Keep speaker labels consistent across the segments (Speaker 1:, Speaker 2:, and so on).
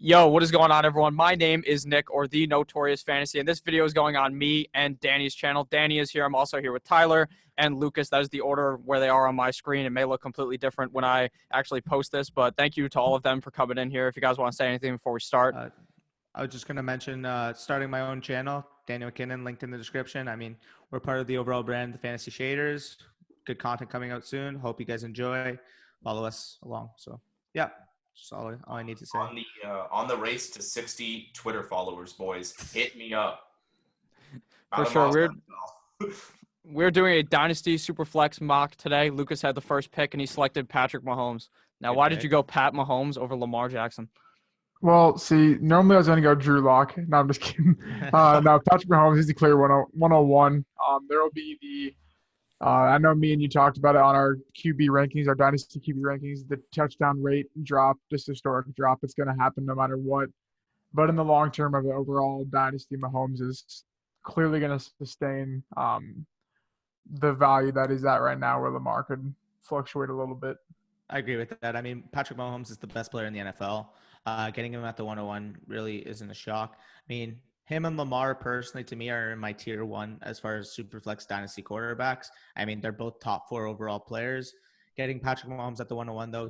Speaker 1: Yo, what is going on, everyone? My name is Nick, or The Notorious Fantasy, and this video is going on me and Danny's channel. Danny is here. I'm also here with Tyler and Lucas. That is the order where they are on my screen. It may look completely different when I actually post this, but thank you to all of them for coming in here. If you guys want to say anything before we start.
Speaker 2: I was just going to mention starting my own channel, Daniel McKinnon, linked in the description. I mean, we're part of the overall brand, the Fantasy Shaders. Good content coming out soon. Hope you guys enjoy. Follow us along. So, yeah. That's all I need to say.
Speaker 3: On the race to 60 Twitter followers, boys. Hit me up.
Speaker 1: For sure. We're doing a Dynasty SuperFlex mock today. Lucas had the first pick, and he selected Patrick Mahomes. Now, why did you go Pat Mahomes over Lamar Jackson?
Speaker 4: Well, see, normally I was going to go Drew Lock. No, I'm just kidding. No, Patrick Mahomes, he's the clear 101. There will be the I know me and you talked about it on our QB rankings, our Dynasty QB rankings, the touchdown rate drop, just historic drop. It's going to happen no matter what. But in the long term of the overall Dynasty, Mahomes is clearly going to sustain the value that he's at right now, where Lamar could fluctuate a little bit.
Speaker 2: I agree with that. I mean, Patrick Mahomes is the best player in the NFL. Getting him at the 101 really isn't a shock. I mean, him and Lamar, personally, to me, are in my tier one as far as SuperFlex Dynasty quarterbacks. I mean, they're both top 4 overall players. Getting Patrick Mahomes at the 101, though,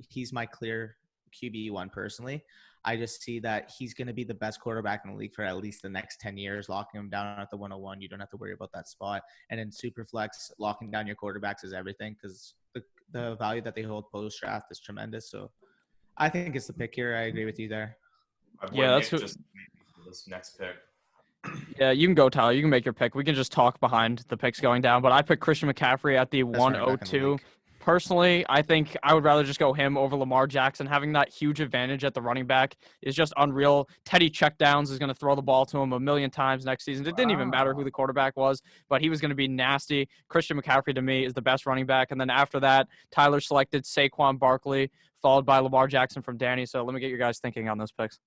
Speaker 2: he's my clear QB1 personally. I just see that he's going to be the best quarterback in the league for at least the next 10 years. Locking him down at the 101, you don't have to worry about that spot. And in SuperFlex, locking down your quarterbacks is everything because the value that they hold post-draft is tremendous. So I think it's the pick here. I agree with you there.
Speaker 1: Yeah, that's
Speaker 3: just this next pick.
Speaker 1: Yeah, you can go, Tyler. You can make your pick. We can just talk behind the picks going down. But I picked Christian McCaffrey at the 102. Personally, I think I would rather just go him over Lamar Jackson. Having that huge advantage at the running back is just unreal. Teddy checkdowns is going to throw the ball to him a million times next season. It didn't even matter who the quarterback was, but he was going to be nasty. Christian McCaffrey, to me, is the best running back. And then after that, Tyler selected Saquon Barkley, followed by Lamar Jackson from Danny. So let me get your guys thinking on those picks.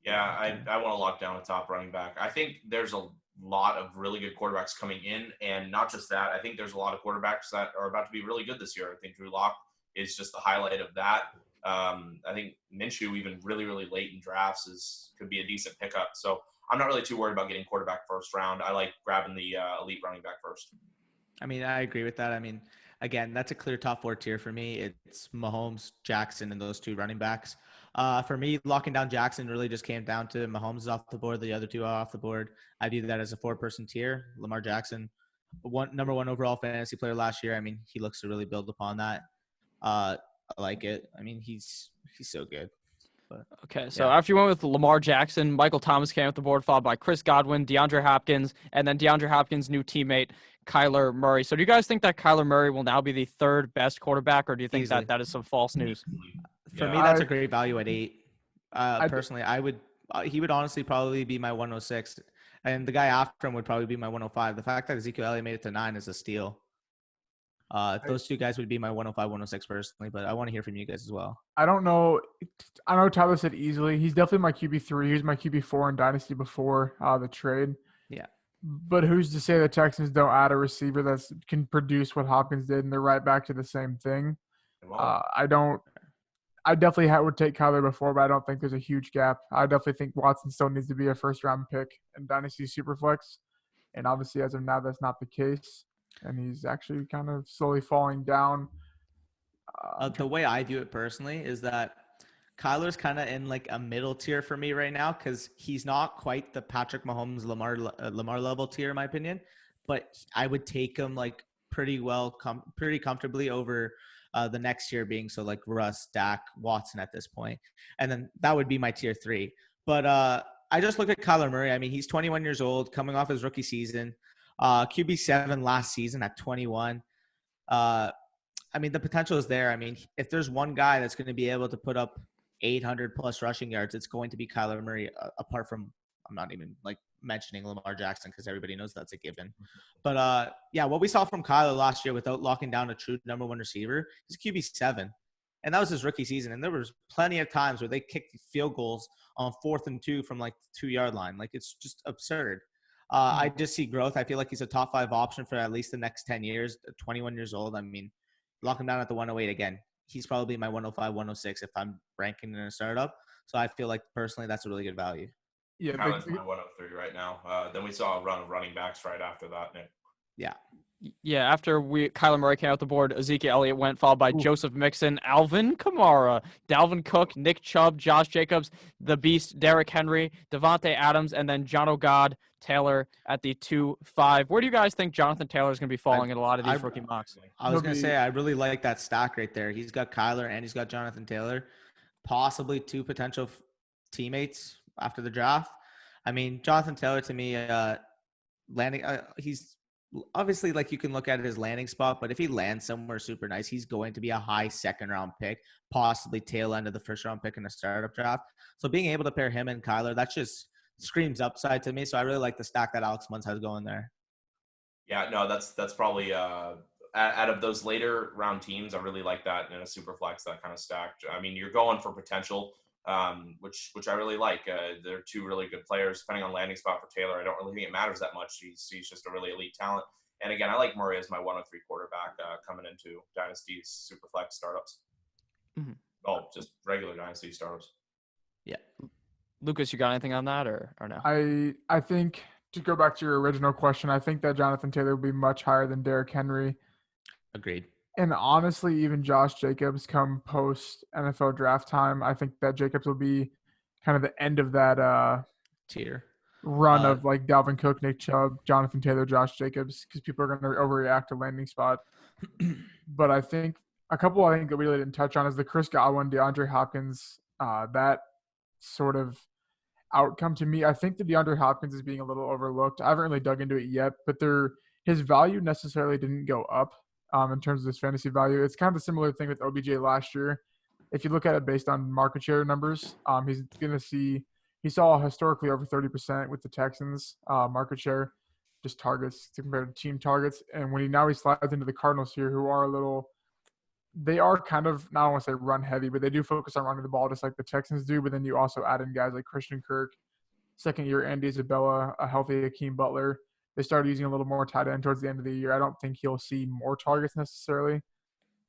Speaker 3: Yeah, I want to lock down a top running back. I think there's a lot of really good quarterbacks coming in, and not just that. I think there's a lot of quarterbacks that are about to be really good this year. I think Drew Lock is just the highlight of that. I think Minshew, even really, really late in drafts, could be a decent pickup. So I'm not really too worried about getting quarterback first round. I like grabbing the elite running back first.
Speaker 2: I mean, I agree with that. I mean, again, that's a clear top 4 tier for me. It's Mahomes, Jackson, and those 2 running backs. For me, locking down Jackson really just came down to Mahomes is off the board. The other 2 are off the board. I view that as a 4-person tier. Lamar Jackson, number 1 overall fantasy player last year. I mean, he looks to really build upon that. I like it. I mean, he's so good. But,
Speaker 1: okay, so after you went with Lamar Jackson, Michael Thomas came off the board, followed by Chris Godwin, DeAndre Hopkins, and then DeAndre Hopkins' new teammate, Kyler Murray. So do you guys think that Kyler Murray will now be the 3rd best quarterback, or do you think that is some false news?
Speaker 2: For me, that's a great value at 8. Personally, he would honestly probably be my 106, and the guy after him would probably be my 105. The fact that Ezekiel Elliott made it to 9 is a steal. Those 2 guys would be my 105, 106 personally, but I want to hear from you guys as well.
Speaker 4: I don't know. I know Tyler said easily. He's definitely my QB3. He was my QB4 in Dynasty before the trade.
Speaker 2: Yeah.
Speaker 4: But who's to say the Texans don't add a receiver that can produce what Hopkins did, and they're right back to the same thing? I definitely would take Kyler before, but I don't think there's a huge gap. I definitely think Watson still needs to be a first-round pick in Dynasty SuperFlex. And obviously, as of now, that's not the case. And he's actually kind of slowly falling down.
Speaker 2: The way I view it personally is that Kyler's kind of in like a middle tier for me right now because he's not quite the Patrick Mahomes Lamar level tier in my opinion, but I would take him like pretty comfortably over the next year being so like Russ, Dak, Watson at this point. And then that would be my tier 3. But I just look at Kyler Murray. I mean, he's 21 years old, coming off his rookie season. QB7 last season at 21. I mean, the potential is there. I mean, if there's one guy that's going to be able to put up 800 plus rushing yards, it's going to be Kyler Murray, apart from, I'm not even like mentioning Lamar Jackson because everybody knows that's a given. But yeah, what we saw from Kyler last year without locking down a true number 1 receiver is QB7. And that was his rookie season. And there was plenty of times where they kicked field goals on 4th and 2 from like the 2-yard line. Like it's just absurd. I just see growth. I feel like he's a top 5 option for at least the next 10 years, 21 years old. I mean, lock him down at the 108 again. He's probably my 105, 106 if I'm ranking in a startup. So I feel like personally that's a really good value.
Speaker 4: Yeah,
Speaker 3: Kyler's my 103 right now. Then we saw a run of running backs right after that, Nick.
Speaker 1: Yeah, after Kyler Murray came out the board, Ezekiel Elliott went, followed by Joseph Mixon, Alvin Kamara, Dalvin Cook, Nick Chubb, Josh Jacobs, the Beast, Derrick Henry, Devontae Adams, and then John O'God Taylor at the 2-5. Where do you guys think Jonathan Taylor is going to be falling in a lot of these rookie mocks?
Speaker 2: I was going to say I really like that stack right there. He's got Kyler and he's got Jonathan Taylor, possibly two potential teammates after the draft. I mean, Jonathan Taylor to me, landing, he's obviously like you can look at his landing spot, but if he lands somewhere super nice, he's going to be a high second round pick, possibly tail end of the first round pick in a startup draft. So being able to pair him and Kyler, that just screams upside to me. So I really like the stack that Alex Muntz has going there.
Speaker 3: Yeah, no, that's probably out of those later round teams, I really like that in a SuperFlex, that kind of stack. I mean, you're going for potential, which I really like. They're two really good players. Depending on landing spot for Taylor, I don't really think it matters that much. He's just a really elite talent. And again, I like Murray as my 103 quarterback coming into Dynasty's SuperFlex startups.
Speaker 1: Mm-hmm.
Speaker 3: Oh, just regular Dynasty startups.
Speaker 2: Yeah.
Speaker 1: Lucas, you got anything on that or no?
Speaker 4: I think, to go back to your original question, I think that Jonathan Taylor will be much higher than Derrick Henry.
Speaker 2: Agreed.
Speaker 4: And honestly, even Josh Jacobs come post NFL draft time, I think that Jacobs will be kind of the end of that
Speaker 2: tier
Speaker 4: run of like Dalvin Cook, Nick Chubb, Jonathan Taylor, Josh Jacobs, because people are going to overreact to landing spot. But I think a couple I think that we really didn't touch on is the Chris Godwin, DeAndre Hopkins, that sort of outcome to me. I think that DeAndre Hopkins is being a little overlooked. I haven't really dug into it yet, but his value necessarily didn't go up. In terms of his fantasy value. It's kind of a similar thing with OBJ last year. If you look at it based on market share numbers, he saw historically over 30% with the Texans market share, just targets compared to team targets. And when he slides into the Cardinals here, who are they are kind of, not want to say run heavy, but they do focus on running the ball just like the Texans do. But then you also add in guys like Christian Kirk, second year Andy Isabella, a healthy Hakeem Butler. They started using a little more tight end towards the end of the year. I don't think he'll see more targets necessarily.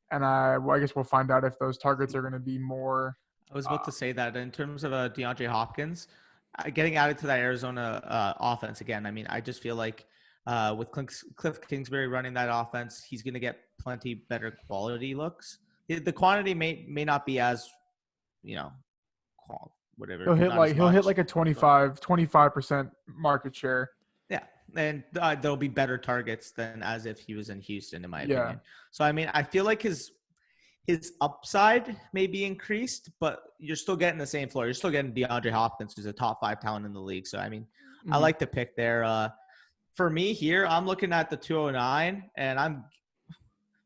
Speaker 4: And I guess we'll find out if those targets are going to be more.
Speaker 2: I was about to say that in terms of DeAndre Hopkins, getting added to that Arizona offense again. I mean, I just feel like with Cliff Kingsbury running that offense, he's going to get plenty better quality looks. The quantity may not be as, whatever.
Speaker 4: He'll hit like a 25% market share.
Speaker 2: Yeah, and there'll be better targets than as if he was in Houston, in my opinion. So, I mean, I feel like his upside may be increased, but you're still getting the same floor. You're still getting DeAndre Hopkins, who's a top 5 talent in the league. So, I mean, I like the pick there. For me here, I'm looking at the 209, and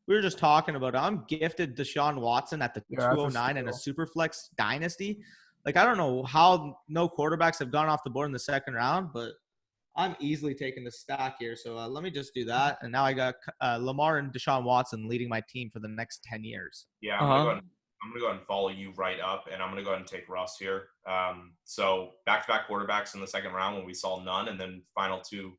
Speaker 2: we were just talking about it. I'm gifted Deshaun Watson at the 209 in a SuperFlex dynasty. Like, I don't know how no quarterbacks have gone off the board in the second round, but I'm easily taking the stack here. So let me just do that. And now I got Lamar and Deshaun Watson leading my team for the next 10 years.
Speaker 3: Yeah, I'm going to go ahead and follow you right up, and I'm going to go ahead and take Russ here. So back-to-back quarterbacks in the second round when we saw none, and then final two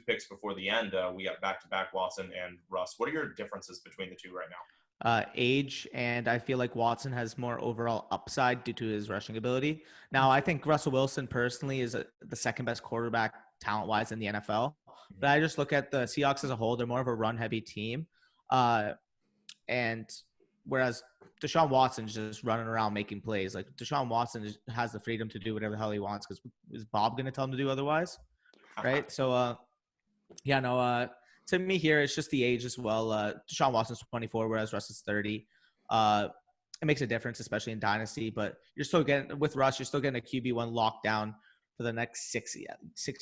Speaker 3: picks before the end, we got back-to-back Watson and Russ. What are your differences between the two right now?
Speaker 2: Age, and I feel like Watson has more overall upside due to his rushing ability. Now, I think Russell Wilson personally is the second best quarterback talent-wise in the NFL. But I just look at the Seahawks as a whole. They're more of a run-heavy team. And whereas Deshaun Watson's just running around making plays. Like, Deshaun Watson has the freedom to do whatever the hell he wants because is Bob going to tell him to do otherwise? Right? So, to me here, it's just the age as well. Deshaun Watson's 24, whereas Russ is 30. It makes a difference, especially in Dynasty. But you're still getting – with Russ, you're still getting a QB1 lockdown for the next 6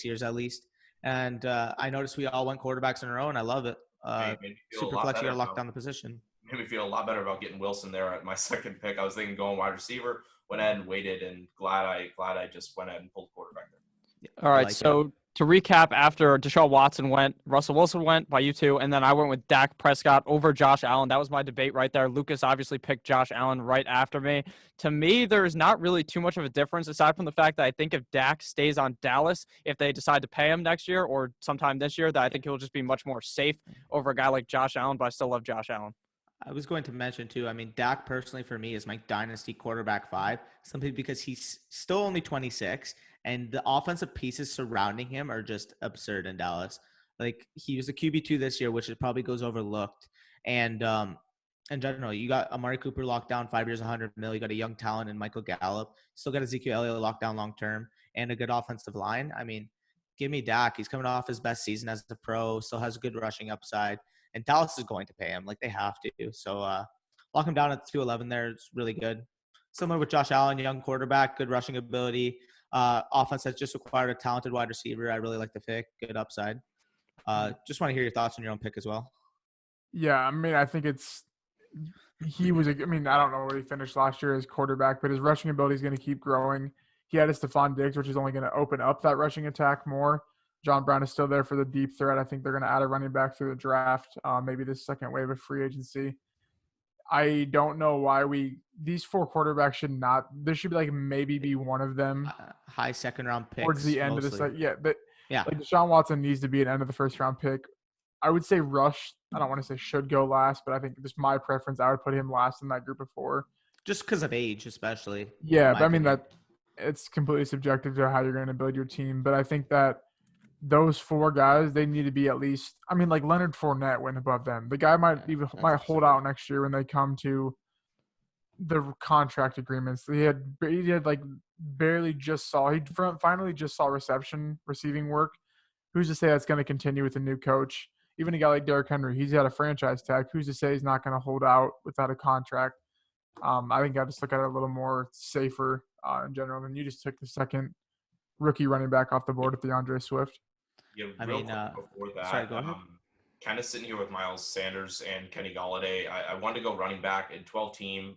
Speaker 2: years at least. And I noticed we all went quarterbacks in a row, and I love it. SuperFlex, you got to lock down the position.
Speaker 3: Made me feel a lot better about getting Wilson there at my second pick. I was thinking going wide receiver, went ahead and waited, and glad I just went ahead and pulled quarterback there.
Speaker 1: All right, so to recap, after Deshaun Watson went, Russell Wilson went by you two, and then I went with Dak Prescott over Josh Allen. That was my debate right there. Lucas obviously picked Josh Allen right after me. To me, there's not really too much of a difference aside from the fact that I think if Dak stays on Dallas, if they decide to pay him next year or sometime this year, that I think he'll just be much more safe over a guy like Josh Allen, but I still love Josh Allen.
Speaker 2: I was going to mention too. I mean, Dak personally for me is my dynasty quarterback 5, simply because he's still only 26, and the offensive pieces surrounding him are just absurd in Dallas. Like he was a QB2 this year, which probably goes overlooked. And in general, you got Amari Cooper locked down 5 years, 100 mil. You got a young talent in Michael Gallup. Still got Ezekiel Elliott locked down long term, and a good offensive line. I mean, give me Dak. He's coming off his best season as a pro. Still has a good rushing upside. And Dallas is going to pay him, like they have to. So lock him down at 211 there. It's really good. Similar with Josh Allen, young quarterback, good rushing ability. Offense that's just acquired a talented wide receiver. I really like the pick. Good upside. Just want to hear your thoughts on your own pick as well.
Speaker 4: Yeah, I mean, I think he was. I mean, I don't know where he finished last year as quarterback, but his rushing ability is going to keep growing. He had a Stephon Diggs, which is only going to open up that rushing attack more. John Brown is still there for the deep threat. I think they're going to add a running back through the draft, maybe this second wave of free agency. I don't know why these 4 quarterbacks should not. There should be maybe one of them
Speaker 2: high second round picks
Speaker 4: towards the end
Speaker 2: mostly.
Speaker 4: of the second. Yeah, but
Speaker 2: yeah,
Speaker 4: like Deshaun Watson needs to be an end of the first round pick. I would say Rush. I don't want to say should go last, but I think just my preference, I would put him last in that group of 4.
Speaker 2: Just because of age, especially.
Speaker 4: Yeah, but I mean that it's completely subjective to how you're going to build your team. But I think that those 4 guys, they need to be at least. I mean, like Leonard Fournette went above them. The guy might hold out next year when they come to the contract agreements. He had barely just saw. He finally just saw receiving work. Who's to say that's going to continue with a new coach? Even a guy like Derrick Henry, he's had a franchise tag. Who's to say he's not going to hold out without a contract? I think I just look at it a little more safer in general. And you just took the second rookie running back off the board with Diandra Swift.
Speaker 3: Yeah, quick before that,
Speaker 2: sorry, go ahead.
Speaker 3: Kind of sitting here with Miles Sanders and Kenny Golladay. I wanted to go running back in 12 team.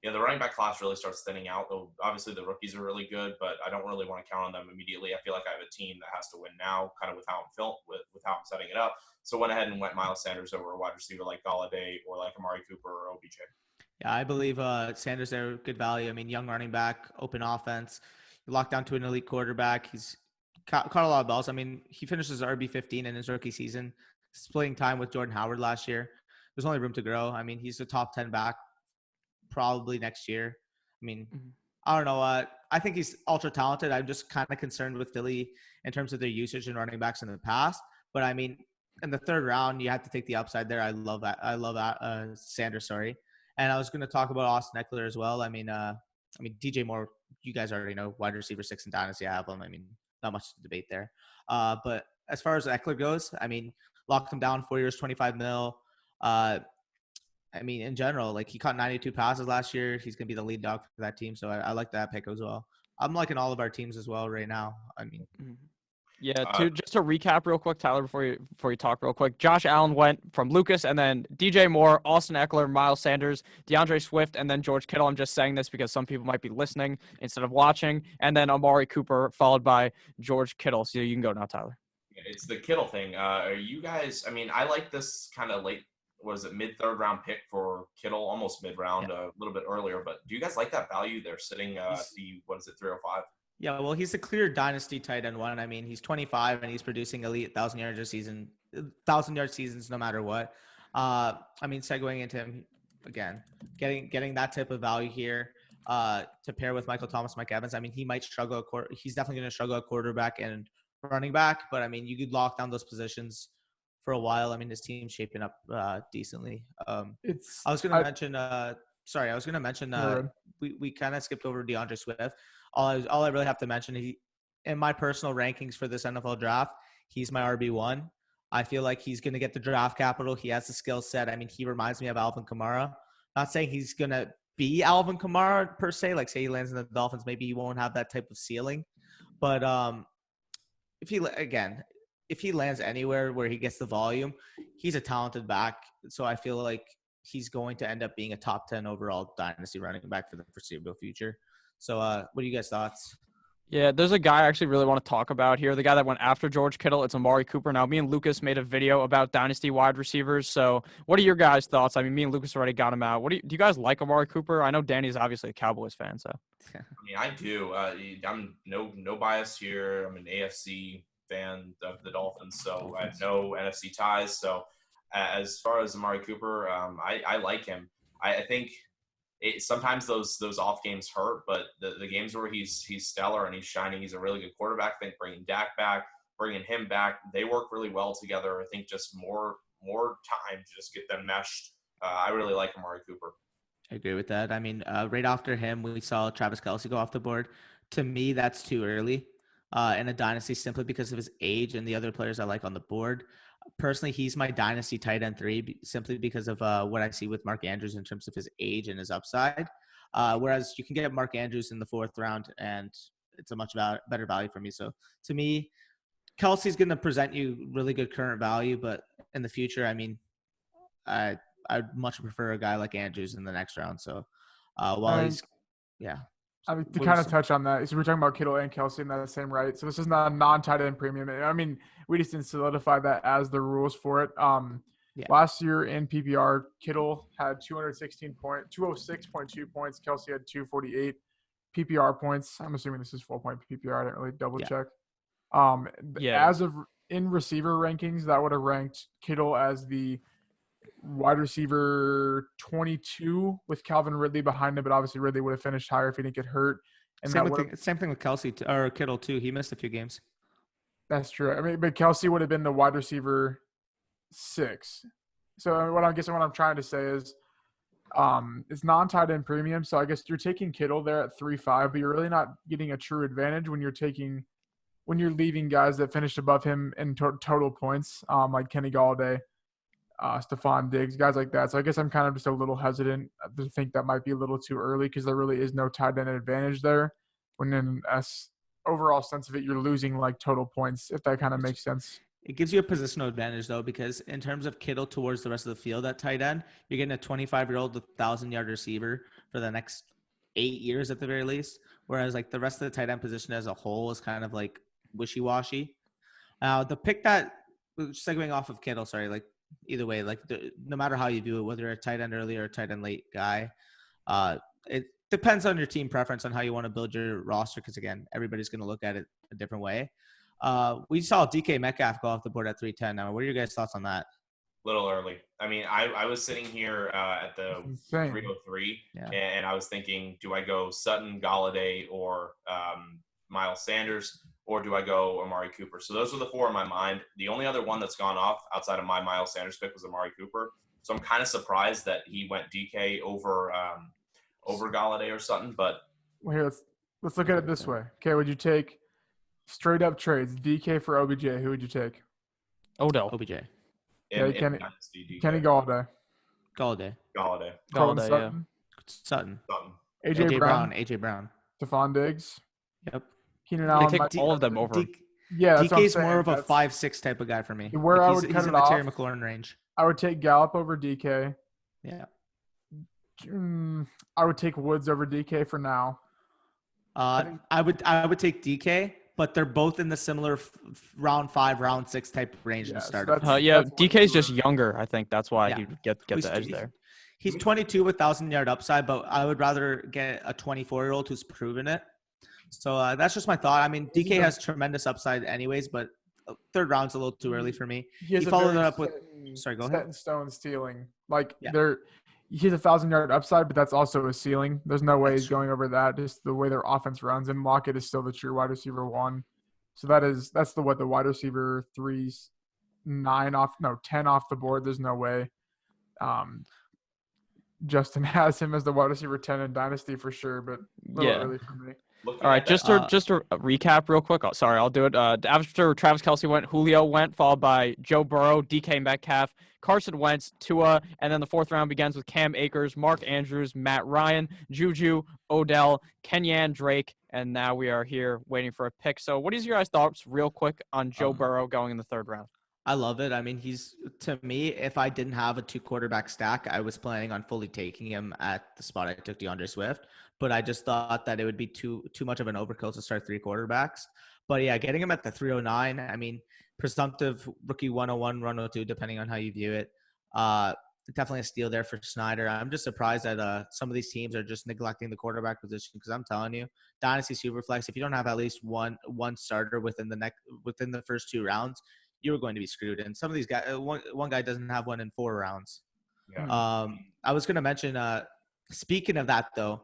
Speaker 3: The running back class really starts thinning out, though obviously the rookies are really good, but I don't really want to count on them immediately. I feel like I have a team that has to win now, kind of with how I'm setting it up. So went ahead and went Miles Sanders over a wide receiver like Golladay or like Amari Cooper or OBJ.
Speaker 2: Yeah, I believe Sanders there, good value. I mean, young running back, open offense, locked down to an elite quarterback. He's caught a lot of balls. I mean, he finishes RB15 in his rookie season, splitting time with Jordan Howard last year. There's only room to grow. I mean, he's a top 10 back probably next year. I mean, I don't know. I think he's ultra talented. I'm just kind of concerned with Philly in terms of their usage in running backs in the past. But I mean, in the 3rd round, you have to take the upside there. I love that. Sanders, sorry. And I was going to talk about Austin Eckler as well. I mean, DJ Moore, you guys already know, wide receiver 6 in Dynasty. I have him. I mean, not much to debate there. But as far as Eckler goes, I mean, locked him down 4 years, 25 mil. I mean, in general, like he caught 92 passes last year. He's going to be the lead dog for that team. So I like that pick as well. I'm liking all of our teams as well right now. I mean,
Speaker 1: yeah. Just to recap real quick, Tyler, before you talk real quick, Josh Allen went from Lucas, and then DJ Moore, Austin Eckler, Miles Sanders, DeAndre Swift, and then George Kittle. I'm just saying this because some people might be listening instead of watching, and then Amari Cooper followed by George Kittle. So you can go now, Tyler.
Speaker 3: It's the Kittle thing. Are you guys? I mean, I like this kind of late. Was it mid-3rd round pick for Kittle, almost mid-round, a little bit earlier. But do you guys like that value? They're sitting at 305?
Speaker 2: Yeah, well, he's a clear dynasty tight end 1. I mean, he's 25 and he's producing elite 1,000-yard seasons no matter what. I mean, segueing into him again, getting that type of value here to pair with Michael Thomas, Mike Evans. I mean, he might struggle. He's definitely going to struggle at quarterback and running back, but I mean, you could lock down those positions for a while. I mean, his team's shaping up decently. I was going to mention we kind of skipped over DeAndre Swift. All I really have to mention, in my personal rankings for this NFL draft, he's my RB1. I feel like he's going to get the draft capital. He has the skill set. I mean, he reminds me of Alvin Kamara. Not saying he's going to be Alvin Kamara per se. Like, say he lands in the Dolphins, maybe he won't have that type of ceiling. But if he lands anywhere where he gets the volume, he's a talented back. So I feel like he's going to end up being a top 10 overall dynasty running back for the foreseeable future. So what are you guys' thoughts?
Speaker 1: Yeah, there's a guy I actually really want to talk about here. The guy that went after George Kittle, it's Amari Cooper. Now, me and Lucas made a video about dynasty wide receivers. So what are your guys' thoughts? I mean, me and Lucas already got him out. Do you guys like Amari Cooper? I know Danny's obviously a Cowboys fan, so.
Speaker 3: I mean, I do. I'm no bias here. I'm an AFC fan of the Dolphins, so I have no NFC ties. So as far as Amari Cooper, I like him. I think sometimes those off games hurt, but the games where he's stellar and he's shining, he's a really good quarterback. I think bringing Dak back, bringing him back, they work really well together. I think just more time to just get them meshed. I really like Amari Cooper.
Speaker 2: I agree with that. I mean, right after him, we saw Travis Kelce go off the board. To me, that's too early in a dynasty simply because of his age and the other players I like on the board. Personally, he's my dynasty tight end 3 simply because of what I see with Mark Andrews in terms of his age and his upside. Whereas you can get Mark Andrews in the 4th round, and it's a much better value for me. So to me, Kelsey's going to present you really good current value, but in the future, I mean, I'd much prefer a guy like Andrews in the next round. So
Speaker 4: I mean, to kind of touch on that, so we're talking about Kittle and Kelsey in that same right. So this is not a non-tight end premium. I mean, we just didn't solidify that as the rules for it. Last year in PPR, Kittle had 206.2 points. Kelsey had 248 PPR points. I'm assuming this is 4-point PPR. I didn't really double check. As of in receiver rankings, that would have ranked Kittle as the wide receiver 22 with Calvin Ridley behind him, but obviously Ridley would have finished higher if he didn't get hurt. And
Speaker 2: same thing with Kelsey or Kittle too. He missed a few games.
Speaker 4: That's true. I mean, but Kelsey would have been the wide receiver 6. So what I'm trying to say is, it's non-tight end premium. So I guess you're taking Kittle there at 3.5, but you're really not getting a true advantage when you're leaving guys that finished above him in total points, like Kenny Galladay, Stephon Diggs, guys like that. So I guess I'm kind of just a little hesitant to think that might be a little too early because there really is no tight end advantage there. When in overall sense of it, you're losing like total points, if that kind of makes sense.
Speaker 2: It gives you a positional advantage though, because in terms of Kittle towards the rest of the field at tight end, you're getting a 25-year-old 1,000-yard receiver for the next 8 years at the very least. Whereas like the rest of the tight end position as a whole is kind of like wishy-washy. The pick that segueing off of Kittle, either way, no matter how you do it, whether you're a tight end early or a tight end late guy, it depends on your team preference on how you want to build your roster. Because again, everybody's going to look at it a different way. We saw DK Metcalfe go off the board at 310. Now, what are your guys' thoughts on that?
Speaker 3: Little early. I mean, I was sitting here at the 303, and I was thinking, do I go Sutton, Galladay, or Miles Sanders, or do I go Amari Cooper? So those were the 4 in my mind. The only other one that's gone off outside of my Miles Sanders pick was Amari Cooper. So I'm kind of surprised that he went DK over Galladay or Sutton. But
Speaker 4: well, here, let's look at it this way. Okay, would you take straight up trades DK for OBJ? Who would you take?
Speaker 1: Odell.
Speaker 2: OBJ.
Speaker 4: Kenny Galladay.
Speaker 2: Galladay.
Speaker 4: Sutton.
Speaker 2: AJ Brown.
Speaker 4: Stephon Diggs.
Speaker 2: Yep.
Speaker 1: Keenan Allen. Take all of them over.
Speaker 2: DK's more of a 5'6" type of guy for me.
Speaker 4: Where I would cut
Speaker 2: he's in the Terry McLaurin range.
Speaker 4: I would take Gallup over DK.
Speaker 2: Yeah.
Speaker 4: I would take Woods over DK for now.
Speaker 2: I would take DK, but they're both in the similar round 5, round 6 type range to start.
Speaker 1: DK's just younger. I think that's why he get the edge there.
Speaker 2: He's 22 with 1,000-yard upside, but I would rather get a 24-year-old who's proven it. So that's just my thought. I mean, DK has tremendous upside anyways, but 3rd round's a little too early for me. He followed it up with – sorry, go ahead.
Speaker 4: Set in stone ceiling. He has 1,000-yard upside, but that's also a ceiling. There's no way he's going over that. Just the way their offense runs, and Lockett is still the true wide receiver 1. So that's the wide receiver 3's 10 off the board. There's no way. Justin has him as the wide receiver 10 in Dynasty for sure, but a little early for me.
Speaker 1: All right, just to recap real quick. Sorry, I'll do it. After Travis Kelce went, Julio went, followed by Joe Burrow, DK Metcalfe, Carson Wentz, Tua, and then the 4th round begins with Cam Akers, Mark Andrews, Matt Ryan, Juju, Odell, Kenyan Drake, and now we are here waiting for a pick. So what is your guys' thoughts real quick on Joe Burrow going in the 3rd round?
Speaker 2: I love it. I mean, to me, if I didn't have a 2-quarterback stack, I was planning on fully taking him at the spot I took Diandra Swift. But I just thought that it would be too much of an overkill to start 3 quarterbacks. But yeah, getting him at the 309, I mean, presumptive rookie 101, 102, depending on how you view it. Definitely a steal there for Snyder. I'm just surprised that some of these teams are just neglecting the quarterback position, because I'm telling you, Dynasty SuperFlex, if you don't have at least one starter within the first 2 rounds, you were going to be screwed. And some of these guys, one guy doesn't have one in 4 rounds.
Speaker 3: Yeah.
Speaker 2: I was going to mention, speaking of that though,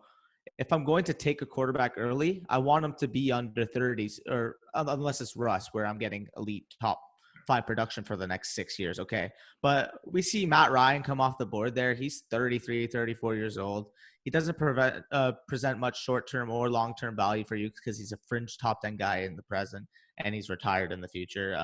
Speaker 2: if I'm going to take a quarterback early, I want him to be under 30s, or unless it's Russ, where I'm getting elite top 5 production for the next 6 years. Okay. But we see Matt Ryan come off the board there. He's 33, 34 years old. He doesn't present much short-term or long-term value for you because he's a fringe top 10 guy in the present and he's retired in the future.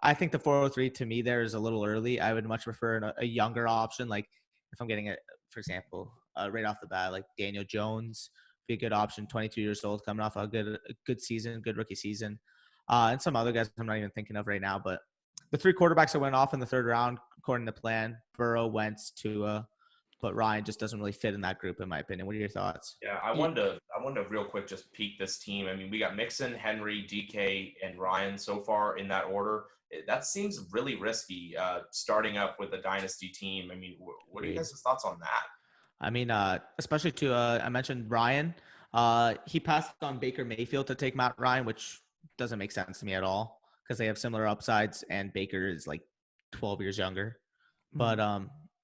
Speaker 2: I think the 403 to me there is a little early. I would much prefer a younger option. Like if I'm getting for example, right off the bat, like Daniel Jones, be a good option. 22 years old, coming off a good season, good rookie season. And some other guys I'm not even thinking of right now. But the 3 quarterbacks that went off in the 3rd round, according to plan, Burrow, Wentz, Tua, but Ryan just doesn't really fit in that group, in my opinion. What are your thoughts?
Speaker 3: Yeah, I wanted to real quick just peek this team. I mean, we got Mixon, Henry, DK, and Ryan so far in that order. That seems really risky, starting up with a dynasty team. I mean, what are you guys' thoughts on that?
Speaker 2: I mean, especially I mentioned Ryan. He passed on Baker Mayfield to take Matt Ryan, which doesn't make sense to me at all because they have similar upsides and Baker is like 12 years younger. But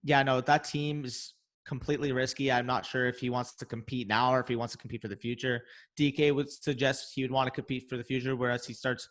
Speaker 2: yeah, no, that team is completely risky. I'm not sure if he wants to compete now or if he wants to compete for the future. DK would suggest he would want to compete for the future, whereas he starts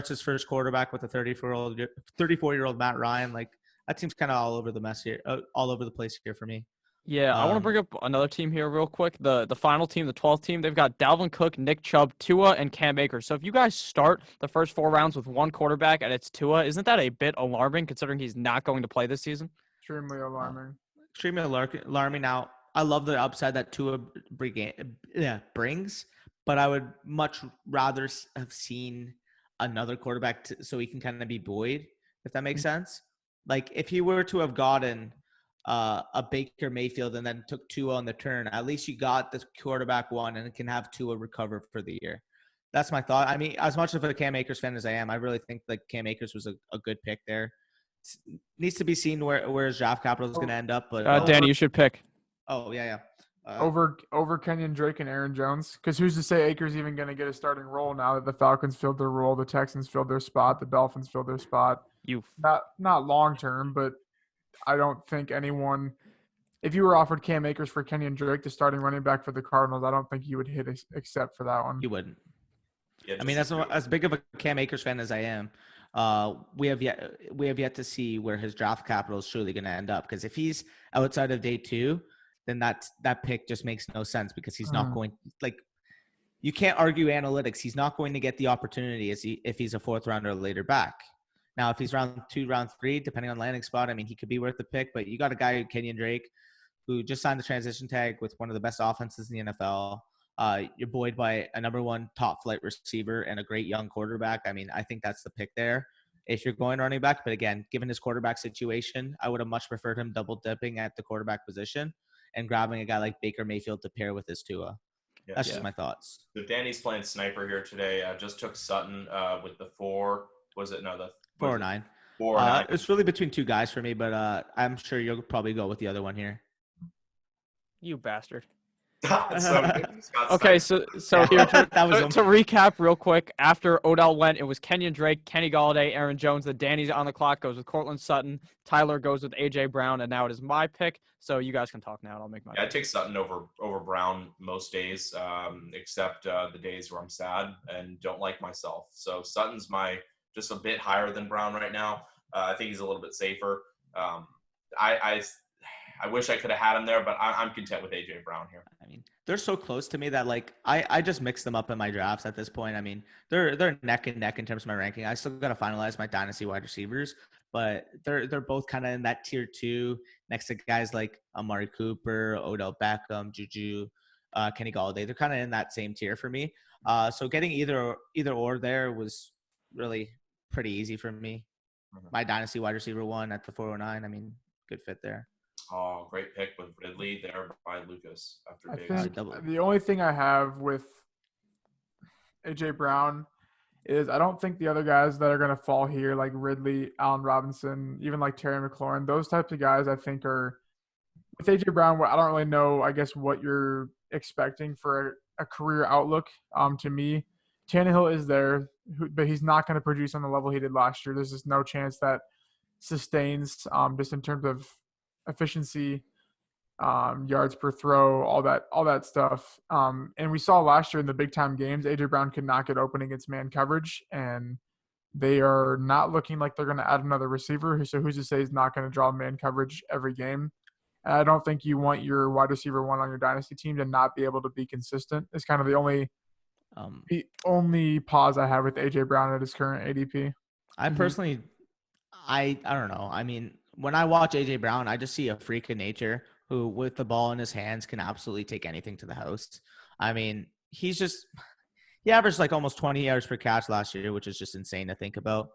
Speaker 2: his first quarterback with a 34-year-old Matt Ryan. Like that team's kind of all over the place here for me.
Speaker 1: Yeah, I want to bring up another team here real quick. The final team, the 12th team, they've got Dalvin Cook, Nick Chubb, Tua, and Cam Akers. So if you guys start the first 4 rounds with one quarterback and it's Tua, isn't that a bit alarming considering he's not going to play this season?
Speaker 4: Extremely alarming.
Speaker 2: Extremely alarming. Now, I love the upside that Tua brings, but I would much rather have seen another quarterback so he can kind of be buoyed, if that makes sense. Like if he were to have gotten a Baker Mayfield and then took Tua on the turn, at least you got the quarterback one and can have Tua recover for the year. That's my thought. I mean, as much of a Cam Akers fan as I am, I really think like Cam Akers was a good pick there. Needs to be seen where his draft capital is going to end up. But
Speaker 1: Danny, you should pick.
Speaker 2: Oh yeah.
Speaker 4: Over Kenyon Drake and Aaron Jones, because who's to say Akers even going to get a starting role now that the Falcons filled their role, the Texans filled their spot, the Dolphins filled their spot. Not long term, but I don't think anyone. If you were offered Cam Akers for Kenyon Drake, the starting running back for the Cardinals, I don't think you would hit except for that one.
Speaker 2: You wouldn't.
Speaker 3: Yeah,
Speaker 2: I mean, as big of a Cam Akers fan as I am, we have yet to see where his draft capital is truly going to end up. Because if he's outside of day 2, then that pick just makes no sense because he's not going like. You can't argue analytics. He's not going to get the opportunity if he's a 4th rounder or later back. Now, if he's round 2, round 3, depending on landing spot, I mean, he could be worth the pick. But you got a guy, Kenyon Drake, who just signed the transition tag with one of the best offenses in the NFL. You're buoyed by a number 1 top flight receiver and a great young quarterback. I mean, I think that's the pick there if you're going running back. But again, given his quarterback situation, I would have much preferred him double dipping at the quarterback position and grabbing a guy like Baker Mayfield to pair with his Tua. That's just my thoughts.
Speaker 3: So Danny's playing sniper here today. Just took Sutton with the 4. Was it? No, the
Speaker 2: 4 or 9.
Speaker 3: 4 or 9.
Speaker 2: It's really between 2 guys for me, but I'm sure you'll probably go with the other one here.
Speaker 1: You bastard.
Speaker 3: Okay,
Speaker 1: so here to recap real quick. After Odell went, it was Kenyon Drake, Kenny Galladay, Aaron Jones. The Danny's on the clock goes with Cortland Sutton. Tyler goes with AJ Brown, and now it is my pick. So you guys can talk now, and I'll make my pick.
Speaker 3: I take Sutton over Brown most days, except the days where I'm sad and don't like myself. So Sutton's just a bit higher than Brown right now. I think he's a little bit safer. I wish I could have had him there, but I'm content with AJ Brown here.
Speaker 2: I mean, they're so close to me that like I just mix them up in my drafts at this point. I mean, they're neck and neck in terms of my ranking. I still got to finalize my dynasty wide receivers, but they're both kind of in that tier 2 next to guys like Amari Cooper, Odell Beckham, Juju, Kenny Galladay. They're kind of in that same tier for me. So getting either or there was really pretty easy for me. My dynasty wide receiver 1 at the 409. I mean, good fit there.
Speaker 3: Oh, great pick with Ridley there by Lucas after
Speaker 4: Diggs. The only thing I have with AJ Brown is I don't think the other guys that are going to fall here, like Ridley, Allen Robinson, even like Terry McLaurin, those types of guys I think are – with AJ Brown, I don't really know, I guess, what you're expecting for a career outlook. To me, Tannehill is there, but he's not going to produce on the level he did last year. There's just no chance that sustains just in terms of efficiency, yards per throw, all that stuff. And we saw last year in the big time games, AJ Brown could not get open against man coverage, and they are not looking like they're going to add another receiver. So who's to say he's not going to draw man coverage every game? And I don't think you want your wide receiver one on your dynasty team to not be able to be consistent. It's kind of the only pause I have with AJ Brown at his current ADP.
Speaker 2: I personally, I don't know. I mean, when I watch AJ Brown, I just see a freak of nature who, with the ball in his hands, can absolutely take anything to the house. I mean, he averaged like almost 20 yards per catch last year, which is just insane to think about.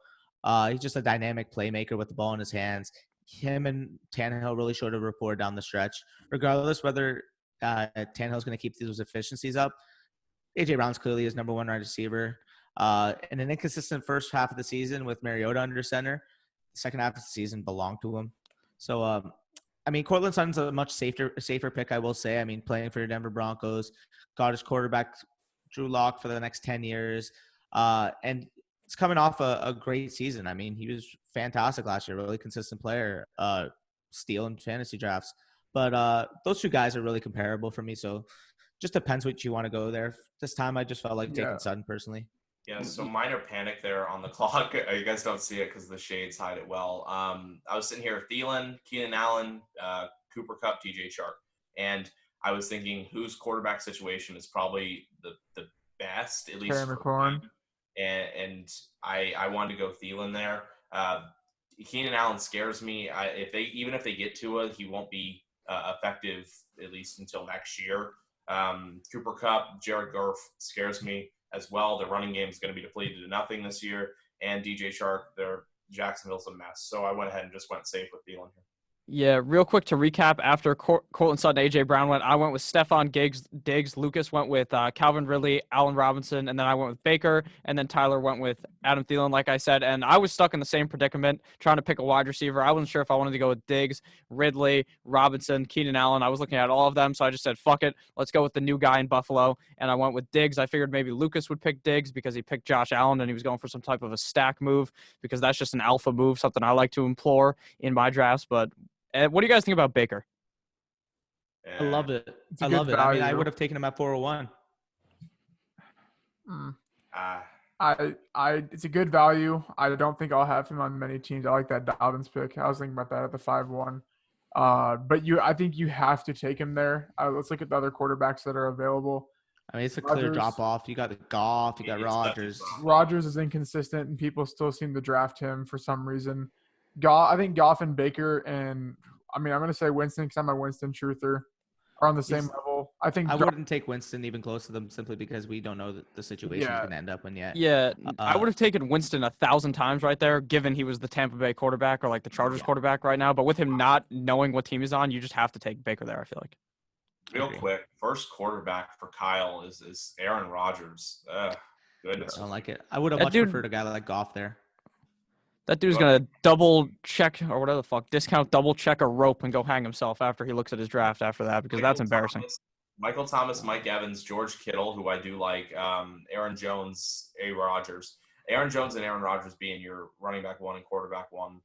Speaker 2: He's just a dynamic playmaker with the ball in his hands. Him and Tannehill really showed a rapport down the stretch. Regardless whether Tannehill's going to keep those efficiencies up, AJ Brown's clearly his number one wide receiver. In an inconsistent first half of the season with Mariota under center, the second half of the season belonged to him. So, I mean, Cortland Sutton's a much safer pick, I will say. I mean, playing for the Denver Broncos, got his quarterback Drew Lock for the next 10 years. And it's coming off a great season. I mean, he was fantastic last year, really consistent player, stealing fantasy drafts. But those two guys are really comparable for me. So just depends what you want to go there. This time I just felt like taking Sutton personally.
Speaker 3: Yeah, so minor panic there on the clock. You guys don't see it because the shades hide it well. I was sitting here with Thielen, Keenan Allen, Cooper Kupp, DJ Chark. And I was thinking whose quarterback situation is probably the best, at least
Speaker 4: Terry McLaurin.
Speaker 3: And I wanted to go Thielen there. Keenan Allen scares me. Even if they get Tua, he won't be effective at least until next year. Cooper Kupp, Jared Goff scares me as well. Their running game is going to be depleted to nothing this year. And DJ Chark, Jacksonville's a mess. So I went ahead and just went safe with Thielen here.
Speaker 1: Yeah, real quick to recap, after Cortland Sutton, A.J. Brown went, I went with Stephon Diggs, Lucas went with Calvin Ridley, Allen Robinson, and then I went with Baker, and then Tyler went with Adam Thielen, like I said, and I was stuck in the same predicament, trying to pick a wide receiver. I wasn't sure if I wanted to go with Diggs, Ridley, Robinson, Keenan Allen. I was looking at all of them, so I just said, fuck it, let's go with the new guy in Buffalo, and I went with Diggs. I figured maybe Lucas would pick Diggs because he picked Josh Allen, and he was going for some type of a stack move, because that's just an alpha move, something I like to implore in my drafts, but what do you guys think about Baker?
Speaker 2: I love it. I love it. I mean, I would have taken him at 401.
Speaker 4: It's a good value. I don't think I'll have him on many teams. I like that Dobbins pick. I was thinking about that at the 5-1. But I think you have to take him there. Let's look at the other quarterbacks that are available.
Speaker 2: I mean, it's a clear drop off. You got the Goff, you got Rodgers.
Speaker 4: Rodgers is inconsistent, and people still seem to draft him for some reason. I think Goff and Baker, and I mean, I'm going to say Winston because I'm a Winston truther, are on the same level. I think
Speaker 2: I wouldn't take Winston even close to them simply because we don't know the situation he's going to end up in yet.
Speaker 1: Yeah, I would have taken Winston 1,000 times right there, given he was the Tampa Bay quarterback or like the Chargers quarterback right now. But with him not knowing what team he's on, you just have to take Baker there, I feel like.
Speaker 3: Real quick, first quarterback for Kyle is Aaron Rodgers. Goodness.
Speaker 2: I don't like it. I would have much preferred a guy like Goff there.
Speaker 1: That dude's going to double check or whatever the fuck, discount double check a rope and go hang himself after he looks at his draft after that because that's embarrassing.
Speaker 3: Michael Thomas, Mike Evans, George Kittle, who I do like, Aaron Jones, A. Rodgers. Aaron Jones and Aaron Rodgers being your running back one and quarterback one,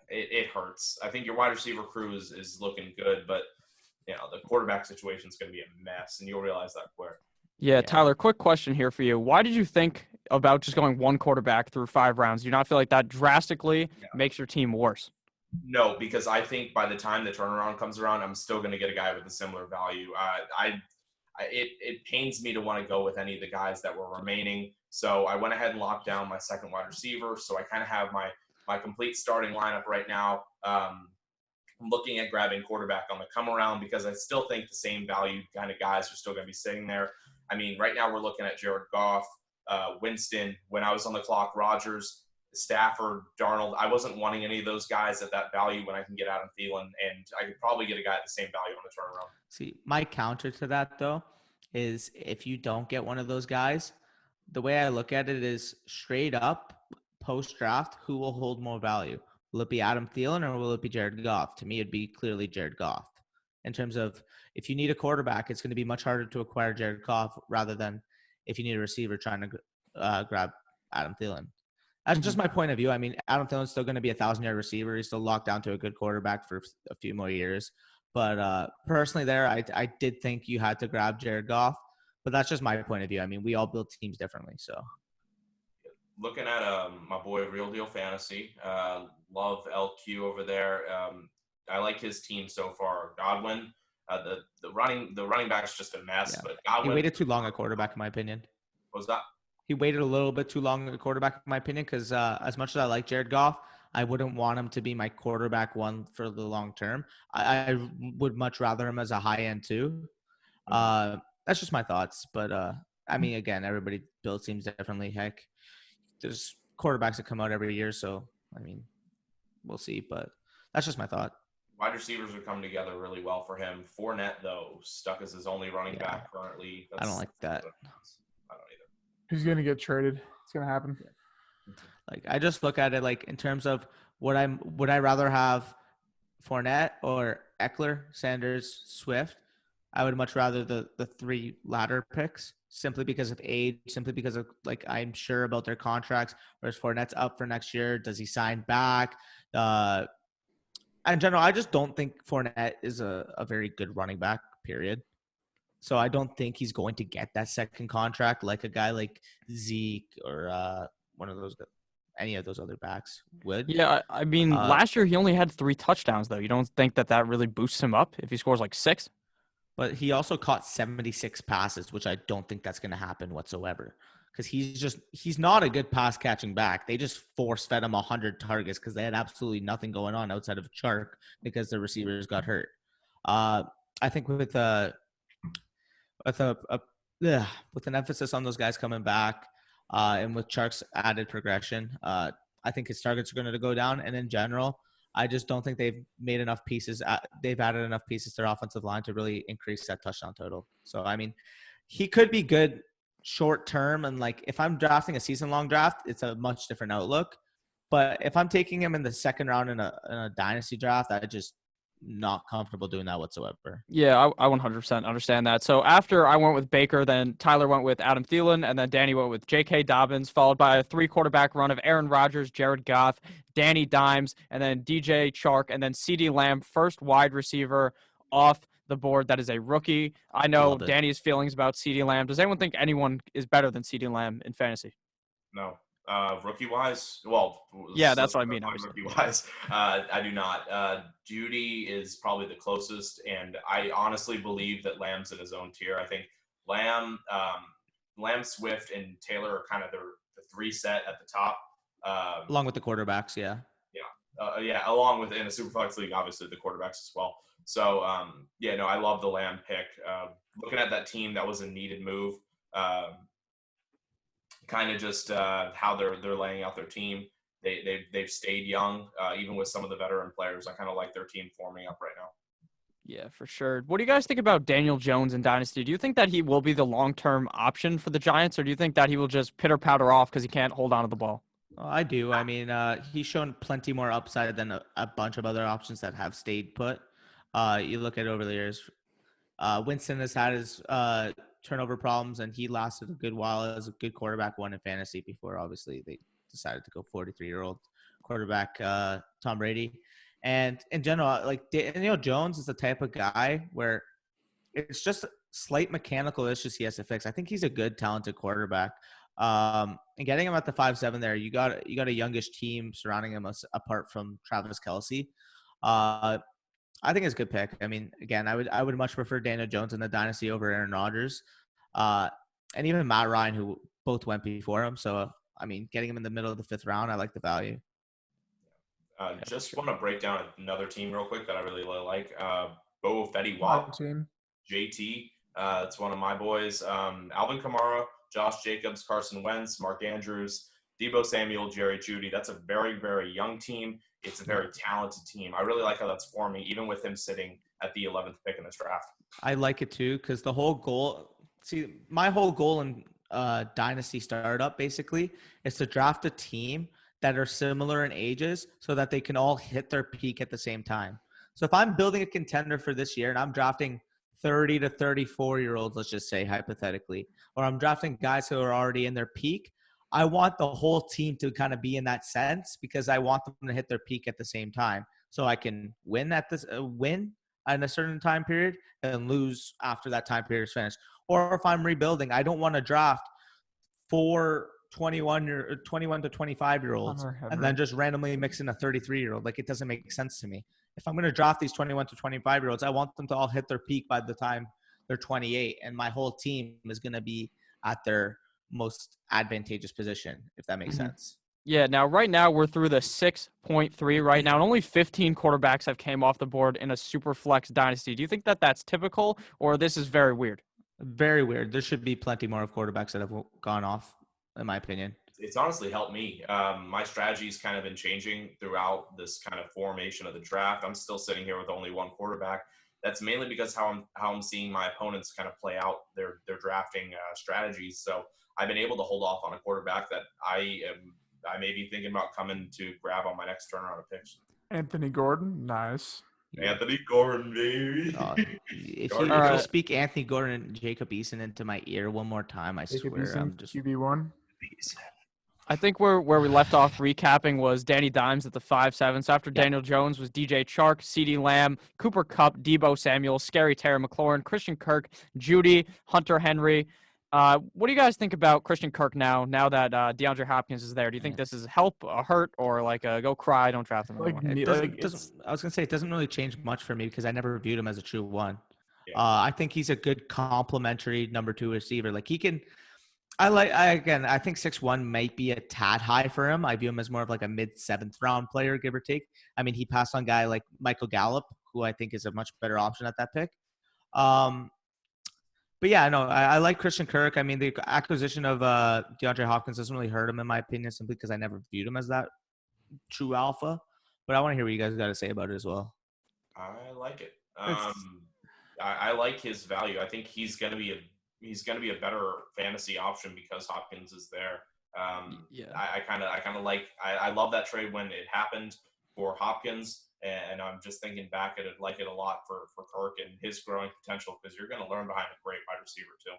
Speaker 3: it hurts. I think your wide receiver crew is looking good, but the quarterback situation is going to be a mess, and you'll realize that quick.
Speaker 1: Yeah, Tyler, quick question here for you. Why did you think about just going one quarterback through 5 rounds? Do you not feel like that drastically makes your team worse?
Speaker 3: No, because I think by the time the turnaround comes around, I'm still going to get a guy with a similar value. It pains me to want to go with any of the guys that were remaining. So I went ahead and locked down my second wide receiver. So I kind of have my complete starting lineup right now. I'm looking at grabbing quarterback on the come around because I still think the same value kind of guys are still going to be sitting there. I mean, right now we're looking at Jared Goff, Winston. When I was on the clock, Rodgers, Stafford, Darnold. I wasn't wanting any of those guys at that value when I can get Adam Thielen, and I could probably get a guy at the same value on the turnaround.
Speaker 2: See, my counter to that, though, is if you don't get one of those guys, the way I look at it is straight up post-draft, who will hold more value? Will it be Adam Thielen or will it be Jared Goff? To me, it'd be clearly Jared Goff. In terms of if you need a quarterback, it's going to be much harder to acquire Jared Goff rather than if you need a receiver trying to grab Adam Thielen. That's just my point of view. I mean, Adam Thielen's still going to be a 1,000-yard receiver. He's still locked down to a good quarterback for a few more years. But personally there, I did think you had to grab Jared Goff. But that's just my point of view. I mean, we all build teams differently. So
Speaker 3: looking at my boy Real Deal Fantasy, love LQ over there. I like his team so far. Godwin, the running back's just a mess.
Speaker 2: Yeah.
Speaker 3: But Godwin,
Speaker 2: he waited too long at quarterback, in my opinion.
Speaker 3: What was that?
Speaker 2: He waited a little bit too long at quarterback, in my opinion, because as much as I like Jared Goff, I wouldn't want him to be my quarterback one for the long term. I would much rather him as a high end two. That's just my thoughts. But I mean, again, everybody builds teams differently. Heck, there's quarterbacks that come out every year, so I mean, we'll see. But that's just my thought.
Speaker 3: Wide receivers are coming together really well for him. Fournette, though, stuck as his only running back currently.
Speaker 2: I don't like that.
Speaker 3: I don't either.
Speaker 4: He's going to get traded. It's going to happen.
Speaker 2: Like, I just look at it like in terms of would I rather have Fournette or Eckler, Sanders, Swift? I would much rather the three latter picks simply because of age, simply because of like I'm sure about their contracts. Whereas Fournette's up for next year. Does he sign back? In general, I just don't think Fournette is a very good running back, period. So I don't think he's going to get that second contract like a guy like Zeke or one of those, any of those other backs would.
Speaker 1: Yeah, I mean, last year he only had 3 touchdowns, though. You don't think that really boosts him up if he scores like 6?
Speaker 2: But he also caught 76 passes, which I don't think that's going to happen whatsoever. Because he's not a good pass catching back. They just force fed him 100 targets because they had absolutely nothing going on outside of Chark because the receivers got hurt. I think with an emphasis on those guys coming back and with Chark's added progression, I think his targets are going to go down. And in general, I just don't think they've made enough pieces. They've added enough pieces to their offensive line to really increase that touchdown total. So, I mean, he could be good short term. And like, if I'm drafting a season long draft, it's a much different outlook. But if I'm taking him in the second round in a dynasty draft, I just not comfortable doing that whatsoever.
Speaker 1: Yeah, I 100% understand that. So after I went with Baker, then Tyler went with Adam Thielen, and then Danny went with J.K. Dobbins, followed by a 3-quarterback run of Aaron Rodgers, Jared Goff, Danny Dimes, and then DJ Chark, and then CeeDee Lamb, first wide receiver off the board that is a rookie. I know Danny's feelings about CeeDee Lamb. Does anyone think anyone is better than CeeDee Lamb in fantasy?
Speaker 3: No. Rookie wise, well,
Speaker 1: yeah, that's what I mean.
Speaker 3: Rookie wise, I do not. Judy is probably the closest, and I honestly believe that Lamb's in his own tier. I think Lamb, Swift, and Taylor are kind of the 3 set at the top,
Speaker 2: along with the quarterbacks. Yeah,
Speaker 3: along with in a SuperFlex league, obviously the quarterbacks as well. So I love the Lamb pick. Looking at that team, that was a needed move. Kind of just how they're laying out their team. They've stayed young, even with some of the veteran players. I kind of like their team forming up right now.
Speaker 1: Yeah, for sure. What do you guys think about Daniel Jones in Dynasty? Do you think that he will be the long-term option for the Giants, or do you think that he will just pitter-patter off because he can't hold on to the ball?
Speaker 2: I do. I mean, he's shown plenty more upside than a bunch of other options that have stayed put. You look at over the years, Winston has had his turnover problems, and he lasted a good while as a good quarterback one in fantasy before obviously they decided to go 43-year-old quarterback Tom Brady. And in general, like Daniel Jones is the type of guy where it's just slight mechanical issues he has to fix. I think he's a good, talented quarterback. And getting him at the 5-7 there, you got a youngish team surrounding him apart from Travis Kelce. I think it's a good pick. I mean, again, I would much prefer Daniel Jones in the dynasty over Aaron Rodgers, and even Matt Ryan, who both went before him. So, I mean, getting him in the middle of the 5th round, I like the value.
Speaker 3: Just want to break down another team real quick that I really like. Bo Fetty Wap, JT. It's one of my boys. Alvin Kamara, Josh Jacobs, Carson Wentz, Mark Andrews, Deebo Samuel, Jerry Jeudy. That's a very, very young team. It's a very talented team. I really like how that's forming, even with him sitting at the 11th pick in this draft.
Speaker 2: I like it too, because the whole goal – see, my whole goal in Dynasty startup basically is to draft a team that are similar in ages so that they can all hit their peak at the same time. So if I'm building a contender for this year and I'm drafting 30 to 34-year-olds, let's just say hypothetically, or I'm drafting guys who are already in their peak, I want the whole team to kind of be in that sense because I want them to hit their peak at the same time, so I can win at a certain time period and lose after that time period is finished. Or if I'm rebuilding, I don't want to draft 21 to 25-year-olds and then just randomly mix in a 33-year-old. Like, it doesn't make sense to me. If I'm going to draft these 21 to 25-year-olds, I want them to all hit their peak by the time they're 28, and my whole team is going to be at their most advantageous position, if that makes sense.
Speaker 1: Yeah, now right now we're through the 6.3 right now, and only 15 quarterbacks have came off the board in a SuperFlex dynasty. Do you think that that's typical, or this is very weird?
Speaker 2: Very weird. There should be plenty more of quarterbacks that have gone off, in my opinion.
Speaker 3: It's honestly helped me. My strategy's kind of been changing throughout this kind of formation of the draft. I'm still sitting here with only one quarterback. That's mainly because how I'm seeing my opponents kind of play out their drafting strategies. So I've been able to hold off on a quarterback that I may be thinking about coming to grab on my next turnaround of picks.
Speaker 4: Anthony Gordon, nice.
Speaker 3: Anthony Gordon, baby.
Speaker 2: If you speak Anthony Gordon and Jacob Eason into my ear one more time, I
Speaker 4: Jacob
Speaker 2: swear
Speaker 4: Eason,
Speaker 2: I'm just
Speaker 4: QB1.
Speaker 1: I think where we left off recapping was Danny Dimes at the 5-7. So after Daniel Jones was DJ Chark, CeeDee Lamb, Cooper Kupp, Debo Samuel, Scary Terry McLaurin, Christian Kirk, Judy, Hunter Henry. What do you guys think about Christian Kirk now that DeAndre Hopkins is there? Do you think this is help, a hurt, or like a go cry, don't draft him anymore?
Speaker 2: I was going to say it doesn't really change much for me because I never viewed him as a true one. Yeah. I think he's a good complementary number 2 receiver. Like, he can – I think 6'1" might be a tad high for him. I view him as more of like a mid-7th round player, give or take. I mean, he passed on a guy like Michael Gallup, who I think is a much better option at that pick. But yeah, no, I like Christian Kirk. I mean, the acquisition of DeAndre Hopkins doesn't really hurt him, in my opinion, simply because I never viewed him as that true alpha. But I want to hear what you guys got to say about it as well.
Speaker 3: I like it. I like his value. I think he's going to be a better fantasy option because Hopkins is there. I kind of like. I love that trade when it happened for Hopkins. And I'm just thinking back at it, like it a lot for Kirk and his growing potential because you're going to learn behind a great wide receiver too.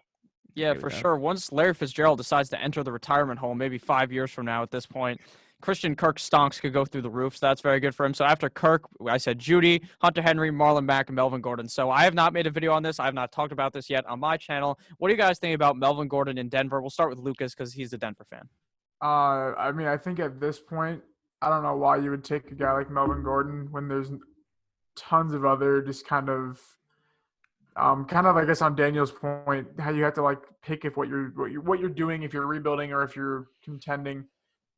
Speaker 1: Yeah, for sure. Once Larry Fitzgerald decides to enter the retirement home, maybe 5 years from now at this point, Christian Kirk stonks could go through the roof. So that's very good for him. So after Kirk, I said Judy, Hunter Henry, Marlon Mack, and Melvin Gordon. So I have not made a video on this. I have not talked about this yet on my channel. What do you guys think about Melvin Gordon in Denver? We'll start with Lucas because he's a Denver fan.
Speaker 4: I mean, I think at this point, I don't know why you would take a guy like Melvin Gordon when there's tons of other just kind of I guess on Daniel's point, how you have to like pick if what you're doing, if you're rebuilding or if you're contending.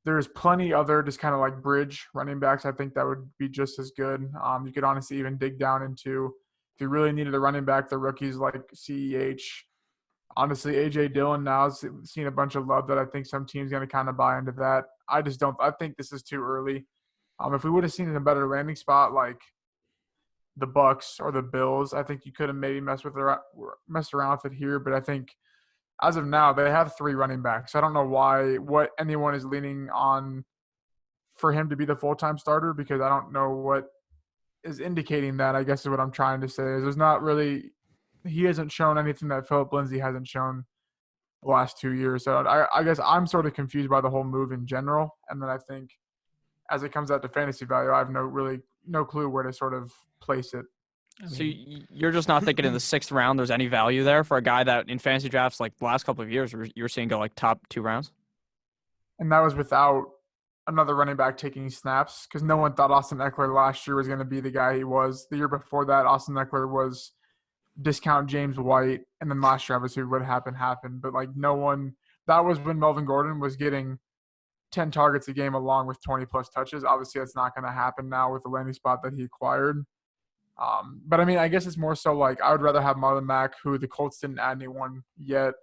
Speaker 4: There's plenty other just kind of like bridge running backs. I think that would be just as good. You could honestly even dig down into if you really needed a running back, the rookies like CEH. Honestly, A.J. Dillon now has seen a bunch of love that I think some teams going to kind of buy into that. I just don't – I think this is too early. If we would have seen a better landing spot like the Bucs or the Bills, I think you could have maybe messed around with it here. But I think as of now, they have 3 running backs. I don't know what anyone is leaning on for him to be the full-time starter because I don't know what is indicating that, I guess is what I'm trying to say. There's not really – he hasn't shown anything that Philip Lindsay hasn't shown the last 2 years. So I guess I'm sort of confused by the whole move in general. And then I think as it comes out to fantasy value, I have no clue where to sort of place it.
Speaker 1: So you're just not thinking in the 6th round there's any value there for a guy that in fantasy drafts like the last couple of years you're seeing go like top 2 rounds?
Speaker 4: And that was without another running back taking snaps because no one thought Austin Eckler last year was going to be the guy he was. The year before that, Austin Eckler was discount James White, and then last year obviously what happened. But like no one – that was when Melvin Gordon was getting 10 targets a game along with 20-plus touches. Obviously that's not going to happen now with the landing spot that he acquired. But, I mean, I guess it's more so like I would rather have Marlon Mack, who the Colts didn't add anyone yet,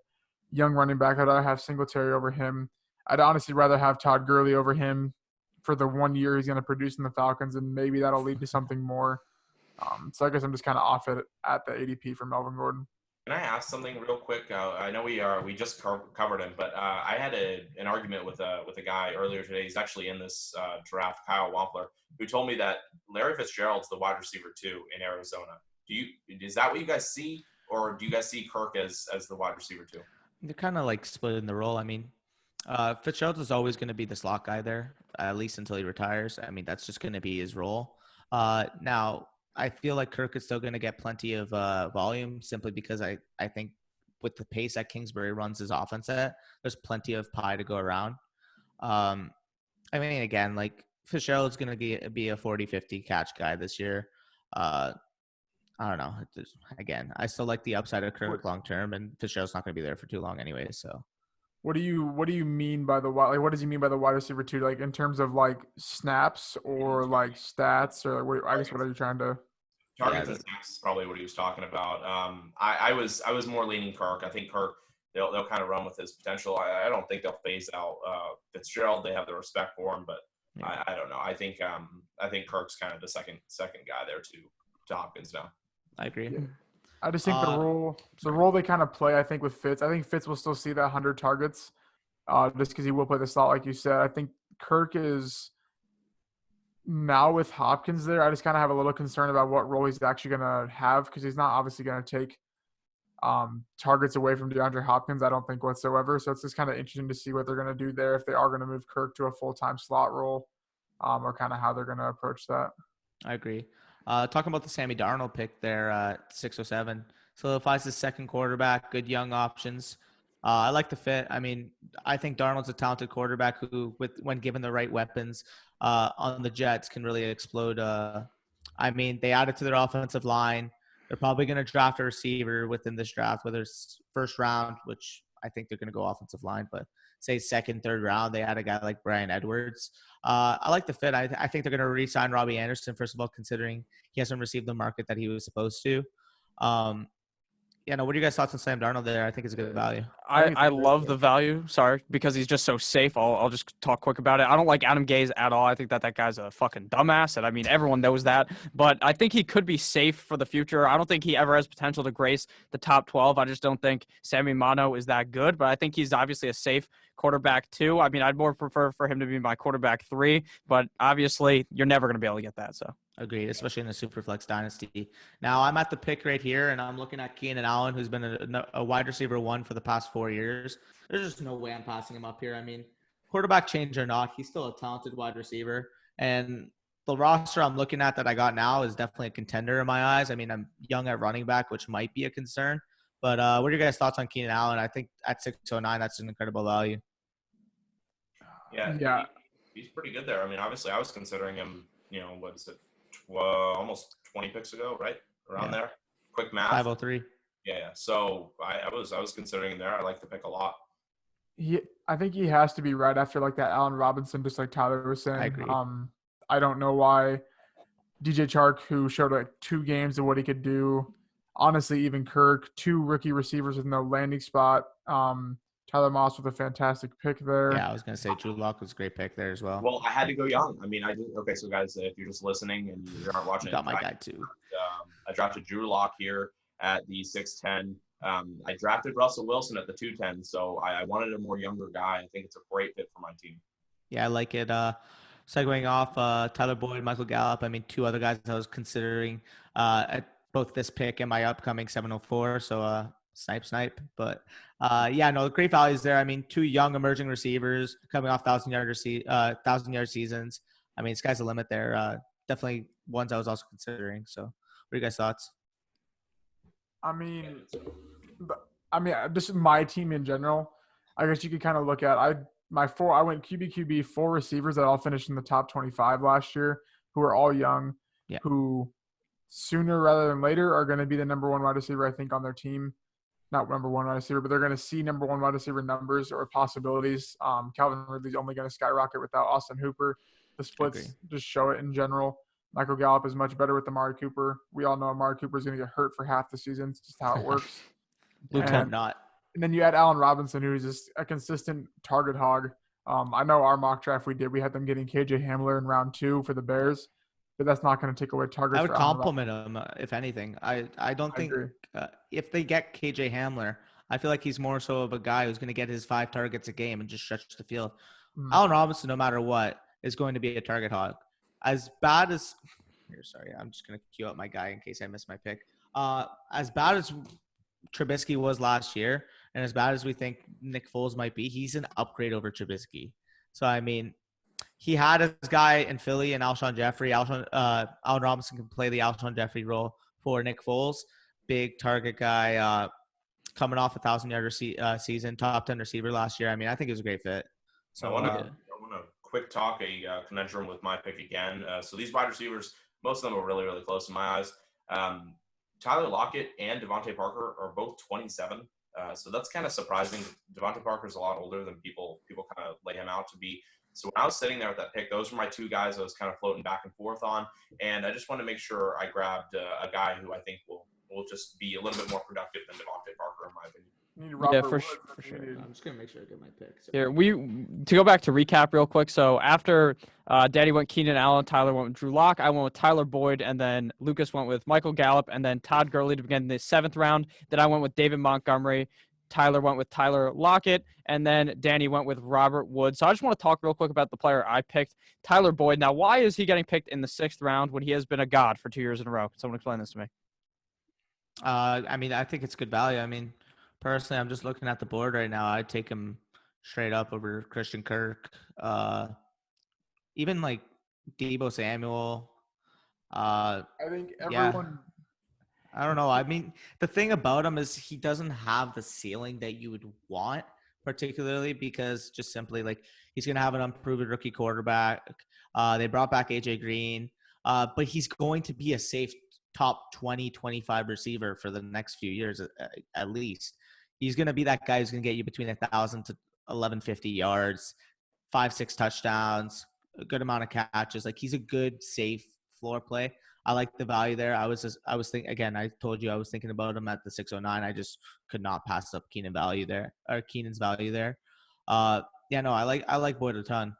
Speaker 4: young running back. I'd rather have Singletary over him. I'd honestly rather have Todd Gurley over him for the 1 year he's going to produce in the Falcons, and maybe that'll lead to something more. So I guess I'm just kind of off it at the ADP for Melvin Gordon.
Speaker 3: Can I ask something real quick? I know we just covered him, but I had an argument with a guy earlier today. He's actually in this draft, Kyle Wampler, who told me that Larry Fitzgerald's the wide receiver 2 in Arizona. Is that what you guys see? or do you guys see Kirk as the wide receiver too?
Speaker 2: They're kind of like split in the role. I mean, Fitzgerald is always going to be the slot guy there, at least until he retires. I mean, that's just going to be his role. Now, I feel like Kirk is still going to get plenty of volume simply because I think with the pace that Kingsbury runs his offense at, there's plenty of pie to go around. I mean, again, like Fitzgerald's going to be a 40-50 catch guy this year. I don't know. Again, I still like the upside of Kirk long term, and Fitzgerald's not going to be there for too long anyway. So,
Speaker 4: what do you mean by the wide? Like, what does he mean by the wide receiver too? Like in terms of like snaps or like stats, or like, I guess what are you trying to?
Speaker 3: Targets and sacks is probably what he was talking about. I was more leaning Kirk. I think Kirk they'll kind of run with his potential. I don't think they'll phase out Fitzgerald. They have the respect for him, but I don't know. I think Kirk's kind of the second guy there to Hopkins now.
Speaker 2: I agree.
Speaker 4: Yeah. I just think the role they kind of play, I think with Fitz, I think Fitz will still see that 100 targets just because he will play the slot, like you said. I think Kirk is now with Hopkins there. I just kind of have a little concern about what role he's actually going to have because he's not obviously going to take targets away from DeAndre Hopkins, I don't think whatsoever. So it's just kind of interesting to see what they're going to do there if they are going to move Kirk to a full-time slot role or kind of how they're going to approach that.
Speaker 2: I agree. Talking about the Sammy Darnold pick there at 607. Solidifies his second quarterback, good young options. I like the fit. I mean, I think Darnold's a talented quarterback who, when given the right weapons on the Jets, can really explode. I mean, they added to their offensive line. They're probably going to draft a receiver within this draft, whether it's first round, which I think they're going to go offensive line, but say second, third round, they had a guy like Brian Edwards. I like the fit. I think they're going to re-sign Robbie Anderson, first of all, considering he hasn't received the market that he was supposed to. What are you guys' thoughts on Sam Darnold there? I think it's a good value.
Speaker 1: I love the value, because he's just so safe. I'll just talk quick about it. I don't like Adam Gase at all. I think that guy's a fucking dumbass, and I mean, everyone knows that. But I think he could be safe for the future. I don't think he ever has potential to grace the top 12. I just don't think Sammy Mano is that good, but I think he's obviously a safe quarterback too. I mean, I'd more prefer for him to be my quarterback 3, but obviously you're never going to be able to get that, so.
Speaker 2: Agreed, especially in the SuperFlex Dynasty. Now, I'm at the pick right here, and I'm looking at Keenan Allen, who's been a wide receiver 1 for the past 4 years. There's just no way I'm passing him up here. I mean, quarterback change or not, he's still a talented wide receiver. And the roster I'm looking at that I got now is definitely a contender in my eyes. I mean, I'm young at running back, which might be a concern. But what are your guys' thoughts on Keenan Allen? I think at 609, that's an incredible value.
Speaker 3: Yeah. He's pretty good there. I mean, obviously, I was considering him, what is it? Almost 20 picks ago, right? Around there. Quick math.
Speaker 2: 503.
Speaker 3: Yeah. So I was considering him there. I like the pick a lot.
Speaker 4: I think he has to be right after like that Allen Robinson, just like Tyler was saying.
Speaker 2: I agree.
Speaker 4: I don't know why DJ Chark, who showed like 2 games of what he could do. Honestly, even Kirk, 2 rookie receivers with no landing spot. Tyler Moss with a fantastic pick there.
Speaker 2: Yeah, I was going to say Drew Lock was a great pick there as well.
Speaker 3: Well, I had to go young. I mean, okay, so guys, if you're just listening and you aren't watching,
Speaker 2: got my guy too.
Speaker 3: I drafted Drew Lock here at the 6'10". I drafted Russell Wilson at the 210, so I wanted a more younger guy. I think it's a great fit for my team.
Speaker 2: Yeah, I like it. Segueing off, Tyler Boyd, Michael Gallup. I mean, 2 other guys I was considering at both this pick and my upcoming 704. So snipe. But great values there. I mean, 2 young emerging receivers coming off 1,000-yard seasons. I mean, sky's the limit there. Definitely ones I was also considering. So, what are you guys' thoughts?
Speaker 4: I mean, just my team in general. I guess you could kind of look at I went QB 4 receivers that all finished in the top 25 last year, who are all young, who sooner rather than later are going to be the number 1 wide receiver, I think, on their team. Not number 1 wide receiver, but they're going to see number 1 wide receiver numbers or possibilities. Calvin Ridley's only going to skyrocket without Austin Hooper. The splits just show it in general. Michael Gallup is much better with Amari Cooper. We all know Amari Cooper is going to get hurt for half the season. It's just how it works.
Speaker 2: not.
Speaker 4: And then you add Allen Robinson, who is just a consistent target hog. I know our mock draft we had them getting KJ Hamler in round 2 for the Bears, but that's not going to take away targets.
Speaker 2: I would compliment him, if anything. I don't think if they get KJ Hamler, I feel like he's more so of a guy who's going to get his 5 targets a game and just stretch the field. Allen Robinson, no matter what, is going to be a target hog. As bad as – sorry, I'm just going to queue up my guy in case I miss my pick. As bad as Trubisky was last year, and as bad as we think Nick Foles might be, he's an upgrade over Trubisky. So, I mean, he had his guy in Philly and Alshon Jeffrey. Allen Robinson can play the Alshon Jeffrey role for Nick Foles. Big target guy, coming off 1,000-yard season, top 10 receiver last year. I mean, I think it was a great fit.
Speaker 3: So I want to quick talk a conundrum with my pick again. So these wide receivers, most of them are really, really close in my eyes. Tyler Lockett and Devontae Parker are both 27. So that's kind of surprising. Devontae Parker is a lot older than people kind of lay him out to be. So when I was sitting there with that pick, those were my two guys I was kind of floating back and forth on. And I just wanted to make sure I grabbed a guy who I think will just be a little bit more productive than Devontae Parker, in my opinion.
Speaker 1: Yeah, for sure.
Speaker 2: I'm just gonna make sure I get my pick. So.
Speaker 1: Here, to go back to recap real quick. So after Danny went Keenan Allen, Tyler went with Drew Lock, I went with Tyler Boyd, and then Lucas went with Michael Gallup, and then Todd Gurley to begin the 7th round. Then I went with David Montgomery. Tyler went with Tyler Lockett, and then Danny went with Robert Woods. So I just want to talk real quick about the player I picked, Tyler Boyd. Now, why is he getting picked in the 6th round when he has been a god for 2 years in a row? Can someone explain this to me?
Speaker 2: I mean, I think it's good value. I mean, personally, I'm just looking at the board right now. I'd take him straight up over Christian Kirk. Even like Deebo Samuel.
Speaker 4: I think everyone.
Speaker 2: I don't know. I mean, the thing about him is he doesn't have the ceiling that you would want, particularly because just simply like he's going to have an unproven rookie quarterback. They brought back AJ Green, but he's going to be a safe top 20, 25 receiver for the next few years at least. He's going to be that guy who's going to get you between 1,000 to 1,150 yards, 5-6 touchdowns, a good amount of catches. Like he's a good, safe floor play. I like the value there. I was thinking again. I told you I was thinking about him at the 609. I just could not pass up Keenan's value there. I like Boyd a ton.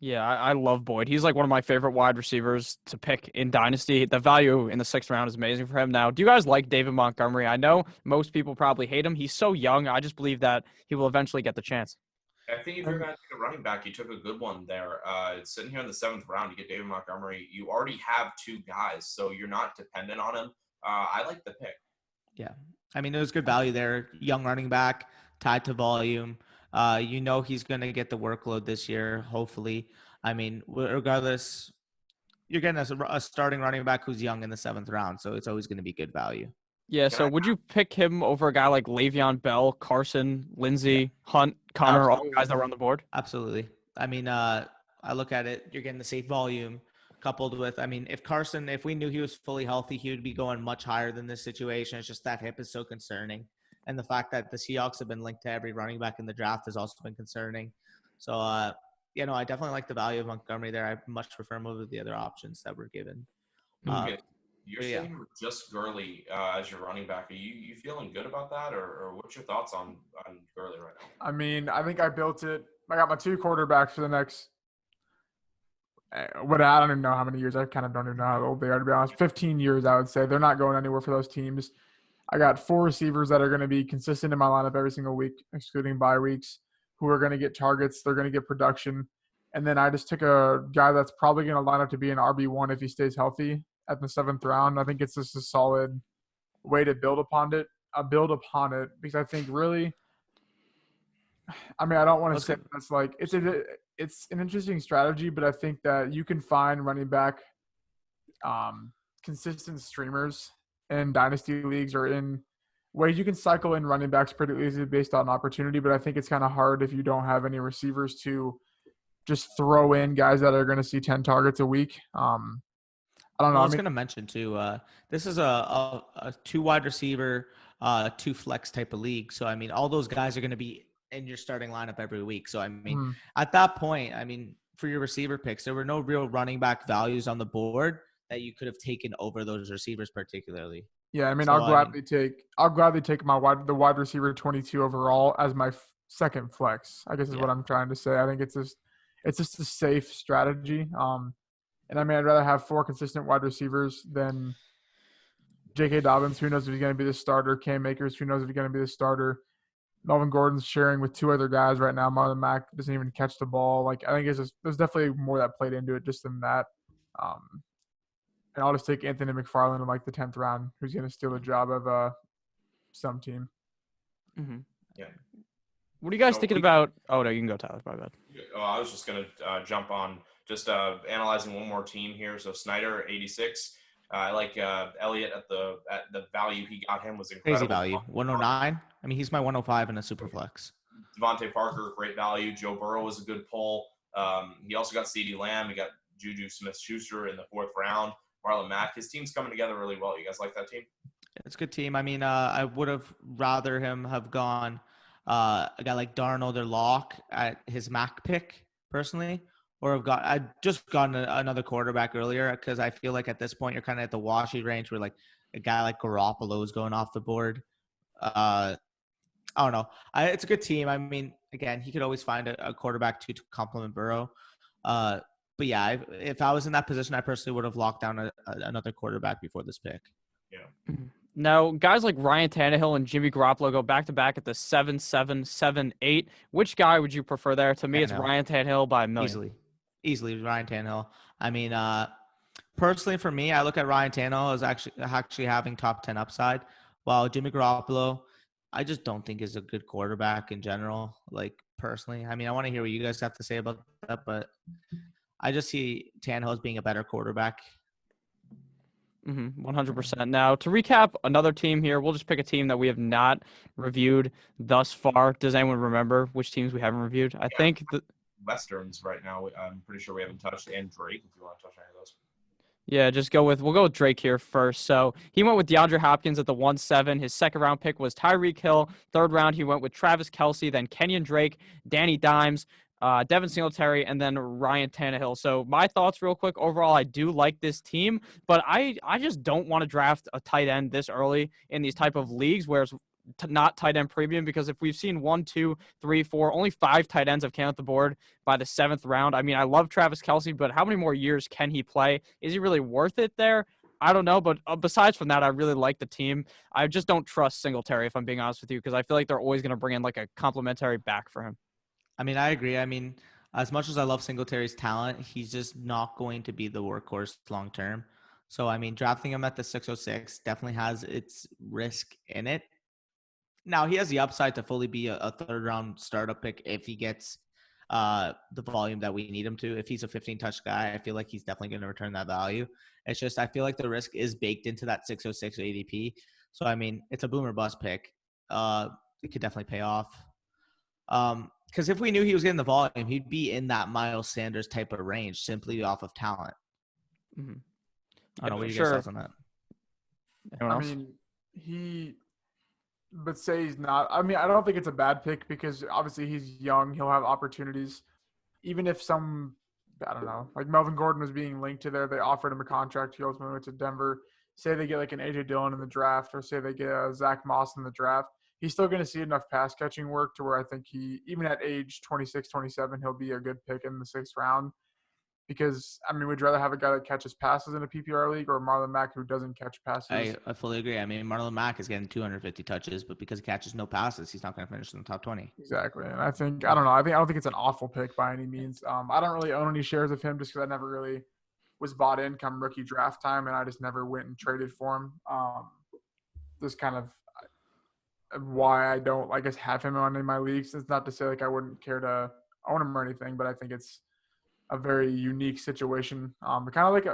Speaker 1: Yeah, I love Boyd. He's like one of my favorite wide receivers to pick in Dynasty. The value in the 6th round is amazing for him. Now, do you guys like David Montgomery? I know most people probably hate him. He's so young. I just believe that he will eventually get the chance.
Speaker 3: I think if you're going to take a running back, you took a good one there. Sitting here in the 7th round, you get David Montgomery. You already have 2 guys, so you're not dependent on him. I like the pick.
Speaker 2: Yeah. I mean, there's good value there. Young running back, tied to volume. He's going to get the workload this year, hopefully. I mean, regardless, you're getting a starting running back who's young in the 7th round, so it's always going to be good value.
Speaker 1: Yeah, so would you pick him over a guy like Le'Veon Bell, Carson, Lindsey, Hunt, Connor, all the guys that were on the board?
Speaker 2: Absolutely. I mean, I look at it, you're getting the safe volume coupled with, I mean, if we knew he was fully healthy, he would be going much higher than this situation. It's just that hip is so concerning. And the fact that the Seahawks have been linked to every running back in the draft has also been concerning. So, I definitely like the value of Montgomery there. I much prefer him over the other options that were given.
Speaker 3: Okay. You're saying just Gurley as your running back. Are you feeling good about that, or what's your thoughts on Gurley right now?
Speaker 4: I mean, I think I built it. I got my 2 quarterbacks for the next I don't even know how many years. I kind of don't even know how old they are, to be honest. 15 years, I would say. They're not going anywhere for those teams. I got 4 receivers that are going to be consistent in my lineup every single week, excluding bye weeks, who are going to get targets. They're going to get production. And then I just took a guy that's probably going to line up to be an RB1 if he stays healthy at the 7th round. I think it's just a solid way to build upon it because I think really – I mean, I don't want to say that's like – it's an interesting strategy, but I think that you can find running back consistent streamers in dynasty leagues or in ways you can cycle in running backs pretty easily based on opportunity, but I think it's kind of hard if you don't have any receivers to just throw in guys that are going to see 10 targets a week. I don't know.
Speaker 2: I was going to mention too, this is a 2 wide receiver, 2 flex type of league. So, I mean, all those guys are going to be in your starting lineup every week. So, I mean, at that point, I mean, for your receiver picks, there were no real running back values on the board that you could have taken over those receivers particularly.
Speaker 4: Yeah, I mean, I'll gladly take the wide receiver 22 overall as my second flex, I guess is what I'm trying to say. I think it's just a safe strategy. And I mean, I'd rather have 4 consistent wide receivers than J.K. Dobbins, who knows if he's going to be the starter, Cam Akers, who knows if he's going to be the starter. Melvin Gordon's sharing with 2 other guys right now. Marlon Mack doesn't even catch the ball. Like, I think there's definitely more that played into it just than that. And I'll just take Anthony McFarland in like the 10th round, who's going to steal the job of some team.
Speaker 1: Mm-hmm.
Speaker 3: Yeah.
Speaker 1: What are you guys
Speaker 3: So
Speaker 1: thinking about? Oh no, you can go, Tyler. My bad.
Speaker 3: I was just gonna jump on just analyzing one more team here. So Snyder 86. I like Elliott at the value he got him was incredible.
Speaker 2: Crazy value. 109. I mean, he's my 105 in a SuperFlex.
Speaker 3: Devontae Parker, great value. Joe Burrow was a good pull. He also got CeeDee Lamb. He got Juju Smith-Schuster in the 4th round. Marlon Mack. His team's coming together really well. You guys like that team?
Speaker 2: It's a good team. I mean, I would have rather him have gone a guy like Darnold or Locke at his Mac pick personally, or I just gotten another quarterback earlier because I feel like at this point you're kind of at the washy range where like a guy like Garoppolo is going off the board. I don't know. It's a good team. I mean, again, he could always find a quarterback to complement Burrow. But yeah, if I was in that position, I personally would have locked down another quarterback before this pick.
Speaker 3: Yeah.
Speaker 1: Now, guys like Ryan Tannehill and Jimmy Garoppolo go back-to-back at the 7-7, 7-8. Which guy would you prefer there? To me, it's Ryan Tannehill by a million.
Speaker 2: Easily Ryan Tannehill. I mean, personally for me, I look at Ryan Tannehill as actually having top 10 upside, while Jimmy Garoppolo, I just don't think is a good quarterback in general. Like personally, I mean, I want to hear what you guys have to say about that, but I just see Tannehill as being a better quarterback.
Speaker 1: 100%. Now, to recap another team here, we'll just pick a team that we have not reviewed thus far. Does anyone remember which teams we haven't reviewed? I think the
Speaker 3: Westerns right now. I'm pretty sure we haven't touched, and Drake, if you want to touch any of those.
Speaker 1: Yeah, we'll go with Drake here first. So he went with DeAndre Hopkins at the 1-7. His 2nd round pick was Tyreek Hill. 3rd round, he went with Travis Kelce, then Kenyon Drake, Danny Dimes, Devin Singletary, and then Ryan Tannehill. So my thoughts real quick. Overall, I do like this team, but I just don't want to draft a tight end this early in these type of leagues where it's not tight end premium, because if we've seen 1, 2, 3, 4, only 5 tight ends have came off the board by the 7th round. I mean, I love Travis Kelce, but how many more years can he play? Is he really worth it there? I don't know, but besides from that, I really like the team. I just don't trust Singletary, if I'm being honest with you, because I feel like they're always going to bring in like a complimentary back for him.
Speaker 2: I mean, I agree. I mean, as much as I love Singletary's talent, he's just not going to be the workhorse long term. So, I mean, drafting him at the 606 definitely has its risk in it. Now, he has the upside to fully be a 3rd round startup pick if he gets the volume that we need him to. If he's a 15-touch guy, I feel like he's definitely going to return that value. It's just I feel like the risk is baked into that 606 ADP. So, I mean, it's a boomer bust pick. It could definitely pay off. Because if we knew he was getting the volume, he'd be in that Miles Sanders type of range simply off of talent.
Speaker 1: Mm-hmm.
Speaker 2: I don't know what you guys thoughts on that.
Speaker 1: Anyone else?
Speaker 4: I mean, but say he's not. I mean, I don't think it's a bad pick because obviously he's young. He'll have opportunities. Even if I don't know, like Melvin Gordon was being linked to there, they offered him a contract. He ultimately went to Denver. Say they get like an A.J. Dillon in the draft, or say they get Zach Moss in the draft. He's still going to see enough pass catching work to where I think even at age 26, 27, he'll be a good pick in the 6th round. Because, I mean, would you rather have a guy that catches passes in a PPR league or Marlon Mack who doesn't catch passes?
Speaker 2: I fully agree. I mean, Marlon Mack is getting 250 touches, but because he catches no passes, he's not going to finish in the top 20.
Speaker 4: Exactly. And I don't think it's an awful pick by any means. I don't really own any shares of him just because I never really was bought in come rookie draft time, and I just never went and traded for him. Just kind of why I don't, I guess, have him on in my leagues. It's not to say like I wouldn't care to own him or anything, but I think it's a very unique situation. Kind of like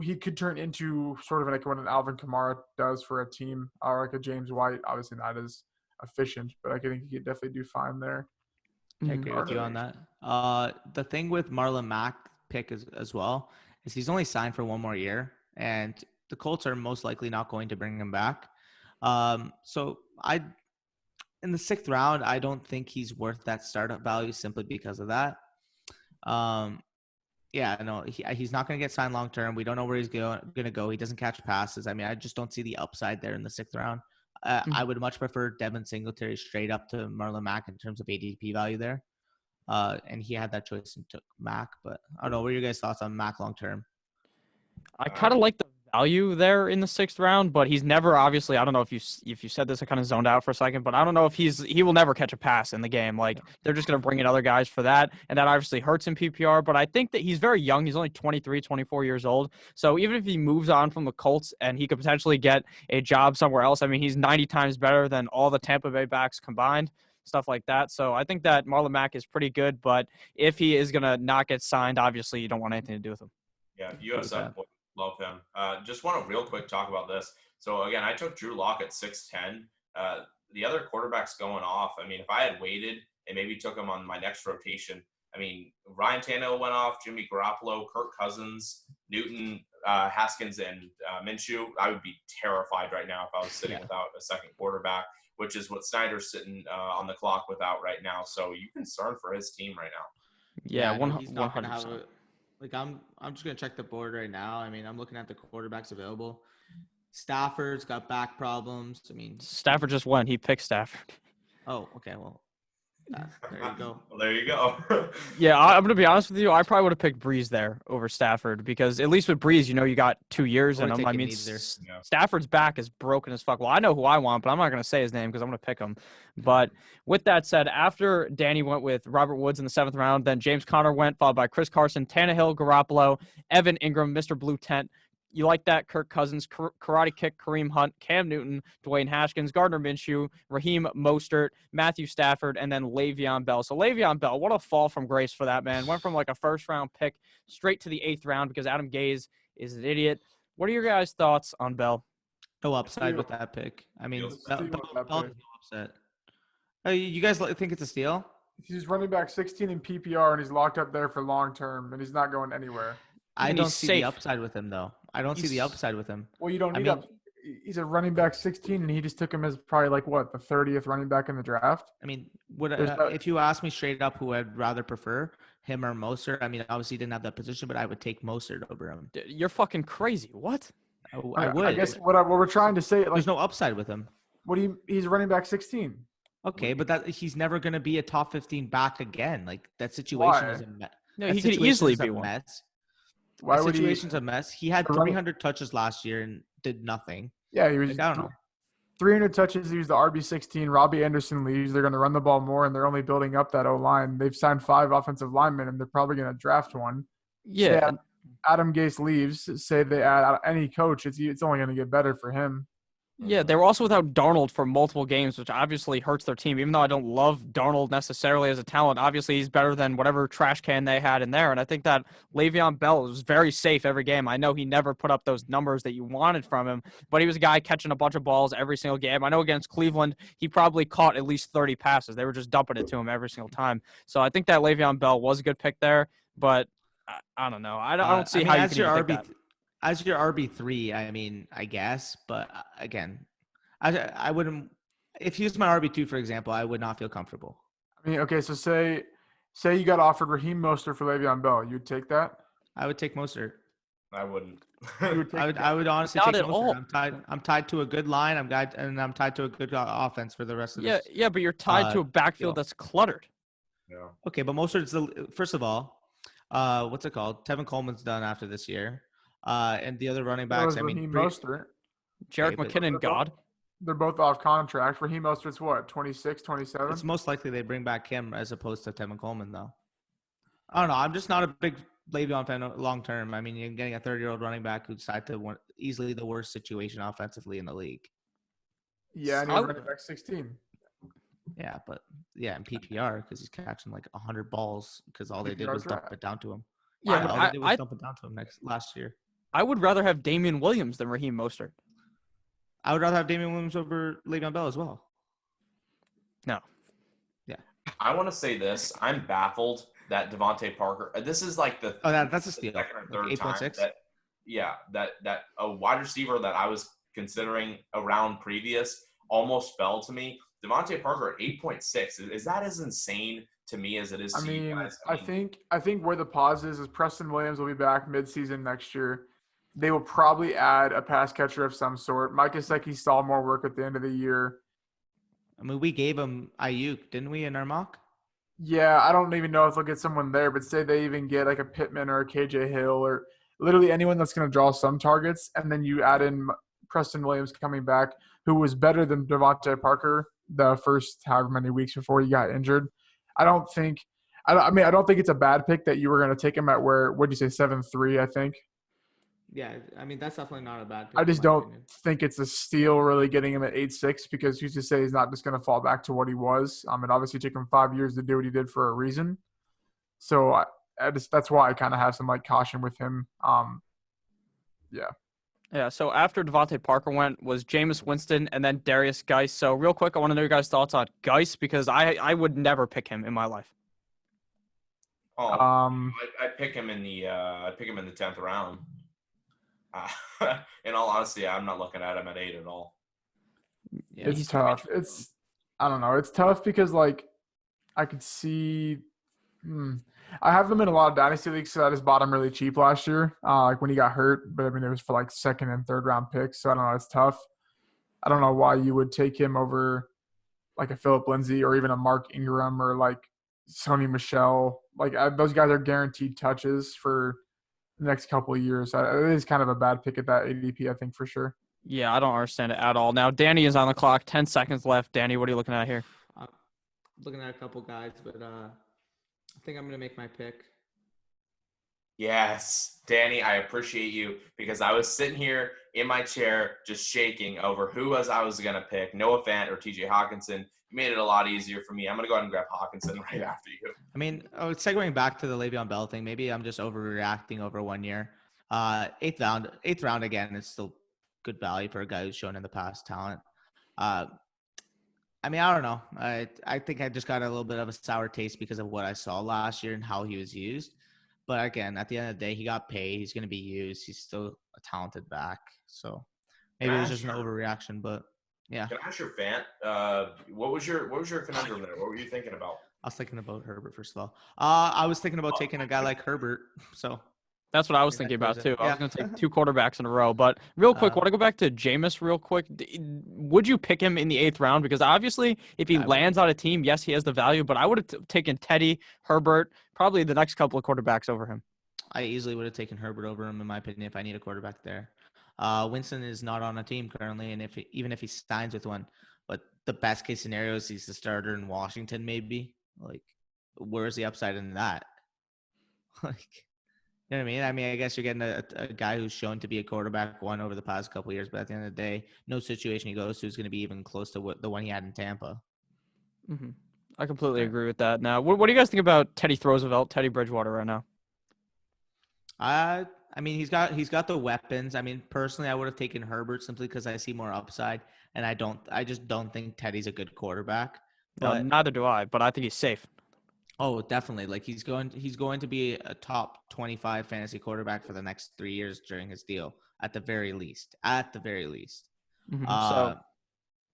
Speaker 4: he could turn into sort of like what an Alvin Kamara does for a team, or like a James White. Obviously not as efficient, but I think he could definitely do fine there.
Speaker 2: I agree with you on that. The thing with Marlon Mack pick as well is he's only signed for 1 more year, and the Colts are most likely not going to bring him back. So in the 6th round, I don't think he's worth that startup value simply because of that. He's not going to get signed long term. We don't know where he's going to go. He doesn't catch passes. I mean, I just don't see the upside there in the 6th round. I would much prefer Devin Singletary straight up to Marlon Mack in terms of ADP value there. And he had that choice and took Mack. But I don't know. What are your guys' thoughts on Mack long term?
Speaker 1: I kind of like the value there in the 6th round, but he's never obviously. I don't know if you said this. I kind of zoned out for a second, but I don't know if he will never catch a pass in the game. Like they're just gonna bring in other guys for that, and that obviously hurts in PPR. But I think that he's very young. He's only 23, 24 years old. So even if he moves on from the Colts and he could potentially get a job somewhere else, I mean, he's 90 times better than all the Tampa Bay backs combined. Stuff like that. So I think that Marlon Mack is pretty good, but if he is gonna not get signed, obviously you don't want anything to do with him.
Speaker 3: Yeah, USF. Love him. Just want to real quick talk about this. So, again, I took Drew Lock at 6'10". The other quarterbacks going off, I mean, if I had waited and maybe took him on my next rotation, I mean, Ryan Tannehill went off, Jimmy Garoppolo, Kirk Cousins, Newton, Haskins, and Minshew. I would be terrified right now if I was sitting without a second quarterback, which is what Snyder's sitting on the clock without right now. So, you concerned for his team right now.
Speaker 1: Yeah,
Speaker 2: he's not going to have a – like I'm just gonna check the board right now. I mean, I'm looking at the quarterbacks available. Stafford's got back problems. I mean,
Speaker 1: Stafford just won. He picked Stafford.
Speaker 2: Oh, okay. Well, there you go.
Speaker 3: Well, there you go.
Speaker 1: Yeah, I'm gonna be honest with you. I probably would have picked Breeze there over Stafford because at least with Breeze, you got 2 years in him. I mean, Stafford's back is broken as fuck. Well, I know who I want, but I'm not gonna say his name because I'm gonna pick him. But with that said, after Danny went with Robert Woods in the 7th round, then James Conner went, followed by Chris Carson, Tannehill, Garoppolo, Evan Ingram, Mr. Blue Tent. You like that? Kirk Cousins, Karate Kick, Kareem Hunt, Cam Newton, Dwayne Haskins, Gardner Minshew, Raheem Mostert, Matthew Stafford, and then Le'Veon Bell. So Le'Veon Bell, what a fall from grace for that man. Went from like a 1st-round pick straight to the 8th round because Adam Gase is an idiot. What are your guys' thoughts on Bell?
Speaker 2: No upside with that pick. I mean, Bell's no upset. You guys think it's a steal?
Speaker 4: He's running back 16 in PPR, and he's locked up there for long term, and he's not going anywhere.
Speaker 2: I don't see the upside with him, though. I don't see the upside with him.
Speaker 4: Well, you don't need he's a running back 16, and he just took him as probably like the 30th running back in the draft.
Speaker 2: I mean, if you ask me straight up who I'd rather prefer, him or Mostert, I mean, obviously he didn't have that position, but I would take Mostert over him.
Speaker 1: You're fucking crazy. What?
Speaker 2: I would.
Speaker 4: I guess what we're trying to say,
Speaker 2: there's no upside with him.
Speaker 4: He's running back 16.
Speaker 2: Okay, but he's never going to be a top 15 back again. Like that situation is a mess.
Speaker 1: No, he could easily be one.
Speaker 2: Mess.
Speaker 4: Why
Speaker 2: the
Speaker 4: would
Speaker 2: situation's a mess. He had 300 touches last year and did nothing.
Speaker 4: Yeah, he was.
Speaker 2: I don't know.
Speaker 4: 300 touches. He was the RB16. Robbie Anderson leaves. They're going to run the ball more, and they're only building up that O-line. They've signed 5 offensive linemen, and they're probably going to draft one.
Speaker 1: Yeah.
Speaker 4: Adam Gase leaves. Say they add any coach, it's only going to get better for him.
Speaker 1: Yeah, they were also without Darnold for multiple games, which obviously hurts their team. Even though I don't love Darnold necessarily as a talent, obviously he's better than whatever trash can they had in there. And I think that Le'Veon Bell was very safe every game. I know he never put up those numbers that you wanted from him, but he was a guy catching a bunch of balls every single game. I know against Cleveland, he probably caught at least 30 passes. They were just dumping it to him every single time. So I think that Le'Veon Bell was a good pick there, but I don't know. I don't see how you can even think that.
Speaker 2: As your RB3, I mean, I guess, but again, I wouldn't. If he was my RB2, for example, I would not feel comfortable.
Speaker 4: I mean, okay, so say you got offered Raheem Mostert for Le'Veon Bell, you'd take that?
Speaker 2: I would take Mostert.
Speaker 3: I wouldn't.
Speaker 2: I would honestly
Speaker 1: not
Speaker 2: take
Speaker 1: at
Speaker 2: Mostert.
Speaker 1: all.
Speaker 2: I'm tied to a good line. I'm tied to a good offense for the rest of this.
Speaker 1: Yeah, but you're tied to a backfield that's cluttered.
Speaker 3: Yeah.
Speaker 2: Okay, but Mostert's first of all, what's it called? Tevin Coleman's done after this year. And the other running backs, I mean,
Speaker 4: Mostert.
Speaker 1: Jerick McKinnon, God.
Speaker 4: They're both off contract. Raheem Mostert's what, 26, 27?
Speaker 2: It's most likely they bring back him as opposed to Tevin Coleman, though. I don't know. I'm just not a big Le'Veon fan long term. I mean, you're getting a 30-year-old running back who decided to easily the worst situation offensively in the league.
Speaker 4: Yeah, and he's running back 16.
Speaker 2: Yeah, but in PPR because he's catching like 100 balls because all they did was dump it down to him.
Speaker 1: Yeah,
Speaker 2: all they did was dump it down to him last year.
Speaker 1: I would rather have Damien Williams than Raheem Mostert.
Speaker 2: I would rather have Damien Williams over Le'Veon Bell as well. No. Yeah.
Speaker 3: I want to say this. I'm baffled that Devontae Parker. This is like the
Speaker 2: that's a steal.
Speaker 3: Second or third
Speaker 2: 8.6.
Speaker 3: time that a wide receiver that I was considering around previous almost fell to me. Devontae Parker at 8.6. Is that as insane to me as it is to you guys?
Speaker 4: I think where the pause is Preston Williams will be back midseason next year. They will probably add a pass catcher of some sort. Mike Gesicki saw more work at the end of the year.
Speaker 2: I mean, we gave him Ayuk, didn't we, in our mock?
Speaker 4: Yeah, I don't even know if they'll get someone there, but say they even get like a Pittman or a KJ Hill or literally anyone that's going to draw some targets, and then you add in Preston Williams coming back, who was better than Devontae Parker the first however many weeks before he got injured. I don't think it's a bad pick that you were going to take him at what'd you say, 7-3, I think.
Speaker 2: Yeah, I mean, that's definitely not a bad pick.
Speaker 4: I just don't think it's a steal really getting him at 8-6 because who's to say he's not just going to fall back to what he was. And obviously it took him 5 years to do what he did for a reason. So that's why I kind of have some caution with him. Yeah.
Speaker 1: Yeah, so after Devontae Parker went was Jameis Winston and then Darius Geis. So real quick, I want to know your guys' thoughts on Geis because I would never pick him in my life.
Speaker 3: Oh, I pick him in the 10th round. In all honesty, I'm not looking at him at 8 at all.
Speaker 4: Yeah, it's tough. I don't know. It's tough because I could see. I have them in a lot of dynasty leagues, so I just bought him really cheap last year, when he got hurt. But I mean, it was for second and third round picks, so I don't know. It's tough. I don't know why you would take him over a Phillip Lindsay or even a Mark Ingram or Sony Michel. Those guys are guaranteed touches for the next couple of years. It is kind of a bad pick at that ADP, I think, for sure.
Speaker 1: Yeah, I don't understand it at all. Now, Danny is on the clock. 10 seconds left. Danny, what are you looking at here?
Speaker 2: I'm looking at a couple guys, but I think I'm going to make my pick.
Speaker 3: Yes, Danny, I appreciate you because I was sitting here in my chair just shaking over who I was going to pick, Noah Fant or TJ Hawkinson. You made it a lot easier for me. I'm going to go ahead and grab Hawkinson right after you.
Speaker 2: I mean, segueing back to the Le'Veon Bell thing, maybe I'm just overreacting over 1 year. Eighth round again is still good value for a guy who's shown in the past talent. I mean, I don't know. I think I just got a little bit of a sour taste because of what I saw last year and how he was used. But again, at the end of the day, he got paid. He's going to be used. He's still a talented back. So maybe it was just an overreaction, but yeah.
Speaker 3: Can I ask your Fant? What was your conundrum there? What were you thinking about?
Speaker 2: I was thinking about Herbert, first of all. I was thinking about taking a guy like Herbert. So
Speaker 1: that's what I was thinking about, too. I was going to take 2 quarterbacks in a row. But real quick, want to go back to Jameis real quick. Would you pick him in the 8th round? Because obviously, if he lands on a team, yes, he has the value. But I would have taken Teddy, Herbert, probably the next couple of quarterbacks over him.
Speaker 2: I easily would have taken Herbert over him, in my opinion, if I need a quarterback there. Winston is not on a team currently, and even if he signs with one. But the best case scenario is he's the starter in Washington, maybe. Where's the upside in that? You know what I mean? I mean, I guess you're getting a guy who's shown to be a quarterback one over the past couple of years, but at the end of the day, no situation he goes to is going to be even close to the one he had in Tampa.
Speaker 1: Mm-hmm. I completely agree with that. Now, what do you guys think about Teddy Bridgewater right now?
Speaker 2: I mean, he's got the weapons. I mean, personally, I would have taken Herbert simply because I see more upside, and I just don't think Teddy's a good quarterback.
Speaker 1: But, neither do I, but I think he's safe.
Speaker 2: Oh, definitely. He's going to be a top 25 fantasy quarterback for the next 3 years during his deal, at the very least.
Speaker 1: Mm-hmm.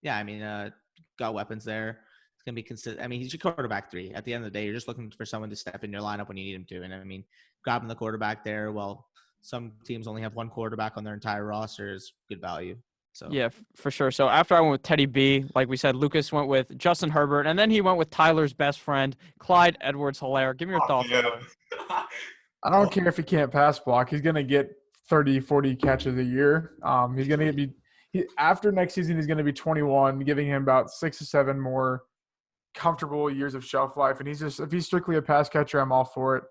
Speaker 2: Yeah, I mean, got weapons there. It's going to be consistent. I mean, he's your quarterback 3. At the end of the day, you're just looking for someone to step in your lineup when you need him to. And I mean, grabbing the quarterback there, well, some teams only have one quarterback on their entire roster is good value. So.
Speaker 1: Yeah, for sure. So after I went with Teddy B, like we said, Lucas went with Justin Herbert, and then he went with Tyler's best friend, Clyde Edwards-Helaire. Give me your thoughts.
Speaker 3: Yeah.
Speaker 4: I don't care if he can't pass block. He's going to get 30, 40 catches a year. He's going to after next season, he's going to be 21, giving him about 6 to 7 more comfortable years of shelf life. And if he's strictly a pass catcher, I'm all for it.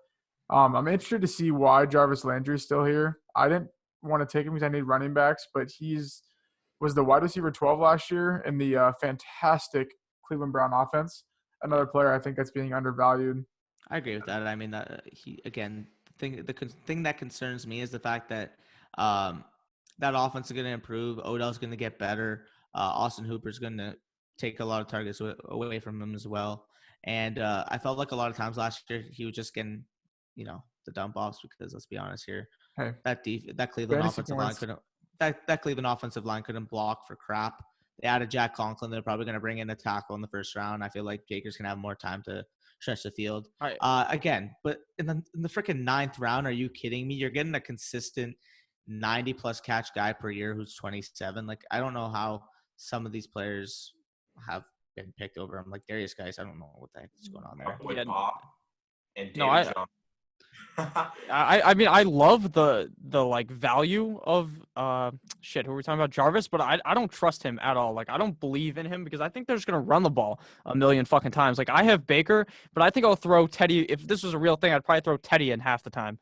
Speaker 4: I'm interested to see why Jarvis Landry is still here. I didn't want to take him because I need running backs, but was the wide receiver 12 last year in the fantastic Cleveland Brown offense. Another player I think that's being undervalued.
Speaker 2: I agree with that. I mean, the thing that concerns me is the fact that that offense is going to improve. Odell's going to get better. Austin Hooper's going to take a lot of targets away from him as well. And I felt like a lot of times last year he was just getting, the dump offs because let's be honest here, that Cleveland offensive line couldn't. That Cleveland offensive line couldn't block for crap. They added Jack Conklin. They're probably going to bring in a tackle in the first round. I feel like Jakers can have more time to stretch the field.
Speaker 1: Right.
Speaker 2: Again, but in the freaking 9th round, are you kidding me? You're getting a consistent 90-plus catch guy per year who's 27. I don't know how some of these players have been picked over him. Darius Geis, I don't know what the heck is going on there.
Speaker 3: With Bob and David Johnson.
Speaker 1: I mean, I love the like value of who are we talking about? Jarvis, but I don't trust him at all. Like, I don't believe in him because I think they're just gonna run the ball a million fucking times. Like, I have Baker, but I think I'll throw Teddy. If this was a real thing, I'd probably throw Teddy in half the time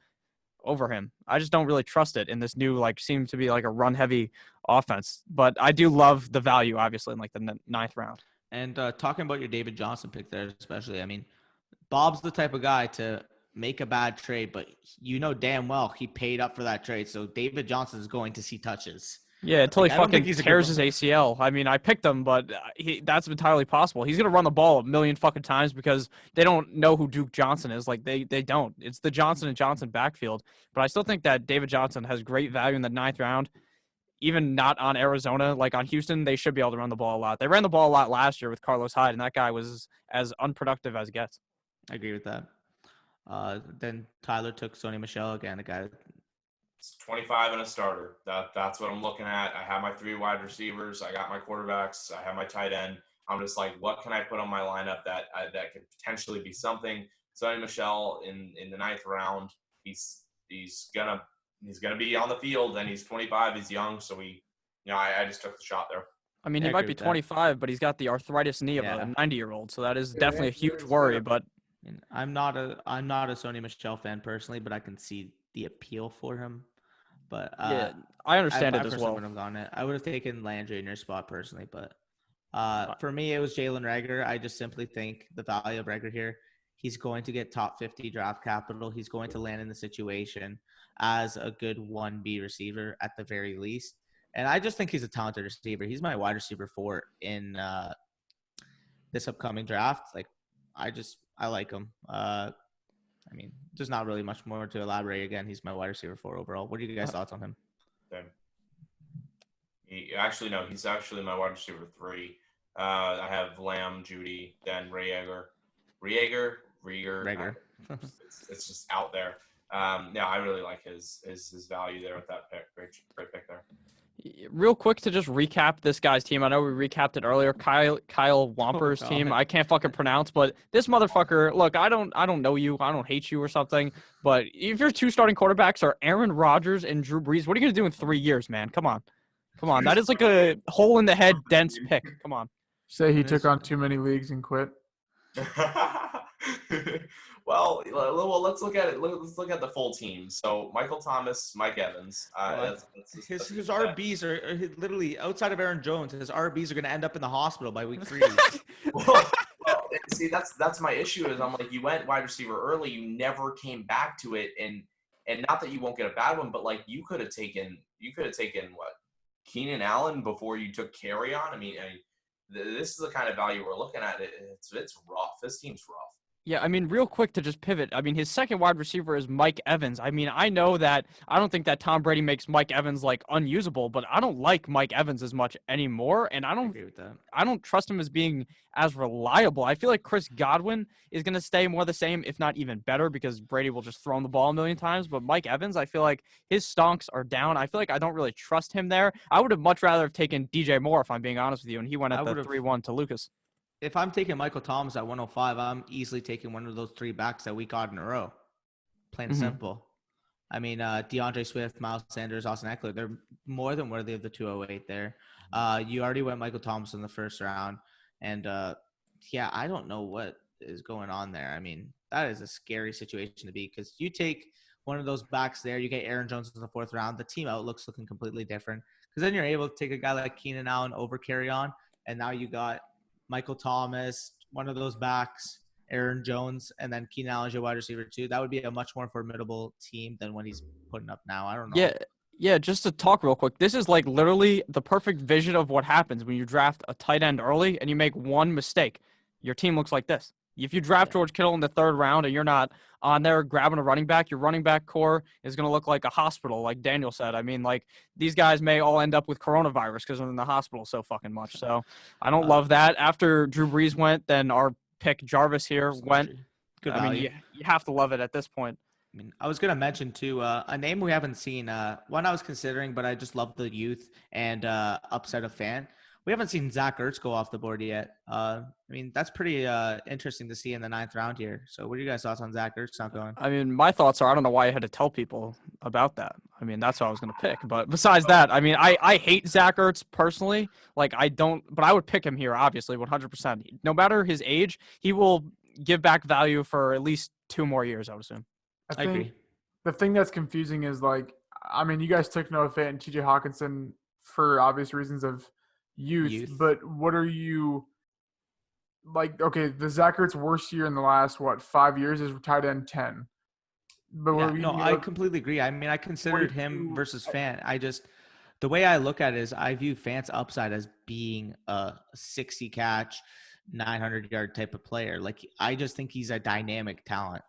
Speaker 1: over him. I just don't really trust it in this new, like, seems to be like a run heavy offense. But I do love the value, obviously, in like the ninth round.
Speaker 2: And talking about your David Johnson pick there, especially, I mean, Bob's the type of guy to make a bad trade, but you know damn well he paid up for that trade. So David Johnson is going to see touches.
Speaker 1: Yeah, until
Speaker 2: Like,
Speaker 1: he
Speaker 2: I don't think
Speaker 1: fucking
Speaker 2: he's a good
Speaker 1: tears his
Speaker 2: runner.
Speaker 1: ACL. I mean, I picked him, but that's entirely possible. He's gonna run the ball a million fucking times because they don't know who Duke Johnson is. Like, they don't. It's the Johnson and Johnson backfield. But I still think that David Johnson has great value in the ninth round. Even not on Arizona, like on Houston, they should be able to run the ball a lot. They ran the ball a lot last year with Carlos Hyde, and that guy was as unproductive as it gets.
Speaker 2: I agree with that. Then Tyler took Sony Michel again, a guy.
Speaker 3: It's 25 and a starter. That's what I'm looking at. I have my 3 wide receivers. I got my quarterbacks. I have my tight end. I'm just like, what can I put on my lineup that could potentially be something? Sonny Michel in the ninth round. He's gonna be on the field, and he's 25. He's young, so I just took the shot there.
Speaker 1: I mean, he
Speaker 2: I
Speaker 1: might
Speaker 2: agree
Speaker 1: be
Speaker 2: with that.
Speaker 1: 25, but he's got the arthritis knee of
Speaker 2: Yeah.
Speaker 1: a 90-year-old, so that is
Speaker 4: Yeah,
Speaker 1: definitely a
Speaker 4: that's
Speaker 1: huge
Speaker 4: good.
Speaker 1: worry. But
Speaker 2: And I'm not a Sony Michel fan personally, but I can see the appeal for him. But
Speaker 1: yeah, I understand
Speaker 2: I
Speaker 1: it as
Speaker 2: personally
Speaker 1: well.
Speaker 2: wouldn't have gone it. I would have taken Landry in your spot personally, but for me, it was Jalen Reagor. I just simply think the value of Reagor here. He's going to get top 50 draft capital. He's going to land in the situation as a good 1B receiver at the very least. And I just think he's a talented receiver. He's my wide receiver 4 in this upcoming draft. Like, I like him. I mean, there's not really much more to elaborate. Again, he's my wide receiver 4 overall. What are you guys' thoughts on him?
Speaker 3: Okay. He's actually my wide receiver 3. I have Lamb, Judy, then Reagor. It's just out there. I really like his value there with that pick. Great pick there.
Speaker 1: Real quick to just recap this guy's team. I know we recapped it earlier. Kyle Wamper's
Speaker 2: God.
Speaker 1: team. I can't fucking pronounce, but this motherfucker. Look, I don't know you. I don't hate you or something. But if your 2 starting quarterbacks are Aaron Rodgers and Drew Brees, what are you gonna do in 3 years, man? Come on. That is like a hole in the head, dense pick. Come on.
Speaker 4: Say he
Speaker 2: It
Speaker 4: took
Speaker 2: is.
Speaker 4: on too many leagues and quit.
Speaker 3: well, let's look at it. Let's look at the full team. So Michael Thomas, Mike Evans.
Speaker 2: His RBs are literally outside of Aaron Jones. His RBs are going to end up in the hospital by week 3.
Speaker 3: well, see, that's my issue. Is I'm like, you went wide receiver early, you never came back to it, and not that you won't get a bad one, but like you could have taken what, Keenan Allen before you took Carry on. I mean, this is the kind of value we're looking at. It's rough. This team's rough.
Speaker 1: Yeah, I mean, real quick to just pivot. I mean, his second wide receiver is Mike Evans. I mean, I know that I don't think that Tom Brady makes Mike Evans like unusable, but I don't like Mike Evans as much anymore, and I
Speaker 2: I
Speaker 1: don't
Speaker 2: agree with that.
Speaker 1: I don't trust him as being as reliable. I feel like Chris Godwin is going to stay more the same, if not even better, because Brady will just throw him the ball a million times. But Mike Evans, I feel like his stonks are down. I feel like I don't really trust him there. I would have much rather have taken DJ Moore, if I'm being honest with you, and he went
Speaker 2: I
Speaker 1: at the
Speaker 2: would've-
Speaker 1: 3-1 to Lucas.
Speaker 2: If I'm taking Michael Thomas at 105, I'm easily taking one of those 3 backs that we got in a row. Plain and
Speaker 1: Mhm.
Speaker 2: simple. I mean, DeAndre Swift, Miles Sanders, Austin Eckler, they're more than worthy of the 208 there. You already went Michael Thomas in the first round. And, I don't know what is going on there. I mean, that is a scary situation to be because you take one of those backs there, you get Aaron Jones in the 4th round, the team outlook's looking completely different because then you're able to take a guy like Keenan Allen over Carry On, and now you got Michael Thomas, one of those backs, Aaron Jones, and then Keenan Allen as your wide receiver too. That would be a much more formidable team than what he's putting up now. I don't know.
Speaker 1: Yeah, just to talk real quick, this is like literally the perfect vision of what happens when you draft a tight end early and you make one mistake. Your team looks like this. If you draft George Kittle in the 3rd round and you're not on there grabbing a running back, your running back core is going to look like a hospital, like Daniel said. I mean, like, these guys may all end up with coronavirus because they're in the hospital so fucking much. So I don't love that. After Drew Brees went, then our pick Jarvis here went.
Speaker 2: Good
Speaker 1: I
Speaker 2: value.
Speaker 1: mean, you have to love it at this point.
Speaker 2: I mean, I was going to mention, too, a name we haven't seen. One I was considering, but I just love the youth and upset of fan, We haven't seen Zach Ertz go off the board yet. I mean, that's pretty interesting to see in the 9th round here. So what are you guys' thoughts on Zach Ertz not going?
Speaker 1: I mean, my thoughts are I don't know why I had to tell people about that. I mean, that's what I was going to pick. But besides that, I mean, I hate Zach Ertz personally. Like, I don't – but I would pick him here, obviously, 100%. No matter his age, he will give back value for at least 2 more years, I would assume.
Speaker 2: I agree.
Speaker 4: The thing that's confusing is, like, I mean, you guys took Noah Fant and TJ Hawkinson for obvious reasons of youth. But what are you – like, okay, the Zach Ertz worst year in the last, 5 years is tight end 10. But
Speaker 2: I completely agree. I mean, I considered him versus Fant. The way I look at it is I view Fant's upside as being a 60 catch, 900 yard type of player. Like, I just think he's a dynamic talent.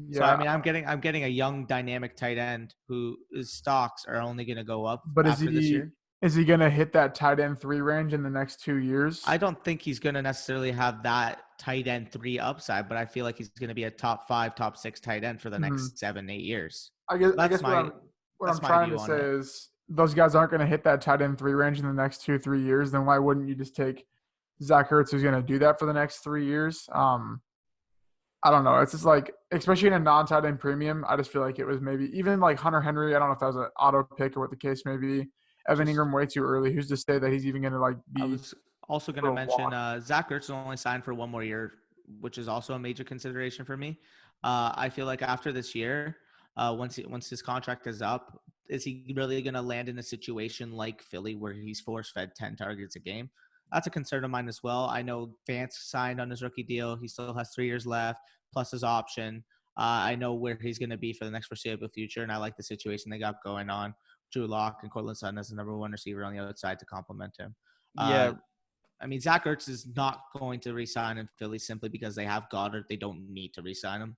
Speaker 2: Yeah. So I mean, I'm getting a young dynamic tight end whose stocks are only going to go up.
Speaker 4: But
Speaker 2: after this year.
Speaker 4: Is he going to hit that tight end 3 range in the next 2 years?
Speaker 2: I don't think he's going to necessarily have that tight end 3 upside, but I feel like he's going to be a top 5, top 6 tight end for the next 7, 8 years.
Speaker 4: I guess what I'm trying to say is those guys aren't going to hit that tight end 3 range in the next 2, 3 years. Then why wouldn't you just take Zach Ertz, who's going to do that for the next 3 years? I don't know. It's just like, especially in a non-tight end premium, I just feel like it was maybe even like Hunter Henry. I don't know if that was an auto pick or what the case may be. Evan Ingram way too early. Who's to say that he's even going to like be?
Speaker 2: I was also going to mention Zach Ertz only signed for 1 more year, which is also a major consideration for me. I feel like after this year, once his contract is up, is he really going to land in a situation like Philly where he's force-fed 10 targets a game? That's a concern of mine as well. I know Vance signed on his rookie deal. He still has 3 years left, plus his option. I know where he's going to be for the next foreseeable future, and I like the situation they got going on. Drew Lock and Cortland Sutton as the number 1 receiver on the outside to complement him.
Speaker 1: Yeah.
Speaker 2: I mean, Zach Ertz is not going to re-sign in Philly simply because they have Goddard. They don't need to re-sign him.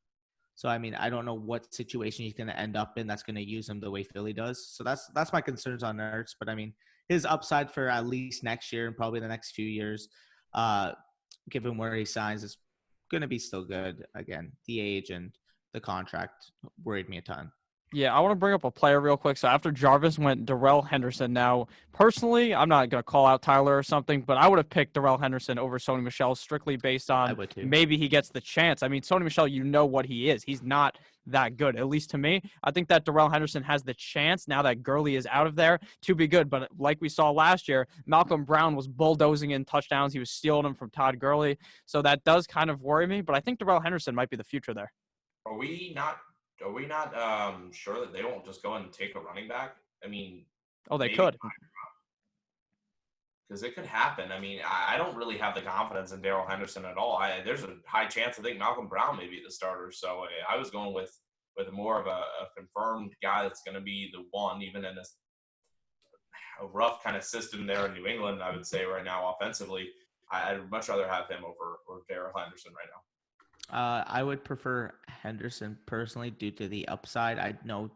Speaker 2: So, I mean, I don't know what situation he's going to end up in that's going to use him the way Philly does. So that's my concerns on Ertz. But, I mean, his upside for at least next year and probably the next few years, given where he signs, is going to be still good. Again, the age and the contract worried me a ton.
Speaker 1: Yeah, I want to bring up a player real quick. So after Jarvis went Darrell Henderson. Now, personally, I'm not going to call out Tyler or something, but I would have picked Darrell Henderson over Sony Michel strictly based on maybe he gets the chance. I mean, Sony Michel, you know what he is. He's not that good, at least to me. I think that Darrell Henderson has the chance, now that Gurley is out of there, to be good. But like we saw last year, Malcolm Brown was bulldozing in touchdowns. He was stealing them from Todd Gurley. So that does kind of worry me, but I think Darrell Henderson might be the future there.
Speaker 3: Are we not sure that they won't just go and take a running back? I mean,
Speaker 1: they could.
Speaker 3: Because it could happen. I mean, I don't really have the confidence in Darrell Henderson at all. There's a high chance I think Malcolm Brown may be the starter. So I was going with more of a confirmed guy that's going to be the one, even in a rough kind of system there in New England, I would say right now offensively. I'd much rather have him over Darrell Henderson right now.
Speaker 2: I would prefer Henderson personally due to the upside. I know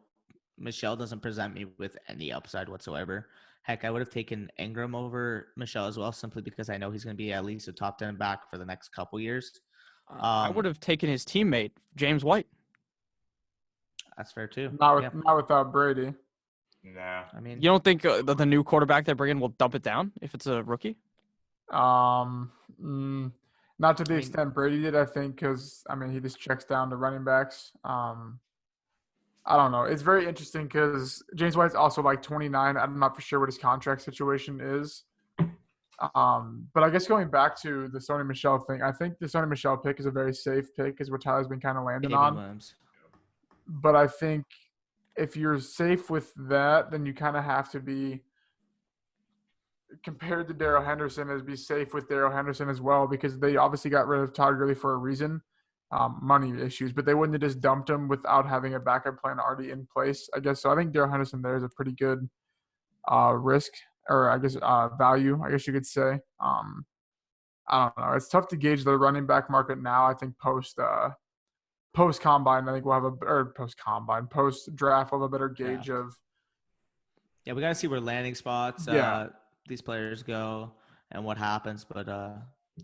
Speaker 2: Michelle doesn't present me with any upside whatsoever. Heck, I would have taken Ingram over Michelle as well, simply because I know he's going to be at least a top 10 back for the next couple years.
Speaker 1: I would have taken his teammate, James White.
Speaker 2: That's fair too.
Speaker 4: Not without Brady.
Speaker 3: Nah.
Speaker 2: I mean,
Speaker 1: you don't think that the new quarterback they bring in will dump it down if it's a rookie?
Speaker 4: Not to the extent Brady did, I think, because, I mean, he just checks down to running backs. I don't know. It's very interesting because James White's also like 29. I'm not for sure what his contract situation is. But I guess going back to the Sony Michel thing, I think the Sony Michel pick is a very safe pick, is what Tyler's been kind of landing on. But I think if you're safe with that, then you kind of have to be compared to Darrell Henderson as be safe with Darrell Henderson as well, because they obviously got rid of Todd Gurley for a reason, money issues, but they wouldn't have just dumped him without having a backup plan already in place, I guess. So I think Darrell Henderson there is a pretty good risk, or I guess value, I guess you could say. I don't know. It's tough to gauge the running back market now. I think post combine, I think we'll have post draft, we'll have a better gauge of.
Speaker 2: Yeah, we got to see where landing spots these players go and what happens, but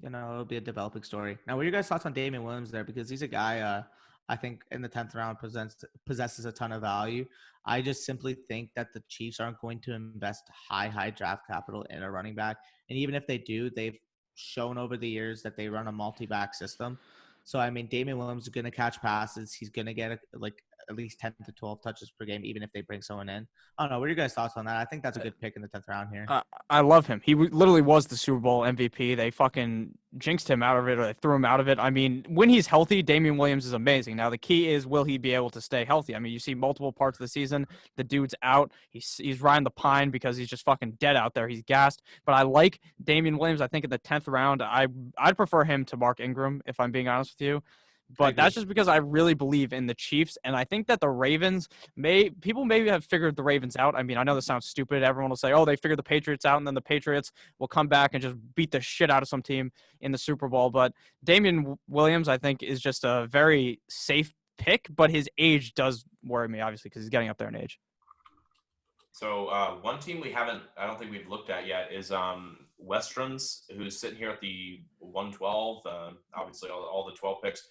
Speaker 2: it'll be a developing story. Now, what are your guys' thoughts on Damien Wounds there? Because he's a guy I think in the 10th round possesses a ton of value. I just simply think that the Chiefs aren't going to invest high draft capital in a running back. And even if they do, they've shown over the years that they run a multi-back system. So, I mean, Damien Wounds is going to catch passes. He's going to get at least 10 to 12 touches per game, even if they bring someone in. I don't know. What are your guys' thoughts on that? I think that's a good pick in the 10th round here.
Speaker 1: I love him. He literally was the Super Bowl MVP. They fucking jinxed him out of it, or they threw him out of it. I mean, when he's healthy, Damien Williams is amazing. Now, the key is, will he be able to stay healthy? I mean, you see multiple parts of the season, the dude's out. He's riding the pine because he's just fucking dead out there. He's gassed. But I like Damien Williams. I think in the 10th round, I'd prefer him to Mark Ingram, if I'm being honest with you. But that's just because I really believe in the Chiefs. And I think that the Ravens people maybe have figured the Ravens out. I mean, I know this sounds stupid. Everyone will say, oh, they figured the Patriots out, and then the Patriots will come back and just beat the shit out of some team in the Super Bowl. But Damien Williams, I think, is just a very safe pick, but his age does worry me, obviously, because he's getting up there in age.
Speaker 3: So one team I don't think we've looked at yet is Westerns, who's sitting here at the 112, obviously all the 12 picks.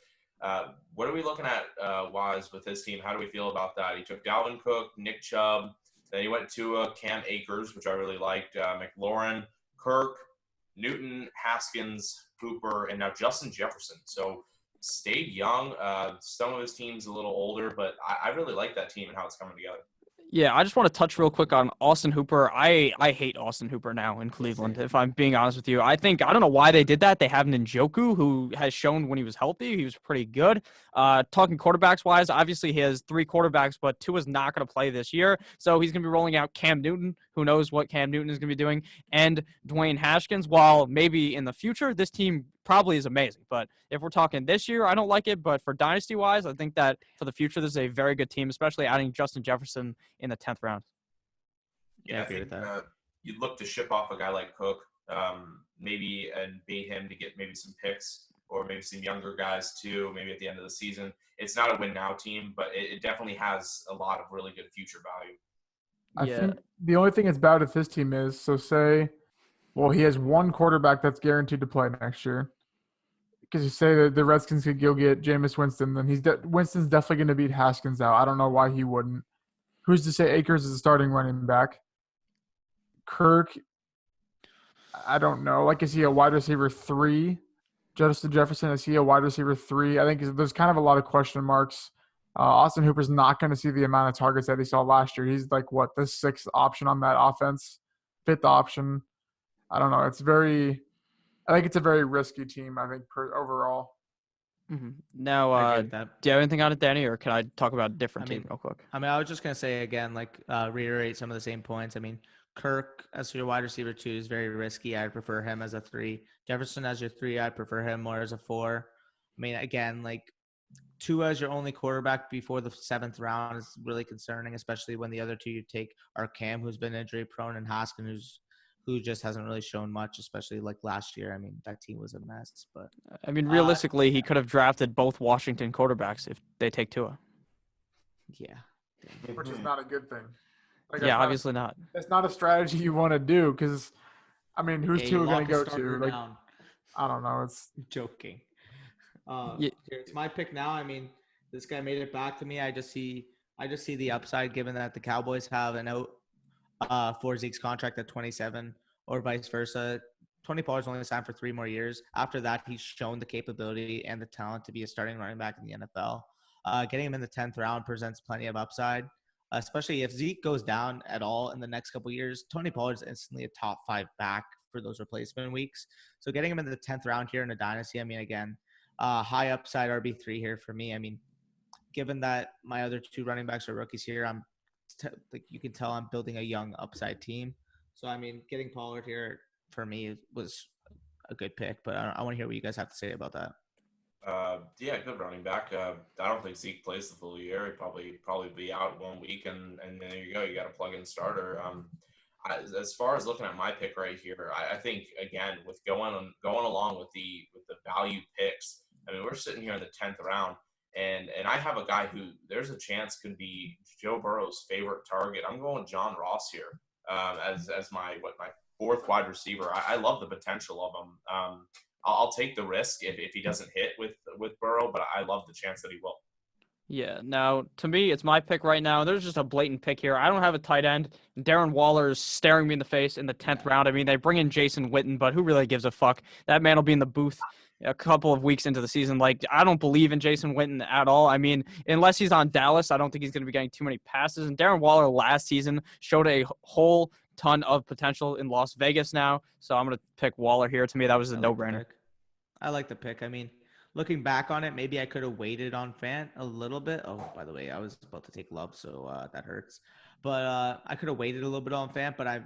Speaker 3: What are we looking at wise with his team? How do we feel about that? He took Dalvin Cook, Nick Chubb, then he went to Cam Akers, which I really liked, McLaurin, Kirk, Newton, Haskins, Cooper, and now Justin Jefferson. So stayed young. Some of his team's a little older, but I really like that team and how it's coming together.
Speaker 1: Yeah, I just want to touch real quick on Austin Hooper. I hate Austin Hooper now in Cleveland, if I'm being honest with you. I don't know why they did that. They have Njoku, who has shown when he was healthy, he was pretty good. Talking quarterbacks-wise, obviously he has 3 quarterbacks, but Tua's not going to play this year. So he's going to be rolling out Cam Newton. Who knows what Cam Newton is going to be doing? And Dwayne Haskins. While maybe in the future, this team probably is amazing. But if we're talking this year, I don't like it. But for dynasty-wise, I think that for the future, this is a very good team, especially adding Justin Jefferson in the 10th round.
Speaker 3: Yeah, I think you'd look to ship off a guy like Cook, maybe, and bait him to get maybe some picks or maybe some younger guys too, maybe at the end of the season. It's not a win-now team, but it definitely has a lot of really good future value.
Speaker 4: I think the only thing that's bad with his team is, he has one quarterback that's guaranteed to play next year. Because you say that the Redskins could go get Jameis Winston, then Winston's definitely going to beat Haskins out. I don't know why he wouldn't. Who's to say Akers is a starting running back? Kirk, I don't know. Is he a wide receiver 3? Justin Jefferson, is he a wide receiver 3? I think there's kind of a lot of question marks. Austin Hooper's not going to see the amount of targets that he saw last year. He's the 6th option on that offense, 5th option. I don't know. I think it's a very risky team, I think, overall.
Speaker 1: Mm-hmm. Now, do you have anything on it, Danny, or can I talk about a different team real quick?
Speaker 2: I mean, I was just going to say again, reiterate some of the same points. I mean, Kirk as your wide receiver 2 is very risky. I'd prefer him as a 3. Jefferson as your 3, I'd prefer him more as a 4. I mean, again, Tua as your only quarterback before the 7th round is really concerning, especially when the other 2 you take are Cam, who's been injury prone, and Haskins, who just hasn't really shown much, especially last year. I mean, that team was a mess. But
Speaker 1: I mean, realistically, he could have drafted both Washington quarterbacks if they take Tua.
Speaker 2: Yeah.
Speaker 4: Which is not a good thing.
Speaker 1: Obviously not.
Speaker 4: It's not a strategy you want to do because, I mean, who's Tua going to go to? I don't know. It's
Speaker 2: joking. It's my pick now. I mean, this guy made it back to me. I just see the upside given that the Cowboys have an out for Zeke's contract at 27 or vice versa. Tony Pollard's only signed for 3 more years. After that, he's shown the capability and the talent to be a starting running back in the NFL. Getting him in the 10th round presents plenty of upside, especially if Zeke goes down at all in the next couple of years. Tony Pollard's instantly a top 5 back for those replacement weeks. So getting him in the 10th round here in a dynasty, I mean, again, high upside RB3 here for me. I mean, given that my other 2 running backs are rookies here, you can tell I'm building a young upside team. So, I mean, getting Pollard here for me was a good pick, but I want to hear what you guys have to say about that.
Speaker 3: Good running back. I don't think Zeke plays the full year. He'd probably be out 1 week, and there you go. You got a plug-in starter. As far as looking at my pick right here, I think again with going along with the value picks. I mean, we're sitting here in the 10th round, and I have a guy who there's a chance could be Joe Burrow's favorite target. I'm going John Ross here as my 4th wide receiver. I love the potential of him. I'll take the risk if he doesn't hit with Burrow, but I love the chance that he will.
Speaker 1: Yeah, now, to me, it's my pick right now. There's just a blatant pick here. I don't have a tight end. Darren Waller is staring me in the face in the 10th round. I mean, they bring in Jason Witten, but who really gives a fuck? That man will be in the booth a couple of weeks into the season. Like, I don't believe in Jason Witten at all. I mean, unless he's on Dallas, I don't think he's going to be getting too many passes. And Darren Waller last season showed a whole ton of potential in Las Vegas now. So I'm going to pick Waller here. To me, that was a no-brainer.
Speaker 2: I like the pick. I mean, looking back on it, maybe I could have waited on Fant a little bit. Oh, by the way, I was about to take Love, so that hurts. But I could have waited a little bit on Fant. But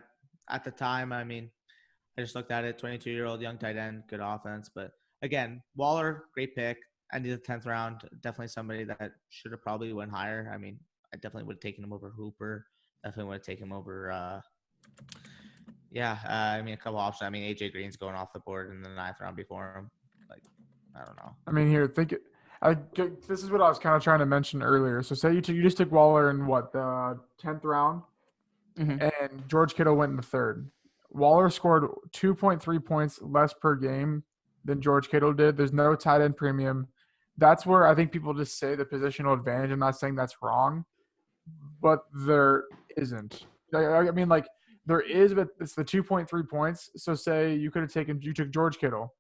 Speaker 2: at the time, I mean, I just looked at it. 22-year-old young tight end, good offense. But again, Waller, great pick. I need the 10th round. Definitely somebody that should have probably went higher. I mean, I definitely would have taken him over Hooper. Definitely would have taken him over. I mean, a couple options. I mean, AJ Green's going off the board in the 9th round before him. Like, I don't know.
Speaker 4: I mean, here, this is what I was kind of trying to mention earlier. So say you just took Waller in the 10th round, and George Kittle went in the 3rd. Waller scored 2.3 points less per game than George Kittle did. There's no tight end premium. That's where I think people just say the positional advantage. I'm not saying that's wrong, but there isn't. I mean, like, there is, but it's the 2.3 points. So say you took George Kittle.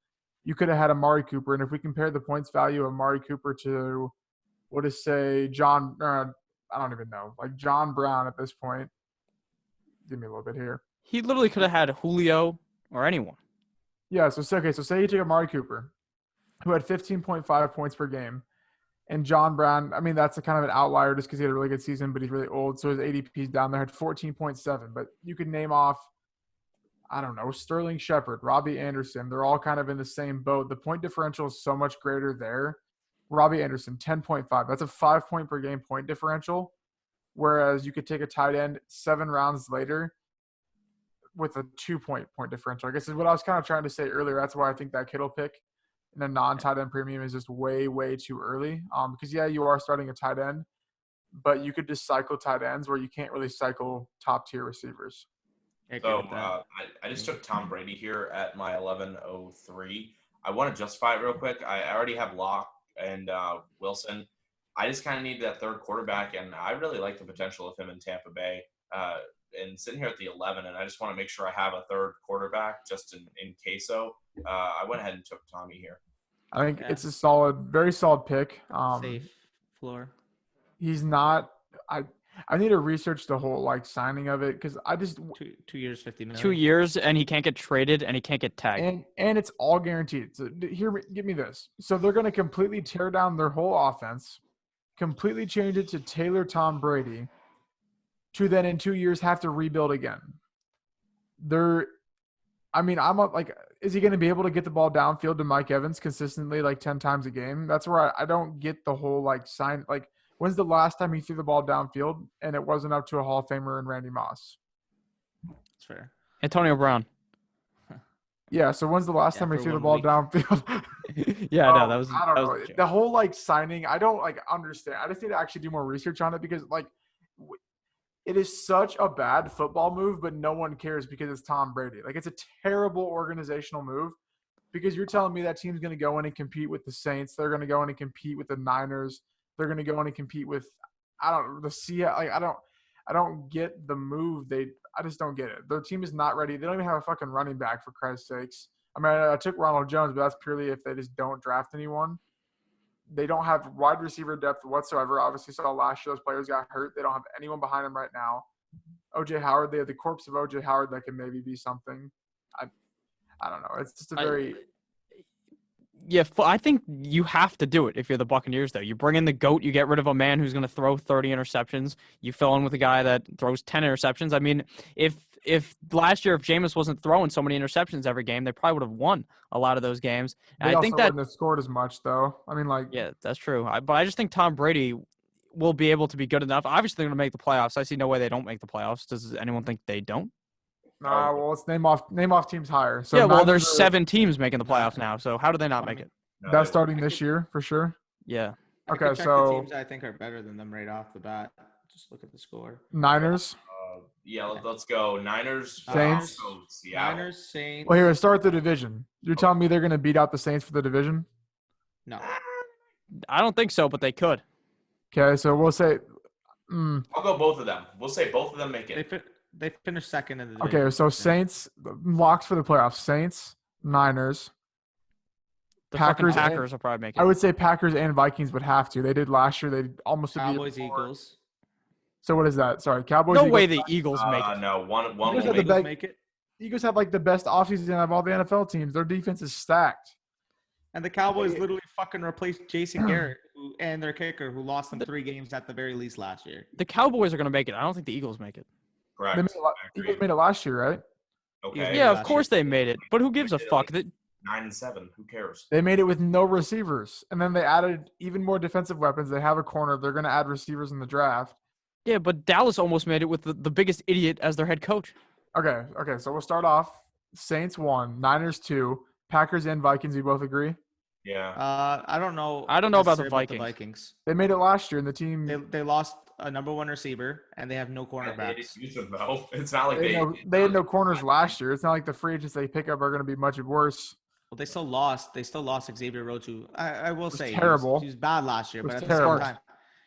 Speaker 4: You could have had Amari Cooper. And if we compare the points value of Amari Cooper to, John, I don't even know, like John Brown at this point. Give me a little bit here.
Speaker 1: He literally could have had Julio or anyone.
Speaker 4: Yeah, so say you take Amari Cooper, who had 15.5 points per game, and John Brown, I mean, that's a kind of an outlier just because he had a really good season, but he's really old, so his ADP's down there, had 14.7. But you could name off, I don't know, Sterling Shepard, Robbie Anderson. They're all kind of in the same boat. The point differential is so much greater there. Robbie Anderson, 10.5. That's a 5-point per game point differential, whereas you could take a tight end 7 rounds later with a 2-point differential. I guess is what I was kind of trying to say earlier. That's why I think that Kittle pick in a non-tight end premium is just way, way too early. Because, yeah, you are starting a tight end, but you could just cycle tight ends where you can't really cycle top-tier receivers.
Speaker 3: So I just took Tom Brady here at my 11:03. I want to justify it real quick. I already have Locke and Wilson. I just kind of need that third quarterback, and I really like the potential of him in Tampa Bay. And sitting here at the 11, and I just want to make sure I have a third quarterback just in case so. I went ahead and took Tommy here.
Speaker 4: I think it's a very solid pick.
Speaker 2: Safe floor.
Speaker 4: He's not – I need to research the whole signing of it because I just
Speaker 2: 2 years, $50 million.
Speaker 1: 2 years, and he can't get traded, and he can't get tagged.
Speaker 4: And it's all guaranteed. So give me this. So they're going to completely tear down their whole offense, completely change it to Taylor Tom Brady, to then in 2 years have to rebuild again. Is he going to be able to get the ball downfield to Mike Evans consistently 10 times a game? That's where I don't get the whole sign. When's the last time he threw the ball downfield and it wasn't up to a Hall of Famer and Randy Moss?
Speaker 2: That's fair.
Speaker 1: Antonio Brown.
Speaker 4: Yeah, so when's the last time he threw the ball downfield?
Speaker 1: Yeah, no, that was.
Speaker 4: I don't know. The whole signing, I don't understand. I just need to actually do more research on it because it is such a bad football move, but no one cares because it's Tom Brady. It's a terrible organizational move because you're telling me that team's going to go in and compete with the Saints. They're going to go in and compete with the Niners. They're going to go in and compete with, the Seahawks. I don't get the move. I just don't get it. Their team is not ready. They don't even have a fucking running back, for Christ's sakes. I mean, I took Ronald Jones, but that's purely if they just don't draft anyone. They don't have wide receiver depth whatsoever. Obviously, saw last year those players got hurt. They don't have anyone behind them right now. O.J. Howard, they have the corpse of O.J. Howard that can maybe be something. I don't know. It's just a very –
Speaker 1: Yeah, I think you have to do it if you're the Buccaneers, though. You bring in the GOAT. You get rid of a man who's going to throw 30 interceptions. You fill in with a guy that throws 10 interceptions. I mean, if last year, if Jameis wasn't throwing so many interceptions every game, they probably would have won a lot of those games. And
Speaker 4: I think that wouldn't have scored as much, though. I mean,
Speaker 1: yeah, that's true. But I just think Tom Brady will be able to be good enough. Obviously, they're going to make the playoffs. I see no way they don't make the playoffs. Does anyone think they don't?
Speaker 4: Well, let's name off teams higher. So
Speaker 1: yeah, well, there's 7 teams making the playoffs now. So how do they not make it?
Speaker 4: That's starting this year for sure.
Speaker 1: Yeah.
Speaker 2: Okay, so the teams I think are better than them right off the bat. Just look at the score.
Speaker 4: Niners.
Speaker 3: Let's go Niners.
Speaker 4: Saints.
Speaker 2: Niners, Saints.
Speaker 4: Well, here, start the division. You're telling me they're going to beat out the Saints for the division?
Speaker 2: No.
Speaker 1: I don't think so, but they could.
Speaker 4: Okay, so we'll say.
Speaker 3: I'll go both of them. We'll say both of them make it.
Speaker 2: They finished second in the division.
Speaker 4: Okay, so Saints locks for the playoffs. Saints, Niners.
Speaker 1: The
Speaker 4: Packers
Speaker 1: fucking Packers will probably make it.
Speaker 4: I would say Packers and Vikings would have to. They did last year. They almost did the year
Speaker 2: Cowboys,
Speaker 4: before.
Speaker 2: Eagles.
Speaker 4: So what is that? Sorry, Cowboys.
Speaker 1: No
Speaker 4: Eagles.
Speaker 1: way the Eagles make it.
Speaker 3: No, one
Speaker 4: Eagles
Speaker 3: will
Speaker 4: have the
Speaker 3: make
Speaker 4: best-
Speaker 3: it.
Speaker 2: Make it.
Speaker 4: Eagles have like the best offseason of all the NFL teams. Their defense is stacked.
Speaker 2: And the Cowboys literally fucking replaced Jason Garrett and their kicker, who lost them 3 games at the very least last year.
Speaker 1: The Cowboys are going to make it. I don't think the Eagles make it.
Speaker 3: Correct.
Speaker 4: They made Eagles made it last year, right?
Speaker 3: Okay.
Speaker 1: Yeah,
Speaker 2: last
Speaker 1: of course
Speaker 2: year.
Speaker 1: they made it. But who gives a
Speaker 3: They did
Speaker 1: fuck?
Speaker 3: like 9-7. Who cares?
Speaker 4: They made it with no receivers, and then they added even more defensive weapons. They have a corner. They're going to add receivers in the draft.
Speaker 1: Yeah, but Dallas almost made it with the biggest idiot as their head coach.
Speaker 4: Okay. So we'll start off. Saints 1, Niners 2, Packers and Vikings. We both agree.
Speaker 3: Yeah.
Speaker 2: I don't know.
Speaker 1: I don't know about the
Speaker 2: necessarily
Speaker 1: Vikings.
Speaker 4: They made it last year, and the team
Speaker 2: They lost a number 1 receiver, and they have no
Speaker 3: They
Speaker 2: cornerbacks.
Speaker 3: didn't use them though. It's not like
Speaker 4: they had no corners last year. It's not like the free agents they pick up are going to be much worse.
Speaker 2: Well, they still lost. They still lost Xavier Rhodes, who I will say
Speaker 4: terrible.
Speaker 2: He was bad last year,
Speaker 4: It was
Speaker 2: but at
Speaker 4: terrible.
Speaker 2: the same time,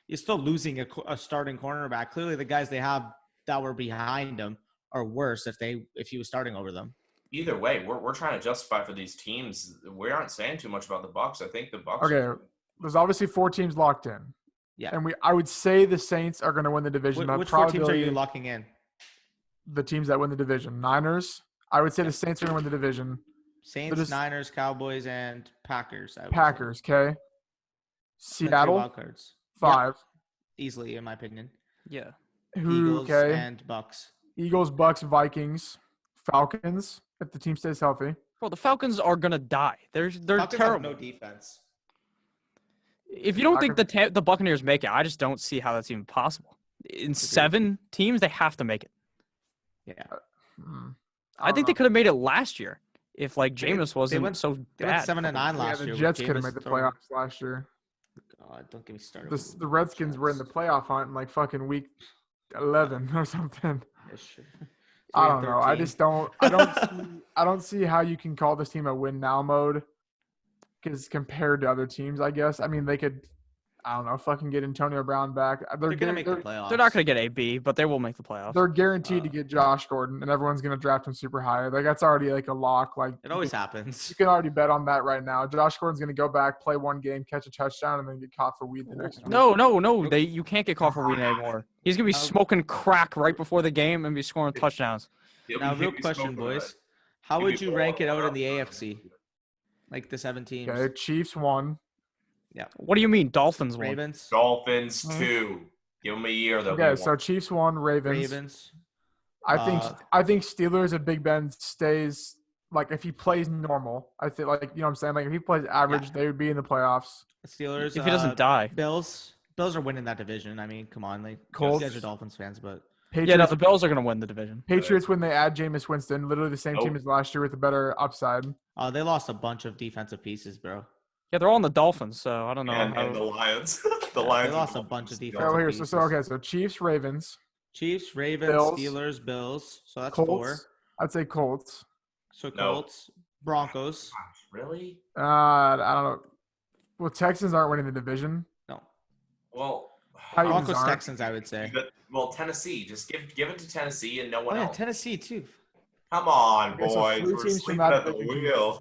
Speaker 2: you're still losing a starting cornerback. Clearly, the guys they have that were behind him are worse if he was starting over them.
Speaker 3: Either way, we're trying to justify for these teams. We aren't saying too much about the Bucs. I think the Bucs.
Speaker 4: Okay. There's obviously 4 teams locked in.
Speaker 2: Yeah.
Speaker 4: And I would say the Saints are going to win the division.
Speaker 2: Which 4 teams are you locking in?
Speaker 4: The teams that win the division. Niners. I would say the Saints are going to win the division.
Speaker 2: Saints,
Speaker 4: just-
Speaker 2: Niners, Cowboys, and Packers. I would say.
Speaker 4: Packers, okay?
Speaker 2: And 3
Speaker 4: Seattle,
Speaker 2: wild cards.
Speaker 4: 5.
Speaker 2: Easily, in my opinion.
Speaker 1: Yeah.
Speaker 4: Who,
Speaker 2: Eagles
Speaker 4: okay?
Speaker 2: and Bucks.
Speaker 4: Eagles, Bucks, Vikings, Falcons, if the team stays healthy.
Speaker 1: Bro, the Falcons are going to die. They're
Speaker 2: Falcons
Speaker 1: terrible.
Speaker 2: have no defense.
Speaker 1: If you don't think the Buccaneers make it, I just don't see how that's even possible. In 7 teams, they have to make it.
Speaker 2: Yeah.
Speaker 1: I think they could have made it last year if Jameis wasn't
Speaker 2: went-
Speaker 1: so
Speaker 2: They went
Speaker 1: bad.
Speaker 2: 7-9
Speaker 4: Yeah,
Speaker 2: last
Speaker 4: the
Speaker 2: year. with
Speaker 4: Jets could have
Speaker 2: Jameis
Speaker 4: made the
Speaker 2: throwing-
Speaker 4: playoffs last year.
Speaker 2: God, don't get me started.
Speaker 4: The Redskins were in the playoff hunt in fucking week 11 or something.
Speaker 2: Yeah, sure.
Speaker 4: I
Speaker 2: 3
Speaker 4: don't
Speaker 2: and
Speaker 4: know. I
Speaker 2: 13.
Speaker 4: just don't. I don't see how you can call this team a win now mode. Because compared to other teams, I guess. I mean, they could. I don't know. Fucking get Antonio Brown back.
Speaker 2: They're gonna make the playoffs.
Speaker 1: They're not going to get a B, but they will make the playoffs.
Speaker 4: They're guaranteed to get Josh Gordon, and everyone's gonna draft him super high. That's already a lock.
Speaker 2: It always happens.
Speaker 4: You can already bet on that right now. Josh Gordon's gonna go back, play 1 game, catch a touchdown, and then get caught for weed the next week.
Speaker 1: No. You can't get caught for weed anymore. He's going to be smoking crack right before the game and be scoring touchdowns.
Speaker 2: Now, real question, boys. How would you rank it out in the AFC? The 7 teams.
Speaker 4: Okay, Chiefs 1.
Speaker 1: What do you mean Dolphins won?
Speaker 2: Ravens.
Speaker 3: Dolphins 2. Give them a year. They'll
Speaker 4: Okay,
Speaker 3: be
Speaker 4: so Chiefs 1, Ravens.
Speaker 2: Ravens.
Speaker 4: I think Steelers if Big Ben stays if he plays normal. I think you know what I'm saying. If he plays average, they would be in the playoffs.
Speaker 2: Steelers.
Speaker 1: If he doesn't die.
Speaker 2: Bills. Bills are winning that division. I mean, come on.
Speaker 4: Colts.
Speaker 2: You guys are Dolphins fans, but
Speaker 4: Patriots,
Speaker 1: Yeah, no, the Bills are going to win the division.
Speaker 4: Patriots when they add Jameis Winston, literally the same team as last year with a better upside.
Speaker 2: they lost a bunch of defensive pieces, bro.
Speaker 1: Yeah, they're all in the Dolphins, so I don't know.
Speaker 3: and the Lions. The
Speaker 2: Yeah,
Speaker 3: Lions
Speaker 2: they lost a
Speaker 3: and
Speaker 2: bunch of
Speaker 3: Dolphins.
Speaker 2: defense.
Speaker 4: Oh, here,
Speaker 2: pieces.
Speaker 4: so Chiefs, Ravens,
Speaker 2: Chiefs, Ravens,
Speaker 4: Bills.
Speaker 2: Steelers, Bills. So that's
Speaker 4: Colts.
Speaker 2: 4.
Speaker 4: I'd say Colts.
Speaker 2: So
Speaker 3: No.
Speaker 2: Colts, Broncos.
Speaker 3: Gosh, really?
Speaker 4: I don't know. Well, Texans aren't winning the division.
Speaker 2: No.
Speaker 3: Well,
Speaker 4: Titans
Speaker 2: Broncos,
Speaker 4: aren't.
Speaker 2: Texans, I would say.
Speaker 3: Tennessee. Just give it to Tennessee and no
Speaker 2: Oh,
Speaker 3: one
Speaker 2: yeah,
Speaker 3: else.
Speaker 2: Tennessee, too.
Speaker 3: Come on,
Speaker 4: Okay, so
Speaker 3: boys.
Speaker 4: 3
Speaker 3: We're
Speaker 4: teams from
Speaker 3: sleeping
Speaker 4: that
Speaker 3: at the
Speaker 4: division.
Speaker 3: wheel.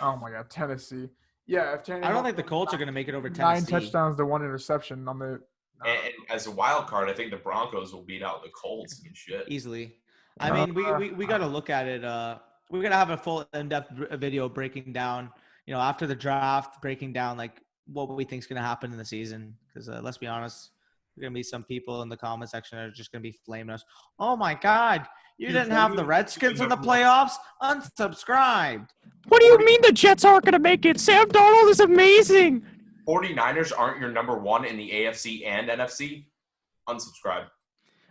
Speaker 4: Oh my God, Tennessee. Yeah, if
Speaker 2: I don't think the Colts are going to make it over
Speaker 4: 9
Speaker 2: Tennessee.
Speaker 4: touchdowns to 1 interception on the.
Speaker 3: and as a wild card, I think the Broncos will beat out the Colts and shit.
Speaker 2: Easily. I mean, we got to look at it. We're going to have a full in-depth video breaking down, after the draft, breaking down, what we think is going to happen in the season. Because let's be honest, there are going to be some people in the comment section that are just going to be flaming us. Oh, my God. You didn't have the Redskins in the playoffs? Unsubscribed.
Speaker 1: What do you mean the Jets aren't going to make it? Sam Darnold is amazing.
Speaker 3: 49ers aren't your number 1 in the AFC and NFC? Unsubscribe.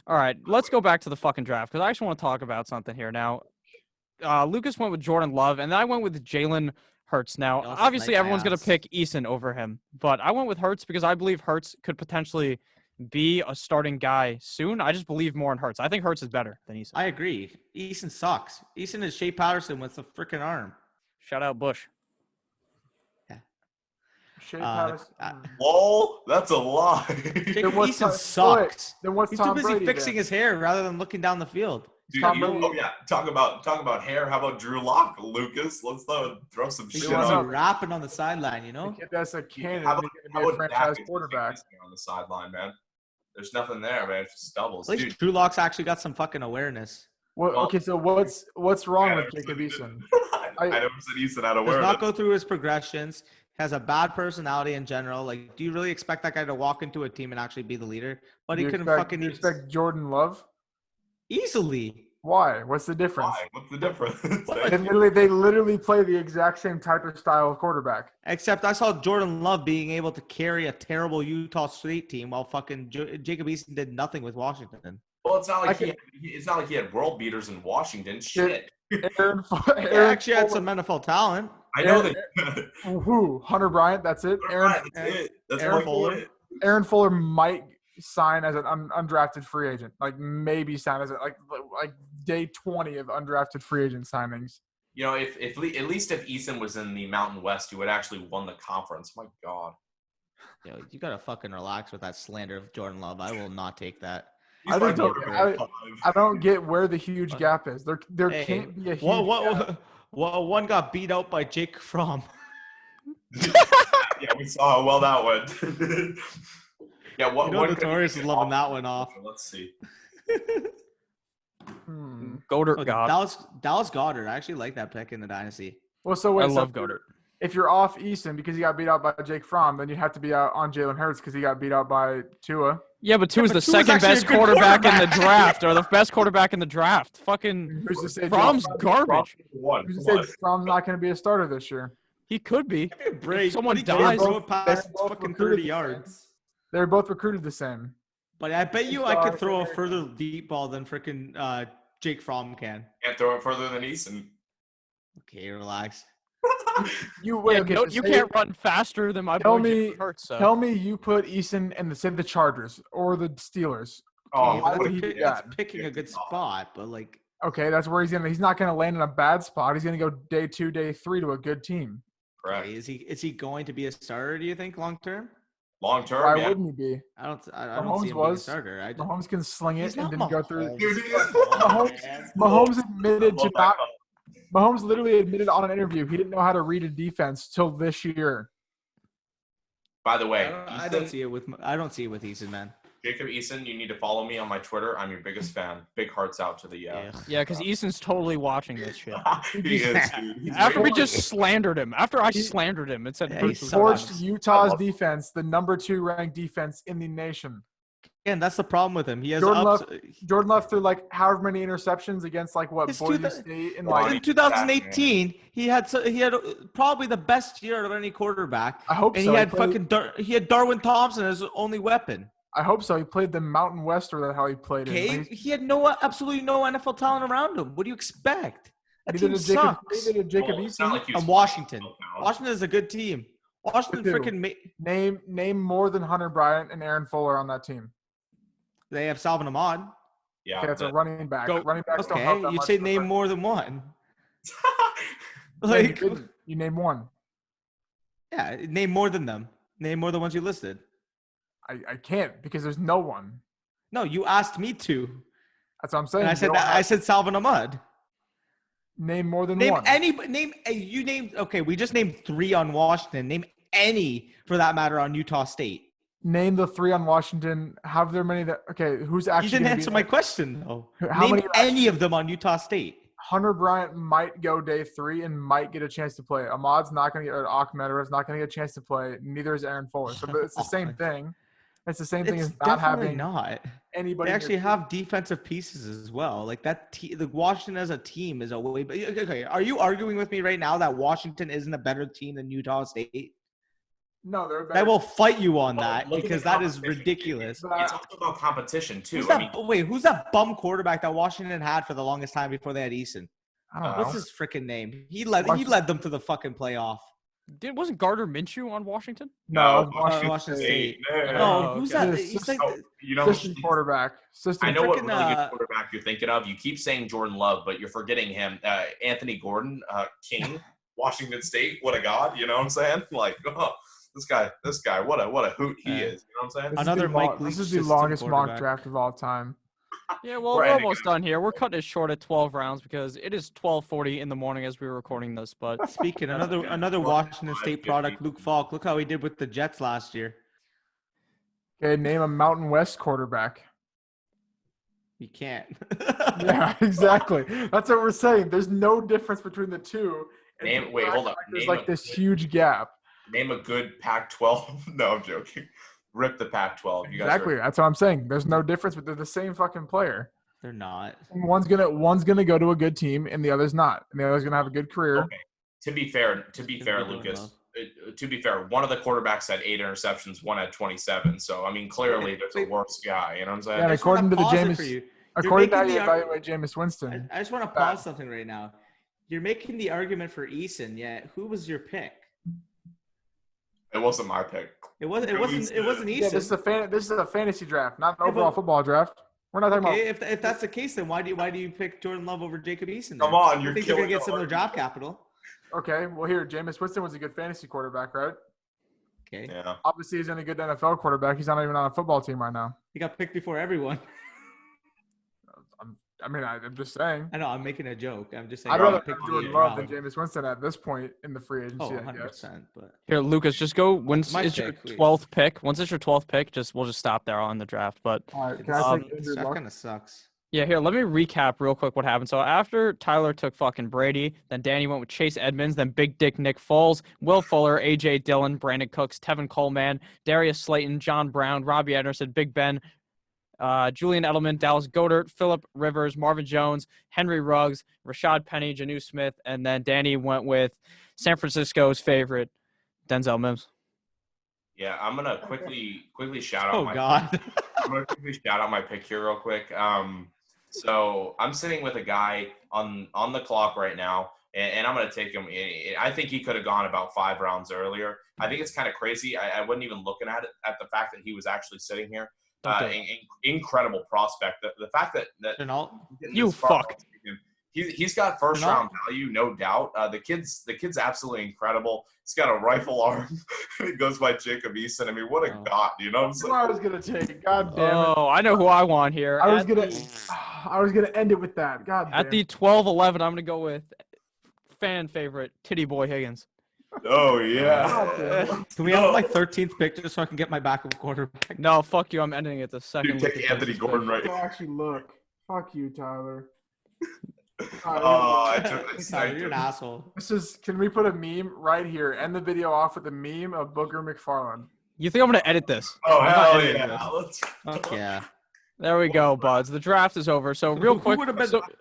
Speaker 1: All right, let's go back to the fucking draft because I actually want to talk about something here. Now, Lucas went with Jordan Love, and then I went with Jalen Hurts. Now,
Speaker 2: Y'all
Speaker 1: obviously,
Speaker 2: sniped my
Speaker 1: everyone's going to
Speaker 2: ass.
Speaker 1: pick Eason over him, but I went with Hurts because I believe Hurts could potentially be a starting guy soon. I just believe more in Hurts. I think Hurts is better than Eason.
Speaker 2: I agree. Eason sucks. Eason is Shea Patterson with a freaking arm.
Speaker 1: Shout out Bush.
Speaker 4: Shea Patterson.
Speaker 3: Lol, that's a lie.
Speaker 2: Jacob Eason sucks.
Speaker 4: Then what's
Speaker 2: He's
Speaker 4: Tom
Speaker 2: too busy
Speaker 4: Brady
Speaker 2: fixing
Speaker 4: then?
Speaker 2: his hair rather than looking down the field.
Speaker 3: Dude,
Speaker 4: Tom Brady.
Speaker 3: oh yeah, talk about hair. How about Drew Lock, Lucas? Let's throw some
Speaker 2: He's
Speaker 3: shit
Speaker 4: what's
Speaker 3: on.
Speaker 4: up?
Speaker 2: rapping on the sideline, you
Speaker 4: The
Speaker 2: know?
Speaker 4: kid that's a cannon.
Speaker 3: How
Speaker 4: He's
Speaker 3: about
Speaker 4: going to be a franchise
Speaker 3: Dak
Speaker 4: quarterback.
Speaker 3: on the sideline, man? There's nothing there, man. It's just doubles.
Speaker 2: At least
Speaker 3: Dude,
Speaker 2: Drew Lock's actually got some fucking awareness.
Speaker 4: Well, okay, so what's wrong with Jacob Eason?
Speaker 3: I never said Eason out of
Speaker 2: Does
Speaker 3: awareness.
Speaker 2: not go through his progressions. Has a bad personality in general. Like, do you really expect that guy to walk into a team and actually be the leader? But he couldn't fucking
Speaker 4: Do you expect Jordan Love?
Speaker 2: easily.
Speaker 4: Why? What's the difference?
Speaker 3: Why? What's the difference?
Speaker 4: They literally play the exact same type of style of quarterback.
Speaker 2: Except I saw Jordan Love being able to carry a terrible Utah State team while fucking Jacob Eason did nothing with Washington.
Speaker 3: Well, it's not like he had world beaters in Washington. Shit.
Speaker 4: Aaron
Speaker 2: He actually had some NFL talent.
Speaker 3: I know that.
Speaker 4: Who? Hunter Bryant. That's it.
Speaker 3: That's it. That's
Speaker 2: Aaron
Speaker 3: all
Speaker 2: Fuller.
Speaker 3: it.
Speaker 4: Aaron Fuller might sign as an undrafted free agent. Like maybe sign as like day 20 of undrafted free agent signings.
Speaker 3: You know, if at least if Eason was in the Mountain West, he would actually won the conference. My God.
Speaker 2: Yo, you gotta fucking relax with that slander of Jordan Love. I will not take that.
Speaker 3: He's
Speaker 4: I
Speaker 3: my
Speaker 4: just don't.
Speaker 3: quarterback.
Speaker 4: I don't get where the huge gap is. There
Speaker 2: Hey,
Speaker 4: can't be a huge gap.
Speaker 2: One got beat out by Jake Fromm.
Speaker 3: Yeah, we saw how well that went. Yeah, what?
Speaker 2: You know,
Speaker 3: what
Speaker 2: Notorious is loving that one off.
Speaker 3: Let's see.
Speaker 1: Goddard,
Speaker 2: Okay,
Speaker 1: God.
Speaker 2: Dallas Goddard. I actually like that pick in the Dynasty.
Speaker 4: Well, so wait,
Speaker 1: I
Speaker 4: so
Speaker 1: love Goddard.
Speaker 4: if you're off Eason because he got beat out by Jake Fromm, then you have to be out on Jalen Hurts because he got beat out by Tua.
Speaker 1: Yeah, but Tua's
Speaker 2: but
Speaker 1: the
Speaker 2: Tua's
Speaker 1: second
Speaker 2: actually
Speaker 1: best
Speaker 2: a good
Speaker 1: quarterback in the
Speaker 2: quarterback.
Speaker 1: draft, or the best quarterback in the draft. Fucking
Speaker 4: Who's to say
Speaker 1: Fromm's
Speaker 4: Jake
Speaker 1: garbage.
Speaker 4: Who's to say Fromm's not going to be a starter this year?
Speaker 1: He could be.
Speaker 2: Give me a break.
Speaker 1: someone
Speaker 2: What do you
Speaker 1: dies-
Speaker 2: throw it past
Speaker 4: both
Speaker 2: fucking
Speaker 4: recruited
Speaker 2: 30
Speaker 4: the
Speaker 2: yards.
Speaker 4: They're both recruited the same.
Speaker 2: But I bet you I could throw a further deep ball than freaking Jake Fromm can.
Speaker 3: Can't throw it further than Eason.
Speaker 2: Okay, relax.
Speaker 4: You wait.
Speaker 1: Yeah,
Speaker 4: Okay,
Speaker 1: no,
Speaker 4: so
Speaker 1: you
Speaker 4: say-
Speaker 1: can't run faster than my
Speaker 4: Tell
Speaker 1: boy
Speaker 4: me-
Speaker 1: Jalen Hurts. So.
Speaker 4: Tell me you put Eason in the Chargers or the Steelers.
Speaker 3: Oh,
Speaker 4: why
Speaker 2: that's,
Speaker 4: would he do
Speaker 2: that's
Speaker 4: that?
Speaker 2: picking a good spot, but like,
Speaker 4: Okay, that's where he's not going to land in a bad spot. He's going to go day 2, day 3 to a good team.
Speaker 3: correct.
Speaker 2: okay, is he going to be a starter? Do you think long term?
Speaker 3: Long term,
Speaker 4: Why
Speaker 3: yeah.
Speaker 4: wouldn't he be?
Speaker 2: I don't
Speaker 4: Mahomes
Speaker 2: see him being a
Speaker 4: was.
Speaker 2: starter.
Speaker 4: Mahomes can sling
Speaker 2: He's
Speaker 4: it and
Speaker 2: not
Speaker 4: then go through.
Speaker 2: Mahomes.
Speaker 3: Dude,
Speaker 4: Mahomes admitted to
Speaker 3: Love that
Speaker 4: not.
Speaker 3: call.
Speaker 4: Mahomes literally admitted on an interview he didn't know how to read a defense till this year.
Speaker 3: By the way,
Speaker 2: I don't see it with Eason, man.
Speaker 3: Jacob Eason, you need to follow me on my Twitter. I'm your biggest fan. Big hearts out to the
Speaker 2: Yeah.
Speaker 1: Yeah, because Eason's totally watching this shit.
Speaker 3: he is, dude. He's
Speaker 1: After we
Speaker 3: great.
Speaker 1: just slandered him, after I slandered him, it said
Speaker 2: Yeah,
Speaker 1: Hurts
Speaker 2: he's
Speaker 1: was
Speaker 2: so
Speaker 1: bad.
Speaker 4: Torched Utah's
Speaker 3: love-
Speaker 4: defense, the number 2 ranked defense in the nation.
Speaker 2: And that's the problem with him. He has
Speaker 4: Jordan Love threw like however many interceptions against like what
Speaker 2: His
Speaker 4: Boise
Speaker 2: 2000
Speaker 4: State and
Speaker 3: Well,
Speaker 4: like
Speaker 2: in 2018, he had probably the best year of any quarterback.
Speaker 4: I hope
Speaker 2: And
Speaker 4: so.
Speaker 2: he had Darwin Thompson as his only weapon.
Speaker 4: I hope so. He played the Mountain West or how he played
Speaker 2: Okay,
Speaker 4: it.
Speaker 2: he had absolutely no NFL talent around him. What do you expect? That
Speaker 4: Neither
Speaker 2: team
Speaker 4: did Jacob,
Speaker 2: sucks.
Speaker 4: neither did Jacob
Speaker 3: Well, it's not
Speaker 4: Eason.
Speaker 3: like he was
Speaker 2: And Washington.
Speaker 3: playing for
Speaker 2: Washington is a good team. Washington
Speaker 4: They do.
Speaker 2: freaking
Speaker 4: Name more than Hunter Bryant and Aaron Fuller on that team.
Speaker 2: they have Salvin Ahmad.
Speaker 3: Yeah,
Speaker 4: Okay, that's a running back.
Speaker 1: Go-
Speaker 4: Running backs don't help
Speaker 2: Okay,
Speaker 4: that
Speaker 2: you'd
Speaker 4: much
Speaker 2: say
Speaker 4: for
Speaker 2: name
Speaker 4: the-
Speaker 2: more than one.
Speaker 4: Yeah, you
Speaker 2: Like,
Speaker 4: didn't. You name one.
Speaker 2: yeah, name more than them. Name more than ones you listed.
Speaker 4: I can't because there's no one.
Speaker 2: No, you asked me to,
Speaker 4: That's what I'm saying.
Speaker 2: and I
Speaker 4: You
Speaker 2: said
Speaker 4: don't
Speaker 2: that. I
Speaker 4: have-
Speaker 2: said Salvin Ahmad.
Speaker 4: name more than
Speaker 2: Name
Speaker 4: one.
Speaker 2: any. You named. Okay, we just named 3 on Washington. Name any for that matter on Utah State.
Speaker 4: Name the 3 on Washington. Have there many that? Okay, who's actually?
Speaker 2: You didn't
Speaker 4: gonna be
Speaker 2: answer
Speaker 4: in
Speaker 2: my
Speaker 4: it?
Speaker 2: question though.
Speaker 4: How
Speaker 2: Name
Speaker 4: many are
Speaker 2: any of them on Utah State.
Speaker 4: Hunter Bryant might go day 3 and might get a chance to play. Ahmad's not going to get. Ahmed's not going to get a chance to play. Neither is Aaron Fuller. So it's the same thing. It's the same thing
Speaker 2: It's
Speaker 4: as not
Speaker 2: definitely
Speaker 4: having
Speaker 2: not.
Speaker 4: anybody.
Speaker 2: They
Speaker 4: in your
Speaker 2: actually
Speaker 4: team.
Speaker 2: have defensive pieces as well. Like that, the Washington as a team is a way. Okay, are you arguing with me right now that Washington isn't a better team than Utah State?
Speaker 4: No, they're better.
Speaker 2: I will fight you on
Speaker 3: Well,
Speaker 2: that
Speaker 3: look at
Speaker 2: because
Speaker 3: the
Speaker 2: that is
Speaker 3: competition.
Speaker 2: ridiculous.
Speaker 3: It's also about competition too.
Speaker 2: Who's
Speaker 3: I
Speaker 2: that?
Speaker 3: mean,
Speaker 2: Wait, who's that bum quarterback that Washington had for the longest time before they had Eason?
Speaker 4: I don't know.
Speaker 2: What's his freaking name? He led them to the fucking playoff.
Speaker 1: Wasn't Gardner Minshew on Washington?
Speaker 4: No,
Speaker 2: Washington State.
Speaker 3: No,
Speaker 2: No,
Speaker 1: Oh,
Speaker 2: who's
Speaker 1: okay.
Speaker 2: that?
Speaker 4: It's
Speaker 2: He's
Speaker 4: just-
Speaker 2: like,
Speaker 3: you know,
Speaker 4: Assistant quarterback.
Speaker 3: I know what
Speaker 2: freaking,
Speaker 3: really good quarterback you're thinking of. You keep saying Jordan Love, but you're forgetting him. Anthony Gordon, King, Washington State. What a god! You know what I'm saying? Like, This guy, what a hoot he is. You know what I'm saying?
Speaker 2: Another Mike
Speaker 4: This
Speaker 2: Leach
Speaker 4: is the
Speaker 2: system
Speaker 4: longest mock
Speaker 2: quarterback.
Speaker 4: draft of all time.
Speaker 1: Yeah, well, we're almost done here. We're cutting it short at 12 rounds because it is 12:40 in the morning as we were recording this. But
Speaker 2: Speaking, another Washington State product, Luke Falk. Look how he did with the Jets last year.
Speaker 4: Okay, name a Mountain West quarterback.
Speaker 2: You can't.
Speaker 4: Yeah, exactly. That's what we're saying. There's no difference between the two.
Speaker 3: Wait, hold up.
Speaker 4: There's like this huge gap.
Speaker 3: Name a good Pac-12. No, I'm joking. Rip the Pac-12. You guys
Speaker 4: Exactly. That's what I'm saying. There's no difference, but they're the same fucking player.
Speaker 2: They're not.
Speaker 4: One's gonna go to a good team, and the other's not. And the other's gonna have a good career.
Speaker 3: Okay. To be fair, Lucas. To be fair, one of the quarterbacks had 8 interceptions, one had 27. So I mean, clearly there's a worse guy. You know what I'm saying?
Speaker 4: And according to how you evaluate Jameis Winston,
Speaker 2: I just want to pause something right now. You're making the argument for Eason, yet who was your pick?
Speaker 3: It wasn't my pick.
Speaker 2: It wasn't Eason.
Speaker 4: Yeah, this is a fantasy draft, not an overall football draft. We're not talking
Speaker 2: about. If that's the case, then why do you pick Jordan Love over Jacob Eason?
Speaker 3: Come on,
Speaker 2: you're gonna get similar draft capital.
Speaker 4: Okay, well here, Jameis Winston was a good fantasy quarterback, right?
Speaker 2: Okay.
Speaker 3: Yeah.
Speaker 4: Obviously, he's a good NFL quarterback. He's not even on a football team right now.
Speaker 2: He got picked before everyone.
Speaker 4: I'm just saying.
Speaker 2: I know. I'm making a joke. I'm just saying.
Speaker 4: I'd rather pick Jordan Love than Jameis Winston at this point in the free agency.
Speaker 2: 100%. But
Speaker 1: here, Lucas, just go. Once it's your 12th pick, we'll just stop there on the draft. But
Speaker 4: all right,
Speaker 2: that kind of sucks.
Speaker 1: Yeah, here, let me recap real quick what happened. So after Tyler took fucking Brady, then Danny went with Chase Edmonds, then Big Dick Nick Foles, Will Fuller, A.J. Dillon, Brandon Cooks, Tevin Coleman, Darius Slayton, John Brown, Robbie Anderson, Big Ben, Julian Edelman, Dallas Goedert, Phillip Rivers, Marvin Jones, Henry Ruggs, Rashad Penny, Janu Smith, and then Danny went with San Francisco's favorite, Denzel Mims.
Speaker 3: Yeah, I'm gonna quickly shout out. I'm gonna quickly shout out my pick here real quick. So I'm sitting with a guy on the clock right now, and I'm going to take him. I think he could have gone about 5 rounds earlier. I think it's kind of crazy. I wasn't even looking at the fact that he was actually sitting here. Incredible prospect. The fact that
Speaker 1: you fuck.
Speaker 3: He's got first round value, no doubt. The kid's absolutely incredible. He's got a rifle arm. He goes by Jacob Eason. I mean, what a god, you know what I'm saying?
Speaker 4: I was gonna take. God damn it.
Speaker 1: Oh, I know who I want here.
Speaker 4: I was gonna end it with that. God damn.
Speaker 1: At the 12-11, I'm gonna go with fan favorite Titty Boy Higgins.
Speaker 3: Oh yeah.
Speaker 2: Can we have my 13th pick just so I can get my backup quarterback?
Speaker 1: No, fuck you. I'm ending it the second.
Speaker 3: You take Anthony Gordon right.
Speaker 4: Actually, look. Fuck you, Tyler.
Speaker 2: Tyler, you're an asshole.
Speaker 4: Can we put a meme right here? End the video off with a meme of Booger McFarland.
Speaker 1: You think I'm gonna edit this?
Speaker 3: Oh hell yeah!
Speaker 2: Fuck yeah.
Speaker 1: There we go, buds. The draft is over. So real quick,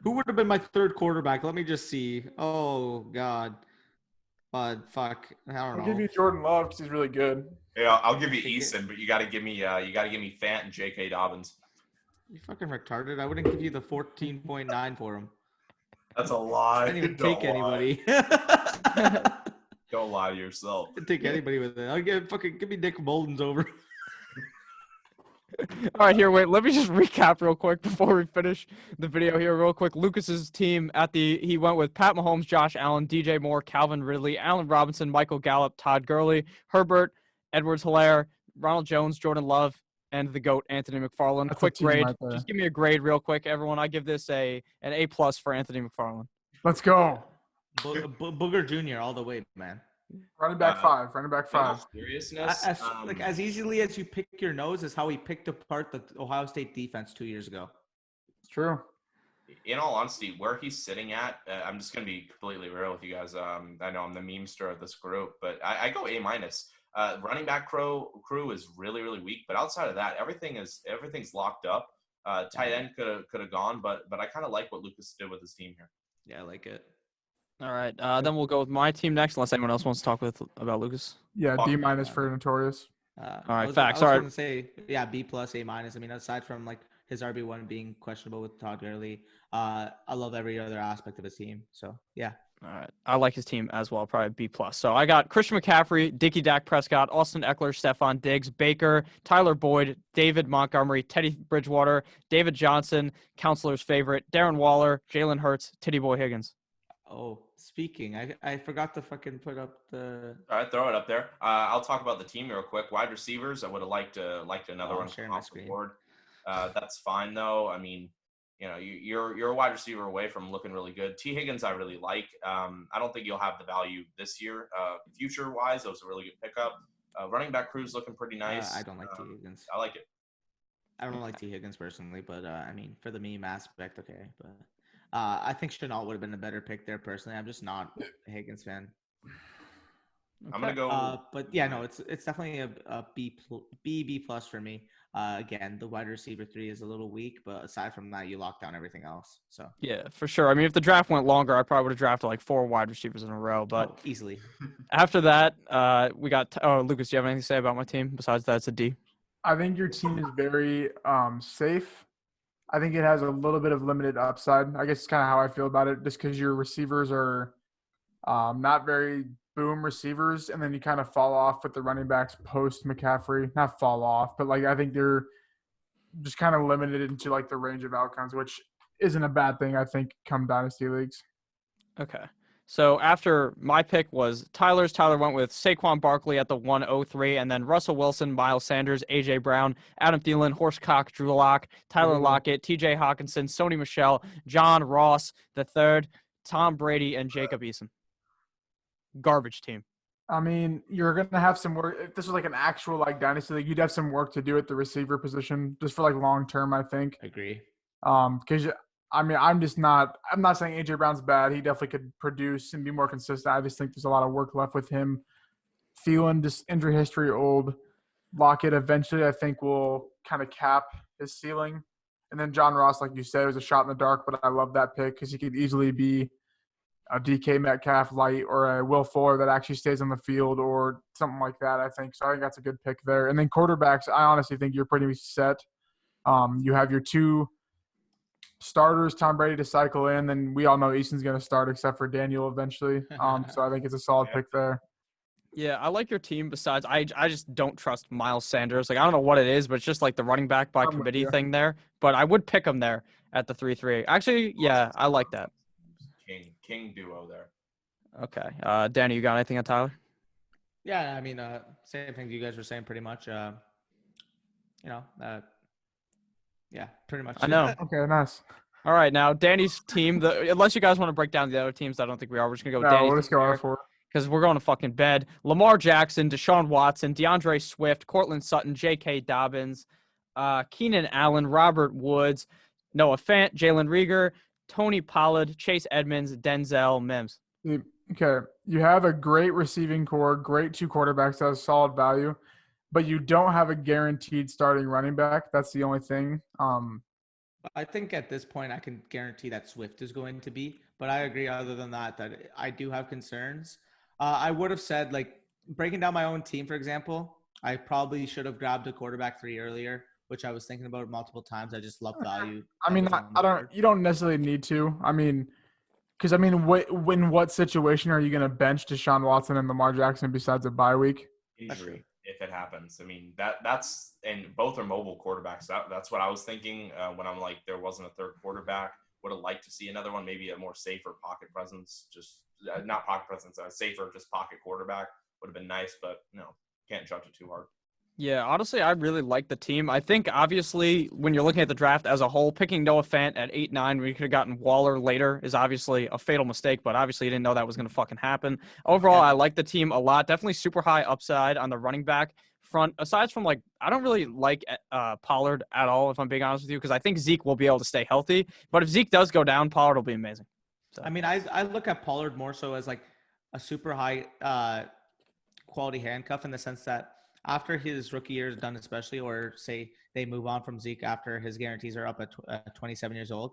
Speaker 2: who would have been my third quarterback? Let me just see. Oh god. Bud, fuck. I don't know.
Speaker 4: I'll give you Jordan Love because he's really good.
Speaker 3: Yeah, I'll give you Eason, but you got to give me Fant and J.K. Dobbins.
Speaker 2: You fucking retarded. I wouldn't give you the 14.9 for him.
Speaker 3: That's a lie.
Speaker 2: I didn't even take anybody.
Speaker 3: Don't lie to yourself.
Speaker 2: I didn't take anybody with it. I'll give me Nick Muldens over.
Speaker 1: All right, here, wait. Let me just recap real quick before we finish the video here real quick. Lucas's team he went with Pat Mahomes, Josh Allen, DJ Moore, Calvin Ridley, Allen Robinson, Michael Gallup, Todd Gurley, Herbert, Edwards-Helaire, Ronald Jones, Jordan Love, and the GOAT, Anthony McFarland.
Speaker 4: That's
Speaker 1: quick grade.
Speaker 4: Right,
Speaker 1: just give me a grade real quick, everyone. I give this an A+ for Anthony McFarland.
Speaker 4: Let's go.
Speaker 2: Booger Jr. all the way, man.
Speaker 4: Running back 5.
Speaker 3: Seriousness.
Speaker 2: As easily as you pick your nose is how he picked apart the Ohio State defense 2 years ago.
Speaker 4: It's true.
Speaker 3: In all honesty, where he's sitting at, I'm just going to be completely real with you guys. I know I'm the memester of this group, but I go A-. Running back crew is really, really weak, but outside of that, everything's locked up. Tight end could have gone, but I kind of like what Lucas did with his team here.
Speaker 2: Yeah, I like it.
Speaker 1: All right, then we'll go with my team next, unless anyone else wants to talk about Lucas.
Speaker 4: Yeah, D- for Notorious.
Speaker 1: All right, facts.
Speaker 2: I was going to say, yeah, B+, A-. I mean, aside from like his RB1 being questionable with Todd Gurley, I love every other aspect of his team. So yeah.
Speaker 1: All right, I like his team as well, probably B+. So I got Christian McCaffrey, Dickie Dak Prescott, Austin Eckler, Stephon Diggs, Baker, Tyler Boyd, David Montgomery, Teddy Bridgewater, David Johnson, Counselor's favorite, Darren Waller, Jalen Hurts, Titty Boy Higgins.
Speaker 2: Oh, speaking, I forgot to fucking put up the.
Speaker 3: All right, throw it up there. I'll talk about the team real quick. Wide receivers, I would have liked another one
Speaker 2: sharing
Speaker 3: come
Speaker 2: my
Speaker 3: off the
Speaker 2: screen.
Speaker 3: board. That's fine though. I mean, you're a wide receiver away from looking really good. T. Higgins, I really like. I don't think you'll have the value this year. Future wise, that was a really good pickup. Running back crew's looking pretty nice.
Speaker 2: I don't like T. Higgins.
Speaker 3: I like it.
Speaker 2: I don't like T. Higgins personally, but I mean, for the meme aspect, okay. But I think Chenault would have been a better pick there personally. I'm just not a Higgins fan.
Speaker 3: I'm gonna go.
Speaker 2: But yeah, no, it's definitely a B plus for me. Again, the wide receiver 3 is a little weak, but aside from that, you lock down everything else. So
Speaker 1: Yeah, for sure. I mean, if the draft went longer, I probably would have drafted like 4 wide receivers in a row. But
Speaker 2: easily.
Speaker 1: After that, we got. Oh, Lucas, do you have anything to say about my team besides that it's a D?
Speaker 4: I think your team is very safe. I think it has a little bit of limited upside. I guess it's kind of how I feel about it, just because your receivers are not very boom receivers, and then you kind of fall off with the running backs post McCaffrey. Not fall off, but like I think they're just kind of limited into like the range of outcomes, which isn't a bad thing, I think, come Dynasty leagues.
Speaker 1: Okay. So after my pick was Tyler's, Tyler went with Saquon Barkley at the 103, and then Russell Wilson, Miles Sanders, A.J. Brown, Adam Thielen, Horsecock, Drew Lock, Tyler Lockett, T.J. Hawkinson, Sony Michel, John Ross III, Tom Brady, and Jacob Eason. Garbage team.
Speaker 4: I mean, you're going to have some work. If this was like an actual like Dynasty league, you'd have some work to do at the receiver position just for like long term, I think.
Speaker 2: Agree.
Speaker 4: Because I mean, I'm not saying A.J. Brown's bad. He definitely could produce and be more consistent. I just think there's a lot of work left with him. Thielen, just injury history old. Lockett eventually, I think, will kind of cap his ceiling. And then John Ross, like you said, was a shot in the dark, but I love that pick because he could easily be a DK Metcalfe light or a Will Fuller that actually stays on the field or something like that, I think. So I think that's a good pick there. And then quarterbacks, I honestly think you're pretty set. You have your 2 starters, Tom Brady to cycle in, then we all know Easton's going to start except for Daniel eventually. So I think it's a solid pick there.
Speaker 1: Yeah, I like your team. Besides, I just don't trust Miles Sanders. Like, I don't know what it is, but it's just like the running back by committee thing there. But I would pick him there at the 3-3. Actually, yeah, I like that.
Speaker 3: King duo there.
Speaker 1: Okay. Danny, you got anything on Tyler?
Speaker 2: Yeah, I mean, same thing you guys were saying pretty much. Yeah, pretty much.
Speaker 1: I know.
Speaker 4: Okay, nice.
Speaker 1: All right, now Danny's team. Unless you guys want to break down the other teams, I don't think we are. We're just gonna go.
Speaker 4: No,
Speaker 1: Danny's
Speaker 4: we'll just go R4.
Speaker 1: because we're going to fucking bed. Lamar Jackson, Deshaun Watson, DeAndre Swift, Cortland Sutton, J.K. Dobbins, Keenan Allen, Robert Woods, Noah Fant, Jalen Reagor, Tony Pollard, Chase Edmonds, Denzel Mims.
Speaker 4: Okay, you have a great receiving core, great 2 quarterbacks that has solid value, but you don't have a guaranteed starting running back. That's the only thing.
Speaker 2: I think at this point I can guarantee that Swift is going to be, but I agree other than that I do have concerns. I would have said, like, breaking down my own team, for example, I probably should have grabbed a quarterback 3 earlier, which I was thinking about multiple times. I just love value.
Speaker 4: I mean, you don't necessarily need to. I mean, because in what situation are you going to bench Deshaun Watson and Lamar Jackson besides a bye week?
Speaker 3: Easily, if it happens. I mean, that's and both are mobile quarterbacks. That's what I was thinking when I'm like, there wasn't a third quarterback. Would have liked to see another one, maybe a more safer pocket presence, just not pocket presence, safer, just pocket quarterback would have been nice, but no, can't judge it too hard.
Speaker 1: Yeah, honestly, I really like the team. I think, obviously, when you're looking at the draft as a whole, picking Noah Fant at 8-9, we could have gotten Waller later, is obviously a fatal mistake, but obviously you didn't know that was going to fucking happen. Overall, I like the team a lot. Definitely super high upside on the running back front. Aside from, like, I don't really like Pollard at all, if I'm being honest with you, because I think Zeke will be able to stay healthy. But if Zeke does go down, Pollard will be amazing. So.
Speaker 2: I mean, I look at Pollard more so as, like, a super high quality handcuff in the sense that after his rookie year is done, especially, or say they move on from Zeke after his guarantees are up at 27 years old,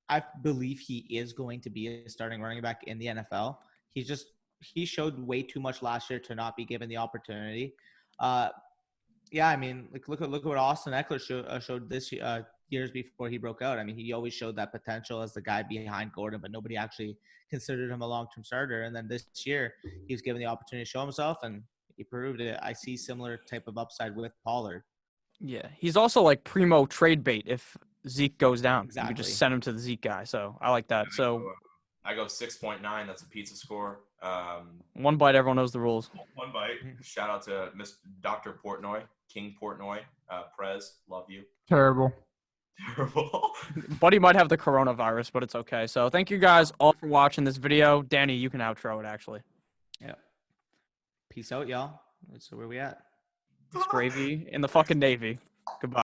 Speaker 2: I believe he is going to be a starting running back in the NFL. He showed way too much last year to not be given the opportunity. Yeah, I mean, like look at what Austin Eckler showed this years before he broke out. I mean, he always showed that potential as the guy behind Gordon, but nobody actually considered him a long-term starter. And then this year, he was given the opportunity to show himself, and he proved it. I see similar type of upside with Pollard.
Speaker 1: Yeah, he's also like primo trade bait if Zeke goes down.
Speaker 2: Exactly.
Speaker 1: You just send him to the Zeke guy. So I like that. So
Speaker 3: I go 6.9. That's a pizza score.
Speaker 1: One bite, everyone knows the rules.
Speaker 3: One bite. Shout out to Miss Dr. Portnoy, King Portnoy, Prez. Love you.
Speaker 4: Terrible.
Speaker 3: Terrible.
Speaker 1: Buddy might have the coronavirus, but it's okay. So thank you guys all for watching this video. Danny, you can outro it, actually.
Speaker 2: Yeah. Peace out, y'all. So where we at?
Speaker 1: It's gravy in the fucking Navy. Goodbye.